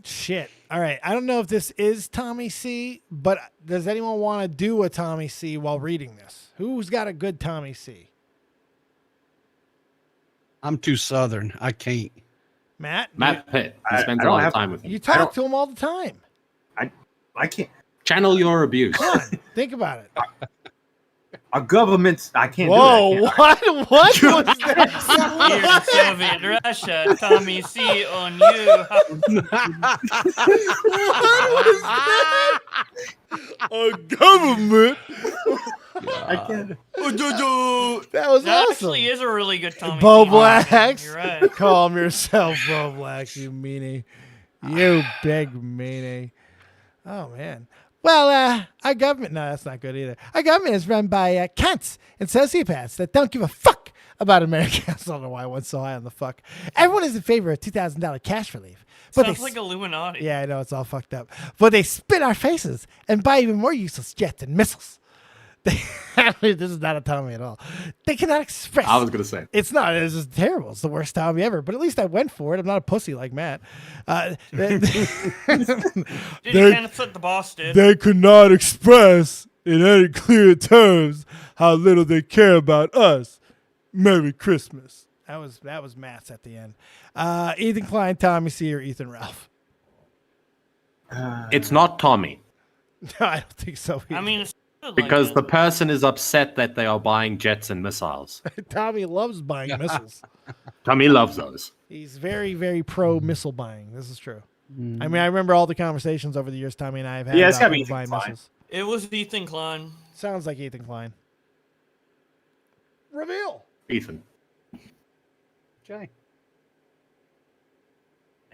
S1: shit. All right. I don't know if this is Tommy C, but does anyone want to do a Tommy C while reading this? Who's got a good Tommy C?
S4: I'm too Southern. I can't.
S1: Matt?
S2: Matt Pitt. He
S3: I
S2: spends a
S3: don't
S2: lot of
S3: have-
S2: time with him.
S1: You talk to him all the time.
S3: I can't.
S2: Channel your abuse.
S1: Come on. Think about it.
S3: Our government's. I can't
S1: Whoa,
S3: do that.
S1: what was
S5: Here in
S1: that?
S5: Soviet Russia, Tommy C on you.
S1: A government.
S3: I can't.
S1: That was
S5: That
S1: awesome.
S5: actually is a really good Tommy C.
S1: Bowblax.
S5: You're right.
S1: Calm yourself, Bowblax, you meanie. You big meanie. Oh, man. Well, our government, no, that's not good either. Our government is run by cunts and sociopaths that don't give a fuck about America. I don't know why I went so high on the fuck. Everyone is in favor of $2,000 cash relief. But
S5: Sounds
S1: they
S5: like Illuminati.
S1: Yeah, I know, it's all fucked up. But they spit our faces and buy even more useless jets and missiles. This is not a Tommy at all. They cannot express.
S2: I was going to say.
S1: It's not. It's just terrible. It's the worst Tommy ever. But at least I went for it. I'm not a pussy like Matt.
S5: Dude, you can't upset the boss, dude.
S1: They could not express in any clear terms how little they care about us. Merry Christmas. That was Matt's at the end. Ethan Klein, Tommy C, or Ethan Ralph?
S2: It's not Tommy.
S1: No, I don't think so.
S5: I mean, it's
S2: Because the person is upset that they are buying jets and missiles.
S1: Tommy loves buying missiles.
S2: Tommy loves those.
S1: He's very, very pro missile buying. This is true. I mean, I remember all the conversations over the years Tommy and I have had
S3: Yeah, it's
S1: about
S3: gotta be
S1: people buying
S3: Ethan Klein.
S1: missiles.
S5: It was Ethan Klein.
S1: Sounds like Ethan Klein. Reveal.
S2: Ethan.
S4: Okay.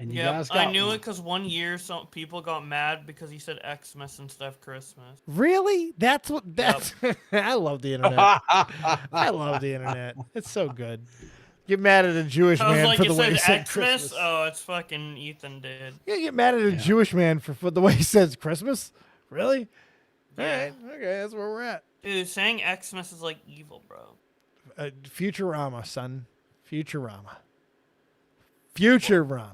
S4: And you
S5: Yeah,
S4: guys got
S5: I knew
S4: one.
S5: it because one year some people got mad because he said Xmas instead of Christmas.
S1: Really? That's what. That's. I love the internet. I love the internet. It's so good. Get mad at a Jewish
S5: I was
S1: man
S5: like,
S1: for
S5: it
S1: the way he
S5: says
S1: said
S5: Xmas.
S1: Christmas.
S5: Oh, it's fucking Ethan did.
S1: You get mad at a Jewish man for the way he says Christmas? Really? All right. Okay, that's where we're at.
S5: Dude, saying Xmas is like evil, bro.
S1: Futurama, son. Futurama. Futurama.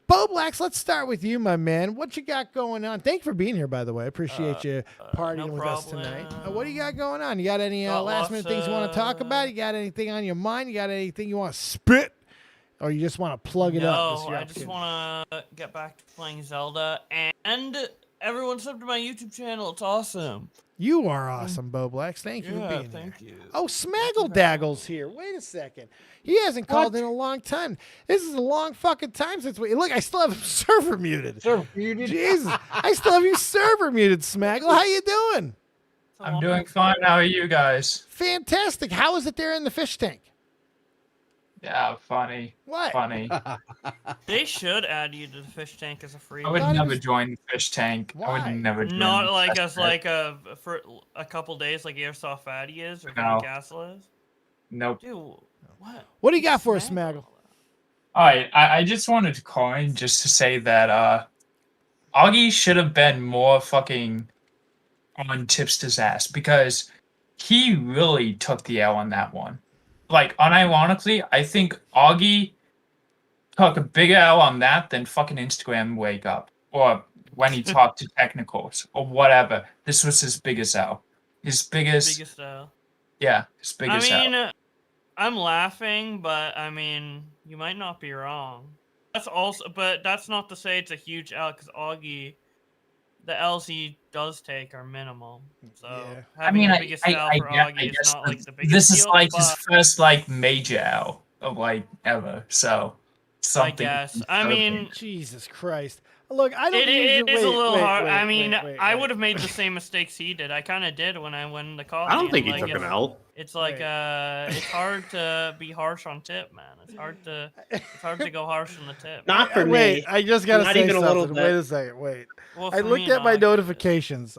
S1: Bowblax, let's start with you, my man. What you got going on? Thank you for being here, by the way. I appreciate you partying with us tonight. What do you got going on? You got any last minute things you want to talk about? You got anything on your mind? You got anything you want to spit? Or you just want to plug it up? This is
S5: No,
S1: your
S5: I just
S1: opportunity.
S5: want to get back to playing Zelda, and everyone sub to my YouTube channel. It's awesome.
S1: You are awesome, Bowblax. Thank you for
S5: Yeah,
S1: being
S5: thank
S1: here.
S5: you.
S1: Oh, Smaggle Daggle's here. Wait a second. He hasn't called in a long time. This is a long fucking time since we... Look, I still have him server muted. Jesus. I still have you server muted, Smaggle. How you doing?
S11: I'm doing fine. How are you guys?
S1: Fantastic. How is it there in the fish tank?
S11: Yeah, funny.
S1: What?
S11: Funny.
S5: They should add you to the fish tank as a free.
S11: I would never join the fish tank. I would never join.
S5: Not
S11: the
S5: like
S11: fish
S5: us,
S11: tank.
S5: like for a couple days, like Airsoft Fatty is or
S11: No.
S5: Castle is.
S11: Nope.
S5: Dude, what?
S1: What do you got for us, Smaggle?
S11: All right, I just wanted to call in just to say that Augie should have been more fucking on Tipster's ass because he really took the L on that one. Like, unironically, I think Augie took a bigger L on that than fucking Instagram Wake Up or when he talked to technicals or whatever. This was his biggest L. His biggest. Yeah, his biggest
S5: I mean,
S11: L.
S5: I'm laughing, but I mean, you might not be wrong. That's also, but that's not to say it's a huge L because Augie, the L's he does take are minimal. So
S11: I mean,
S5: having the
S11: I
S5: biggest L for
S11: guess
S5: Augie is not like the biggest
S11: this is
S5: deal,
S11: like his
S5: but
S11: first like major L of like ever. So something.
S5: guess. I mean,
S1: Jesus Christ. Look, I don't
S5: it
S1: usually...
S5: is a little
S1: wait,
S5: hard.
S1: wait,
S5: I mean,
S1: wait,
S5: I would have made the same mistakes he did. I kind of did when I won the call.
S2: I don't think he took an L.
S5: It's like it's hard to be harsh on tip, man. It's hard to go harsh on the tip.
S6: Not for
S1: Wait,
S6: me.
S1: I just got to
S6: Not
S1: say
S6: even a little
S1: something.
S6: bit.
S1: Wait a second. Wait.
S5: Well,
S1: I
S5: for
S1: looked
S5: me,
S1: at my
S5: not.
S1: notifications.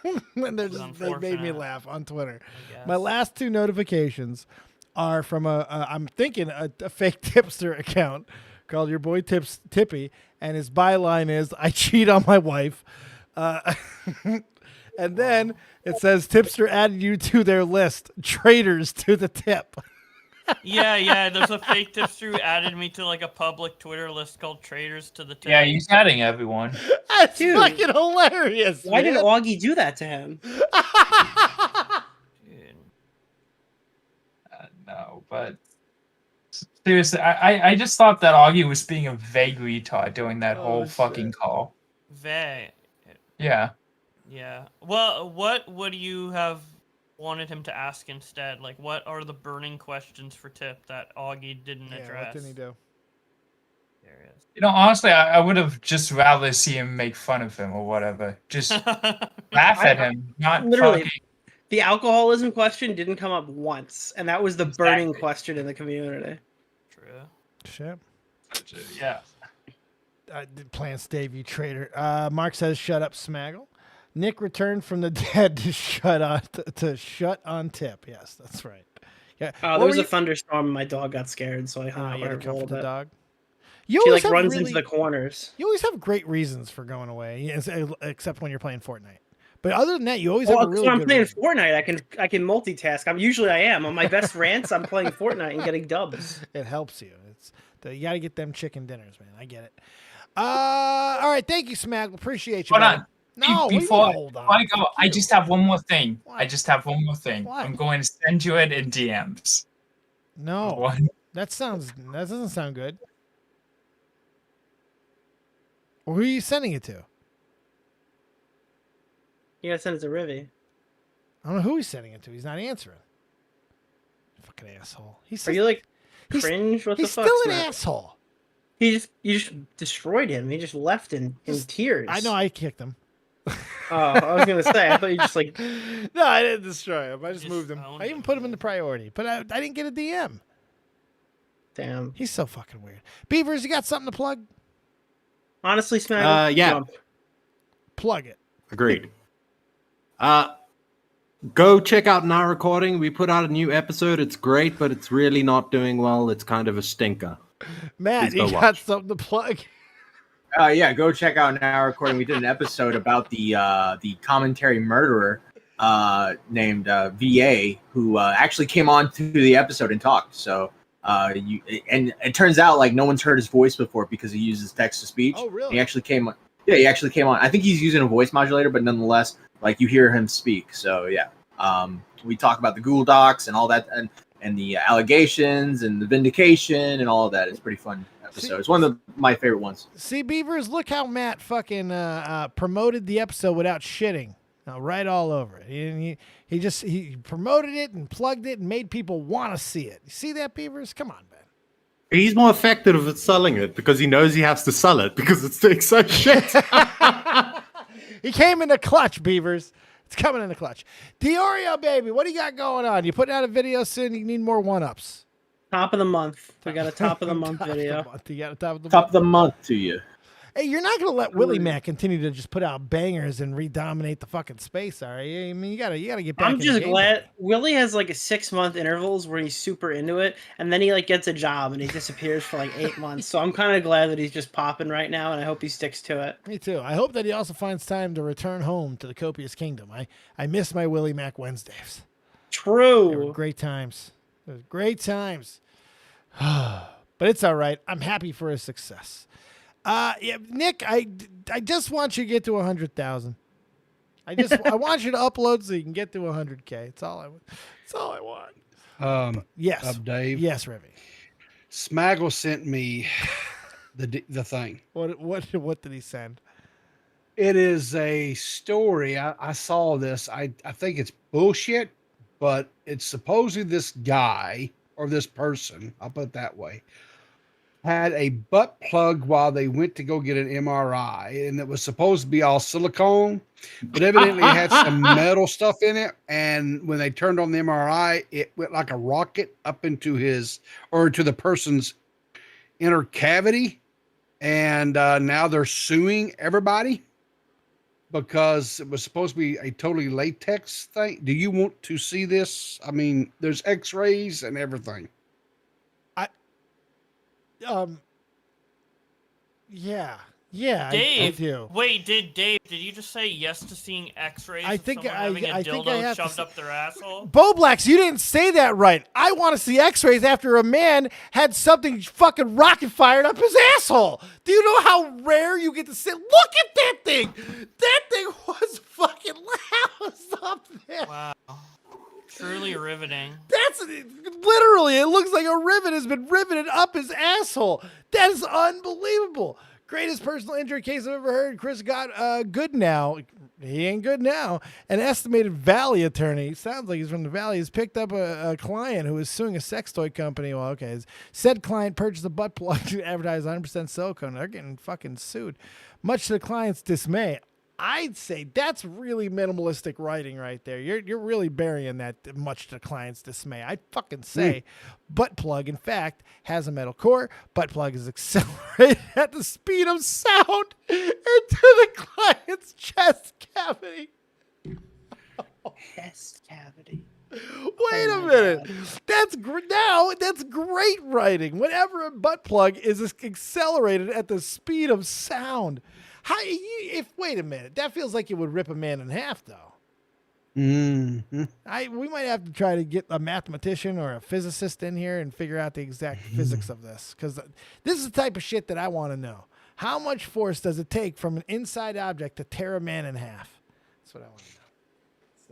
S1: And they made me
S5: unfortunate.
S1: laugh on Twitter. My last two notifications are from I'm thinking a fake Tipster account called Your Boy Tippy, and his byline is "I cheat on my wife," and then it says Tipster added you to their list, traitors to the tip.
S5: Yeah. There's a fake tipster who added me to like a public Twitter list called Traders to the Tip.
S11: Yeah, he's adding everyone.
S1: That's
S6: Dude,
S1: fucking hilarious.
S6: Why did
S1: man.
S6: Augie do that to him?
S11: No, but seriously, I just thought that Augie was being a vague retard during that whole fucking call.
S5: Vay.
S11: Yeah.
S5: Yeah. Well, what would you have wanted him to ask instead? Like, what are the burning questions for Tip that Augie didn't address?
S1: What didn't he do?
S5: There he is.
S11: You know, honestly, I would have just rather see him make fun of him or whatever. Just laugh at him, not
S6: Literally,
S11: fucking.
S6: the alcoholism question didn't come up once, and that was the burning question in the community.
S5: True.
S1: Shit.
S11: Yeah.
S1: Plants Dave, you traitor. Mark says, "Shut up, Smaggle." Nick returned from the dead to shut on Tip. Yes, that's right. Yeah.
S6: There was a thunderstorm. And my dog got scared, so I hung out
S1: you
S6: with
S1: had
S6: her
S1: to
S6: for a little
S1: comfort the
S6: bit.
S1: dog.
S6: She
S1: always
S6: like
S1: have
S6: runs
S1: really-
S6: into the corners.
S1: You always have great reasons for going away, except when you're playing Fortnite. But other than that, you always
S6: Well,
S1: have a
S6: because
S1: really
S6: when I'm
S1: good
S6: playing
S1: reason.
S6: Fortnite, I can multitask. I am on my best rants. I'm playing Fortnite and getting dubs.
S1: It helps you. You got to get them chicken dinners, man. I get it. All right, thank you, Smaggle. Appreciate you.
S11: Hold
S1: man.
S11: on.
S1: No,
S11: Before
S1: hold on.
S11: I go, I just have one more thing. I'm going to send you it in DMs.
S1: No,
S11: What?
S1: that doesn't sound good. Well, who are you sending it to?
S6: You gotta send it to Rivy.
S1: I don't know who he's sending it to. He's not answering. Fucking asshole.
S6: Are you like cringe? What the
S1: he's
S6: fuck?
S1: still an
S6: Smack?
S1: asshole.
S6: You just destroyed him. He just left in tears.
S1: I know. I kicked him.
S6: Oh, I was gonna say. I thought you just like.
S1: No, I didn't destroy him. I just moved him. I even put him in the priority, but I didn't get a DM.
S6: Damn.
S1: He's so fucking weird. Beavers, you got something to plug?
S6: Honestly, Smaggle.
S2: Yeah.
S6: Jump.
S1: Plug it.
S2: Agreed. Go check out Now Recording. We put out a new episode. It's great, but it's really not doing well. It's kind of a stinker.
S1: Matt,
S2: Please go
S1: you got
S2: watch.
S1: something to plug?
S3: Yeah, go check out Now Recording. We did an episode about the commentary murderer named VA, who actually came on to the episode and talked. So and it turns out like no one's heard his voice before because he uses text to speech.
S1: Oh, really?
S3: He actually came on. Yeah, he actually came on. I think he's using a voice modulator, but nonetheless, like you hear him speak. So yeah, we talk about the Google Docs and all that, and the allegations and the vindication and all of that. It's a pretty fun episode. It's one of my favorite ones.
S1: See, Beavers, look how Matt fucking promoted the episode without shitting. Right all over it. He promoted it and plugged it and made people want to see it. You see that, Beavers? Come on, man.
S2: He's more effective at selling it because he knows he has to sell it because it's doing so shit.
S1: He came in the clutch, Beavers. It's coming in the clutch. DeOrio, baby, what do you got going on? You putting out a video soon? You need more one-ups.
S6: Top of the month. We got a top of the month video.
S1: You got a top of the
S3: Top of the month to you.
S1: Hey, you're not going to let Willie Mac continue to just put out bangers and redominate the fucking space, are you? I mean, you gotta get back.
S6: I'm
S1: in the
S6: just
S1: game.
S6: glad Willie has like a 6-month intervals where he's super into it, and then he like gets a job and he disappears for like 8 months. So I'm kind of glad that he's just popping right now, and I hope he sticks to it.
S1: Me too. I hope that he also finds time to return home to the copious kingdom. I miss my Willie Mac Wednesdays.
S6: True.
S1: They were great times. It was great times. But it's all right. I'm happy for his success. Yeah, Nick, I just want you to get to 100,000. I want you to upload so you can get to 100K. That's all I want. Yes.
S4: Dave.
S1: Yes, Revy.
S4: Smaggle sent me the thing.
S1: What did he send?
S4: It is a story. I saw this. I think it's bullshit, but it's supposedly this guy or this person, I'll put it that way, had a butt plug while they went to go get an MRI, and it was supposed to be all silicone, but evidently it had some metal stuff in it. And when they turned on the MRI, it went like a rocket up into to the person's inner cavity. And now they're suing everybody because it was supposed to be a totally latex thing. Do you want to see this? I mean, there's x-rays and everything.
S1: Yeah,
S5: Dave,
S1: I do.
S5: wait, did you just say yes to seeing X-rays?
S1: I
S5: of
S1: think
S5: someone
S1: I
S5: having a
S1: think I
S5: dildo
S1: have to
S5: shoved up their asshole.
S1: Bowblax, you didn't say that right. I want to see x-rays after a man had something fucking rocket fired up his asshole. Do you know how rare you get to see? Look at that thing. That thing was fucking loud up there.
S5: Wow. Truly riveting.
S1: That's literally, it looks like a rivet has been riveted up his asshole. That is unbelievable. Greatest personal injury case I've ever heard. Chris got good now. He ain't good now. An estimated Valley attorney, sounds like he's from the Valley, has picked up a client who is suing a sex toy company. Well, okay. Said client purchased a butt plug to advertise 100% silicone. They're getting fucking sued. Much to the client's dismay. I'd say that's really minimalistic writing right there. You're really burying that, much to the client's dismay. I'd fucking say butt plug, in fact, has a metal core. Butt plug is accelerated at the speed of sound into the client's chest cavity.
S6: Chest cavity.
S1: Wait a minute. That's great writing. Whenever a butt plug is accelerated at the speed of sound. Wait a minute, that feels like it would rip a man in half, though.
S4: Mm-hmm.
S1: We might have to try to get a mathematician or a physicist in here and figure out the exact physics of this, because this is the type of shit that I want to know. How much force does it take from an inside object to tear a man in half? That's what I want to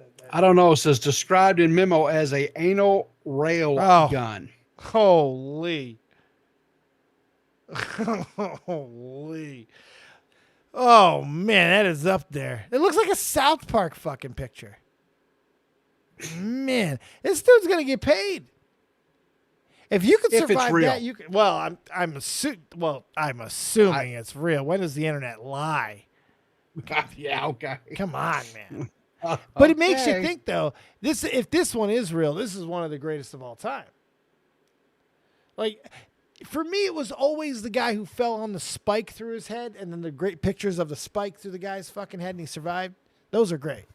S1: know.
S4: I don't know. It says described in memo as a anal rail gun.
S1: Holy. Holy. Oh, man, that is up there. It looks like a South Park fucking picture. Man, this dude's going to get paid. If you could survive that, you could. Well, I'm assuming it's real. When does the internet lie?
S4: Yeah, okay.
S1: Come on, man. But it makes you think, though, if this one is real, this is one of the greatest of all time. Like, for me, it was always the guy who fell on the spike through his head, and then the great pictures of the spike through the guy's fucking head, and he survived. Those are great.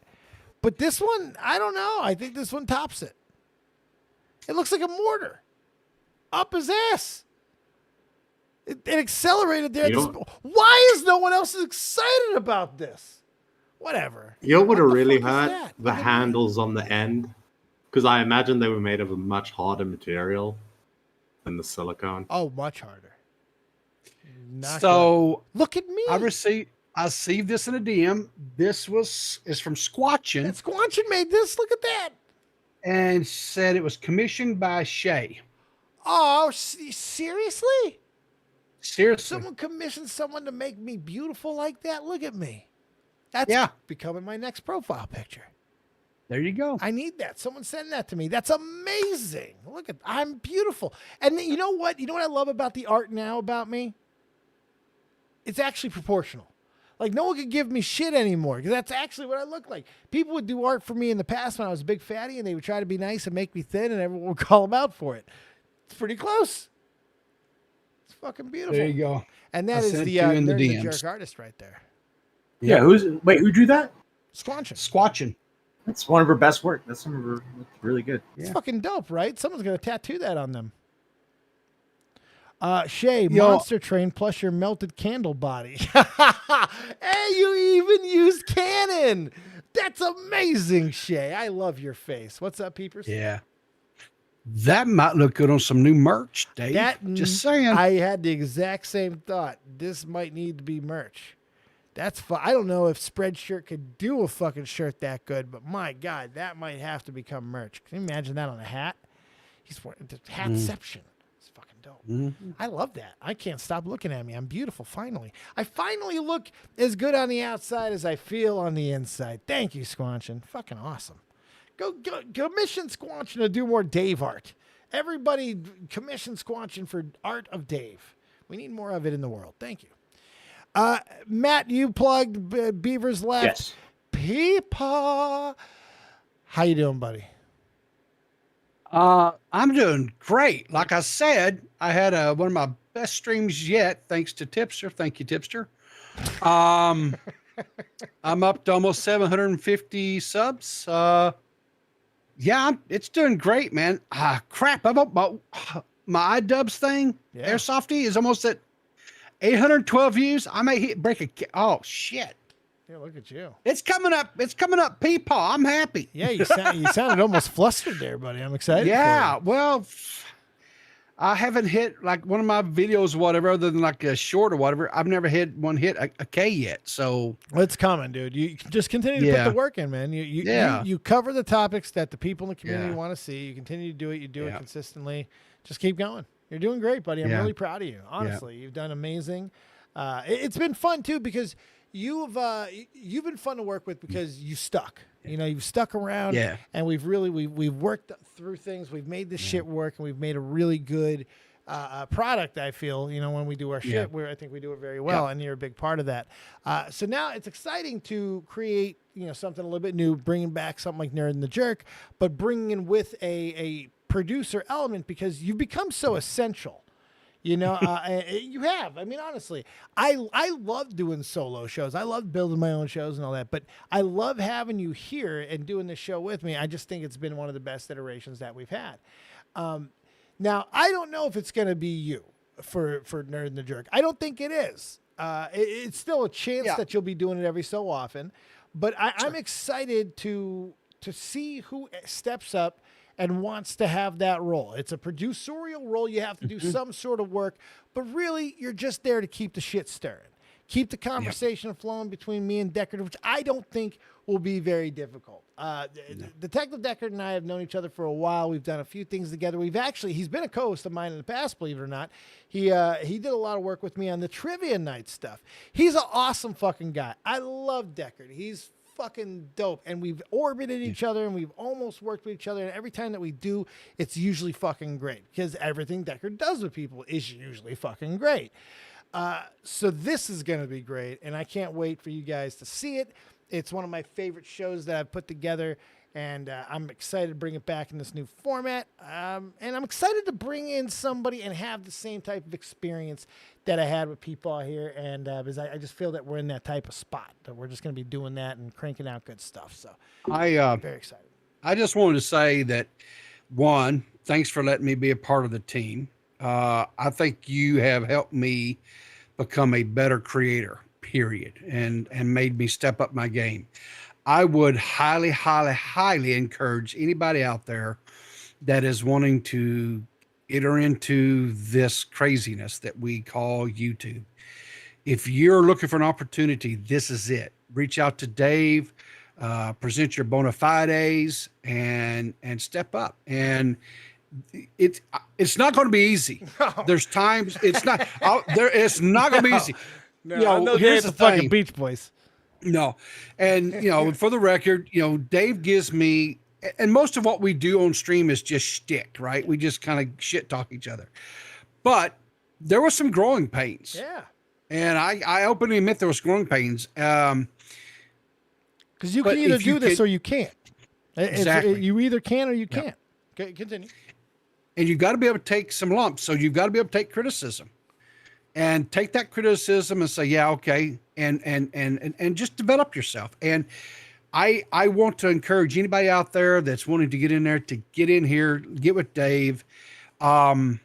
S1: But this one, I don't know. I think this one tops it. It looks like a mortar up his ass. It accelerated there. Why is no one else excited about this? Whatever.
S2: You know what would have really
S1: fuck is
S2: hurt?
S1: that?
S2: The handles on the end. Because I imagine they were made of a much harder material than the silicone.
S1: Oh, much harder.
S4: So
S1: look at me.
S4: I received this in a DM. This is from Squatchin.
S1: And Squatchin made this. Look at that.
S4: And said it was commissioned by Shay.
S1: Oh, seriously?
S4: Seriously.
S1: Someone commissioned someone to make me beautiful like that? Look at me. That's becoming my next profile picture.
S4: There you go.
S1: I need that. Someone send that to me. That's amazing. Look at, I'm beautiful. And you know what? You know what I love about the art now about me? It's actually proportional. Like, no one could give me shit anymore because that's actually what I look like. People would do art for me in the past when I was a big fatty, and they would try to be nice and make me thin, and everyone would call them out for it. It's pretty close. It's fucking beautiful.
S4: There you go.
S1: And that is the Nerd the Jerk artist right there.
S3: Yeah, who drew that?
S1: Squatchin.
S3: That's one of her best work. That's some of her really good.
S1: It's fucking dope, right? Someone's gonna tattoo that on them. Shay,
S4: Yo.
S1: Monster Train plus your melted candle body. Hey, you even used Canon. That's amazing, Shay. I love your face. What's up, peepers?
S4: Yeah. That might look good on some new merch, Dave. Just saying.
S1: I had the exact same thought. This might need to be merch. That's fun. I don't know if Spreadshirt could do a fucking shirt that good, but my God, that might have to become merch. Can you imagine that on a hat? He's wearing the hatception. It's fucking dope. I love that. I can't stop looking at me. I'm beautiful. Finally, I finally look as good on the outside as I feel on the inside. Thank you, Squanchin. Fucking awesome. Go commission Squanchin to do more Dave art. Everybody commission Squanchin for art of Dave. We need more of it in the world. Thank you. Matt, you plugged Beaver's Left.
S3: Yes.
S1: PeePaw. How you doing, buddy?
S4: I'm doing great. Like I said, I had one of my best streams yet, thanks to Tipster. Thank you, Tipster. I'm up to almost 750 subs. Yeah, it's doing great, man. Crap, I'm up my iDubbbz thing.
S1: Yeah.
S4: Airsofty is almost at 812 views. I may break a. Oh shit!
S1: Yeah, look at you.
S4: It's coming up. It's coming up. PeePaw. I'm happy.
S1: Yeah, you sounded almost flustered there, buddy. I'm excited.
S4: Yeah.
S1: For you.
S4: Well, I haven't hit like one of my videos, or whatever, other than like a short or whatever. I've never hit a K yet. So
S1: it's coming, dude. You just continue to put the work in, man. You cover the topics that the people in the community want to see. You continue to do it. You do it consistently. Just keep going. You're doing great, buddy. I'm really proud of you. Honestly, you've done amazing. It's been fun too because you've been fun to work with because you stuck. You know, you've stuck around. And we've worked through things. We've made this shit work, and we've made a really good product. I feel, you know, when we do our shit, where I think we do it very well, and you're a big part of that. So now it's exciting to create, you know, something a little bit new, bringing back something like Nerd and the Jerk, but bringing in with a producer element because you've become so essential. You know, you have. I mean, honestly, I love doing solo shows. I love building my own shows and all that. But I love having you here and doing this show with me. I just think it's been one of the best iterations that we've had. Now, I don't know if it's going to be you for Nerd and the Jerk. I don't think it is. It's still a chance that you'll be doing it every so often. But I'm excited to see who steps up and wants to have that role. It's a producerial role. You have to do some sort of work, but really you're just there to keep the shit stirring. Keep the conversation flowing between me and Deckard, which I don't think will be very difficult. Detective Deckard and I have known each other for a while. We've done a few things together. He's been a co-host of mine in the past, believe it or not. He did a lot of work with me on the trivia night stuff. He's an awesome fucking guy. I love Deckard. He's fucking dope, and we've orbited each other and we've almost worked with each other, and every time that we do, it's usually fucking great because everything Deckard does with people is usually fucking great. So this is going to be great, and I can't wait for you guys to see it. It's one of my favorite shows that I've put together, And I'm excited to bring it back in this new format. And I'm excited to bring in somebody and have the same type of experience that I had with PeePaw here. And because I just feel that we're in that type of spot, that we're just going to be doing that and cranking out good stuff. So I'm very excited.
S4: I just wanted to say that, one, thanks for letting me be a part of the team. I think you have helped me become a better creator, period, and made me step up my game. I would highly, highly, highly encourage anybody out there that is wanting to enter into this craziness that we call YouTube. If you're looking for an opportunity, this is it. Reach out to Dave, present your bona fides, and step up. And it's not going to be easy. There's times it's not. It's not going to be easy.
S1: No,
S4: here's the
S1: fucking
S4: thing.
S1: Beach Boys.
S4: No. And, for the record, Dave gives me, and most of what we do on stream is just shtick, right? We just kind of shit talk each other. But there were some growing pains.
S1: Yeah.
S4: And I openly admit there was growing pains.
S1: Because you can either do this or you can't.
S4: Exactly.
S1: You either can or you can't. Okay, continue.
S4: And you've got to be able to take some lumps. So you've got to be able to take criticism. And take that criticism and say, yeah, okay, and just develop yourself. And I want to encourage anybody out there that's wanting to get in there to get in here, get with Dave, and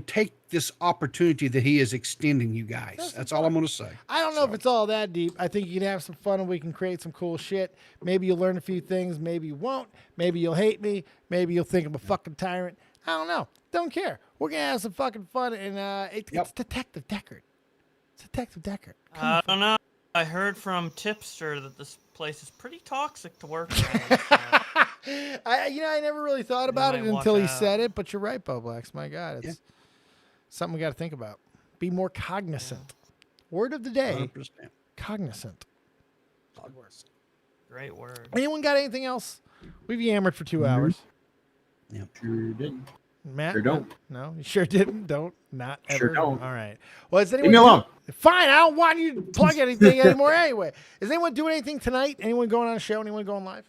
S4: take this opportunity that he is extending you guys. That's all I'm going to say.
S1: I don't know if it's all that deep. I think you can have some fun and we can create some cool shit. Maybe you'll learn a few things. Maybe you won't. Maybe you'll hate me. Maybe you'll think I'm a fucking tyrant. I don't know. Don't care. We're going to have some fucking fun. And it's Detective Deckard. It's Detective Deckard.
S5: I don't know. I heard from Tipster that this place is pretty toxic to work in.
S1: I never really thought about it until he said it, but you're right, Bowblax. My God, it's something we got to think about. Be more cognizant. Word of the day,
S4: 100%.
S1: Cognizant.
S5: Great word.
S1: Anyone got anything else? We've yammered for 2 hours.
S3: Yeah, sure didn't.
S1: Matt?
S3: Sure don't.
S1: No, you sure didn't? Don't? Not ever?
S3: Sure don't.
S1: All right. Well, is anyone
S3: Leave me alone.
S1: Fine, I don't want you to plug anything anymore anyway. Is anyone doing anything tonight? Anyone going on a show? Anyone going live?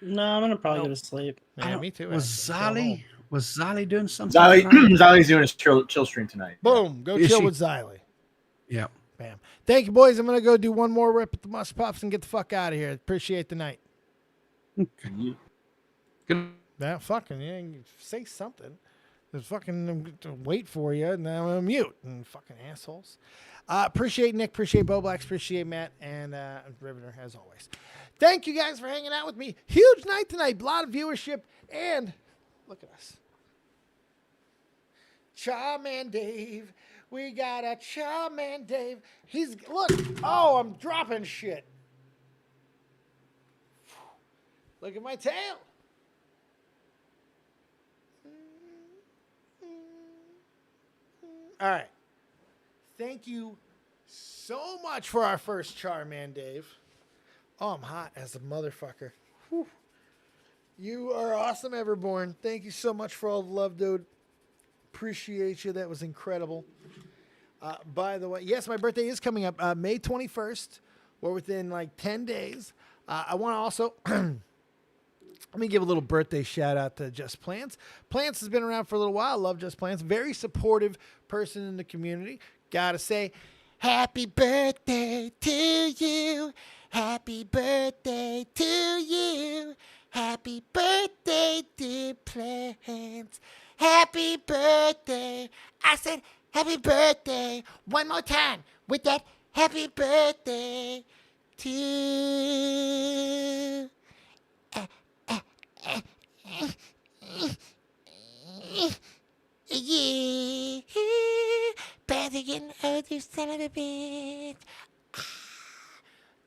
S6: No, I'm going to probably go to sleep.
S1: Yeah, me too.
S4: Was Zali doing something?
S3: Zali's doing a chill stream tonight.
S1: Boom. Go chill with Ziley.
S4: Yeah.
S1: Bam. Thank you, boys. I'm going to go do one more rip at the Must Puffs and get the fuck out of here. Appreciate the night.
S4: Good.
S1: Now, fucking, you say something. Just fucking wait for you, and now I'm mute. And fucking assholes. Appreciate Nick, appreciate Bowblax, appreciate Matt, and Riverter, as always. Thank you guys for hanging out with me. Huge night tonight. A lot of viewership, and look at us. Charman Dave. We got a Charman Dave. Look. Oh, I'm dropping shit. Look at my tail. All right. Thank you so much for our first Charman, Dave. Oh, I'm hot as a motherfucker. Whew. You are awesome, Everborn. Thank you so much for all the love, dude. Appreciate you. That was incredible. By the way, yes, my birthday is coming up May 21st. We're within like 10 days. I want to also... Let me give a little birthday shout out to Just Plants. Plants has been around for a little while. I love Just Plants. Very supportive person in the community. Gotta say, happy birthday to you. Happy birthday to you. Happy birthday, dear Plants. Happy birthday. I said happy birthday one more time with that happy birthday to you. Yeah, better get out, you son of a bitch.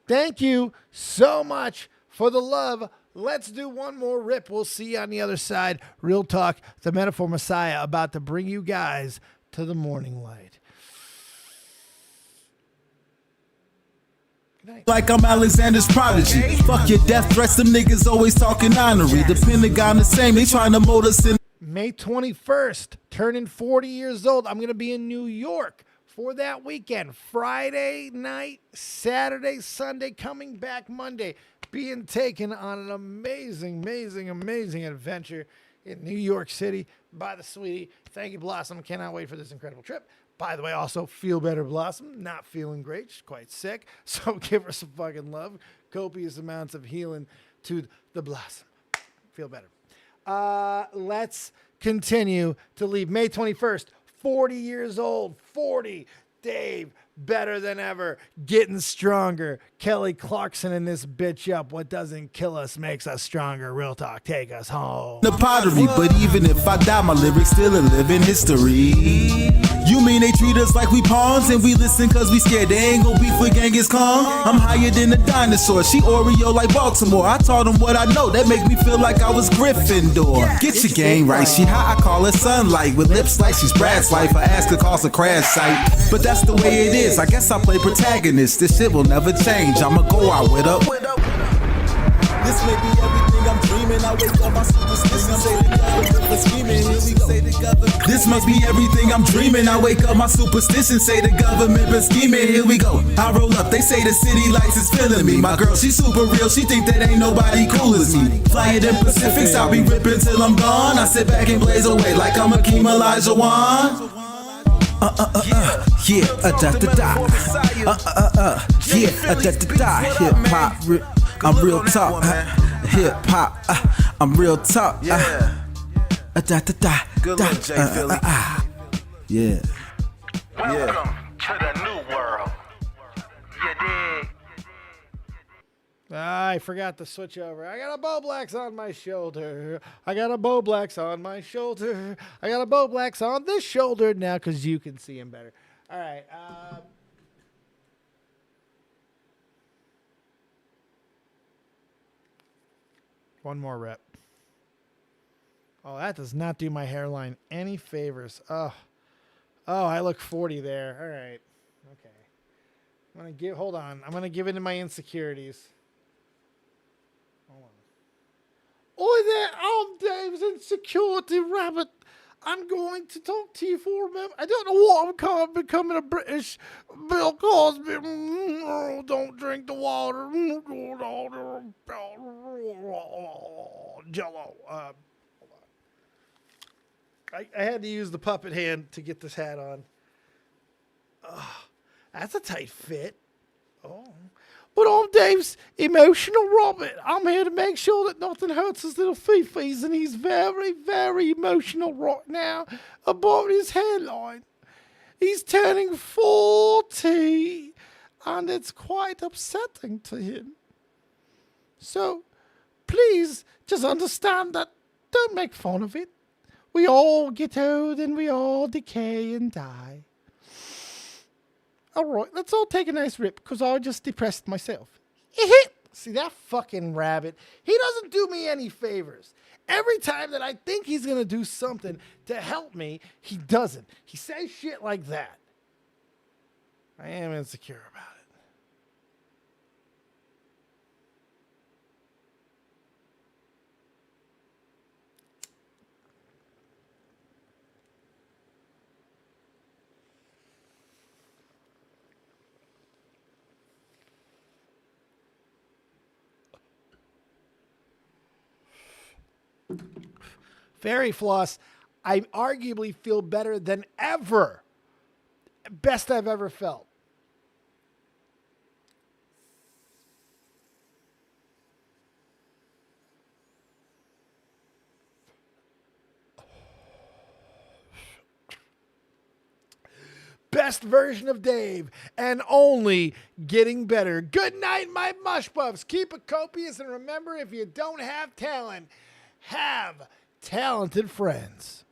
S1: Thank you so much for the love. Let's do one more rip. We'll see you on the other side. Real Talk, the Metaphor Messiah, about to bring you guys to the morning light.
S8: Like I'm Alexander's prodigy. Fuck your death threats, them niggas always talking honorary. The Pentagon the same, they trying to mold us in.
S1: May 21st, turning 40 years old. I'm going to be in New York for that weekend. Friday night, Saturday, Sunday, coming back Monday. being taken on an amazing adventure in New York City by the sweetie. Thank you, Blossom. Cannot wait for this incredible trip. By the way, also feel better, Blossom. Not feeling great. She's quite sick. So give her some fucking love. Copious amounts of healing to the Blossom. Feel better. Let's continue to leave. May 21st, 40 years old. 40. Dave, better than ever. Getting stronger. Kelly Clarkson in this bitch up. What doesn't kill us makes us stronger. Real talk. Take us home.
S8: The pottery, but even if I die, my lyrics still a living history. You mean they treat us like we pawns and we listen cause we scared they ain't gon' beef with Genghis Khan? I'm higher than a dinosaur, she Oreo like Baltimore. I taught them what I know, that make me feel like I was Gryffindor. Get your game right, she hot, I call her sunlight. With lips like she's Brad's wife, I ask her cause a crash site. But that's the way it is, I guess I play protagonist. This shit will never change, I'ma go out with her. This may be everything I'm dreaming. I wake up, my superstition say the government for scheming. Here we go. This must be everything I'm dreaming. I wake up, my superstition say the government been scheming. Here we go. I roll up, they say the city lights is feeling me. My girl, she super real. She think that ain't nobody cool as me. Flyer than Pacifics, I'll be ripping till I'm gone. I sit back and blaze away like I'm Akeem Olajuwon. Yeah, da da da. Yeah, da da da. Hip hop. I'm real talk, hip hop. I'm real talk. Da da da. Good da, Jay Philly. Yeah.
S16: Welcome to the new world. You dig?
S1: I forgot to switch over. I got a Bowblax on my shoulder. I got a Bowblax on my shoulder. I got a Bowblax on this shoulder now because you can see him better. All right. One more rep. Oh, that does not do my hairline any favors. Oh, I look 40 there. All right. Okay. Hold on. I'm going to give in to my insecurities. Hold on. Oi there, I'm Dave's insecurity rabbit. I'm going to talk to you for a minute. I don't know what I'm becoming a British Bill Cosby. Don't drink the water. Jello. I had to use the puppet hand to get this hat on. That's a tight fit. Oh. But I'm Dave's emotional Robert. I'm here to make sure that nothing hurts his little fifis, and he's very, very emotional right now about his hairline. He's turning 40, and it's quite upsetting to him. So, please, just understand that. Don't make fun of it. We all get old, and we all decay and die. All right, let's all take a nice rip, because I just depressed myself. See, that fucking rabbit, he doesn't do me any favors. Every time that I think he's going to do something to help me, he doesn't. He says shit like that. I am insecure about it. Fairy Floss, I arguably feel better than ever. Best I've ever felt. Best version of Dave, and only getting better. Good night, my mush puffs. Keep it copious, and remember, if you don't have talent, have talented friends.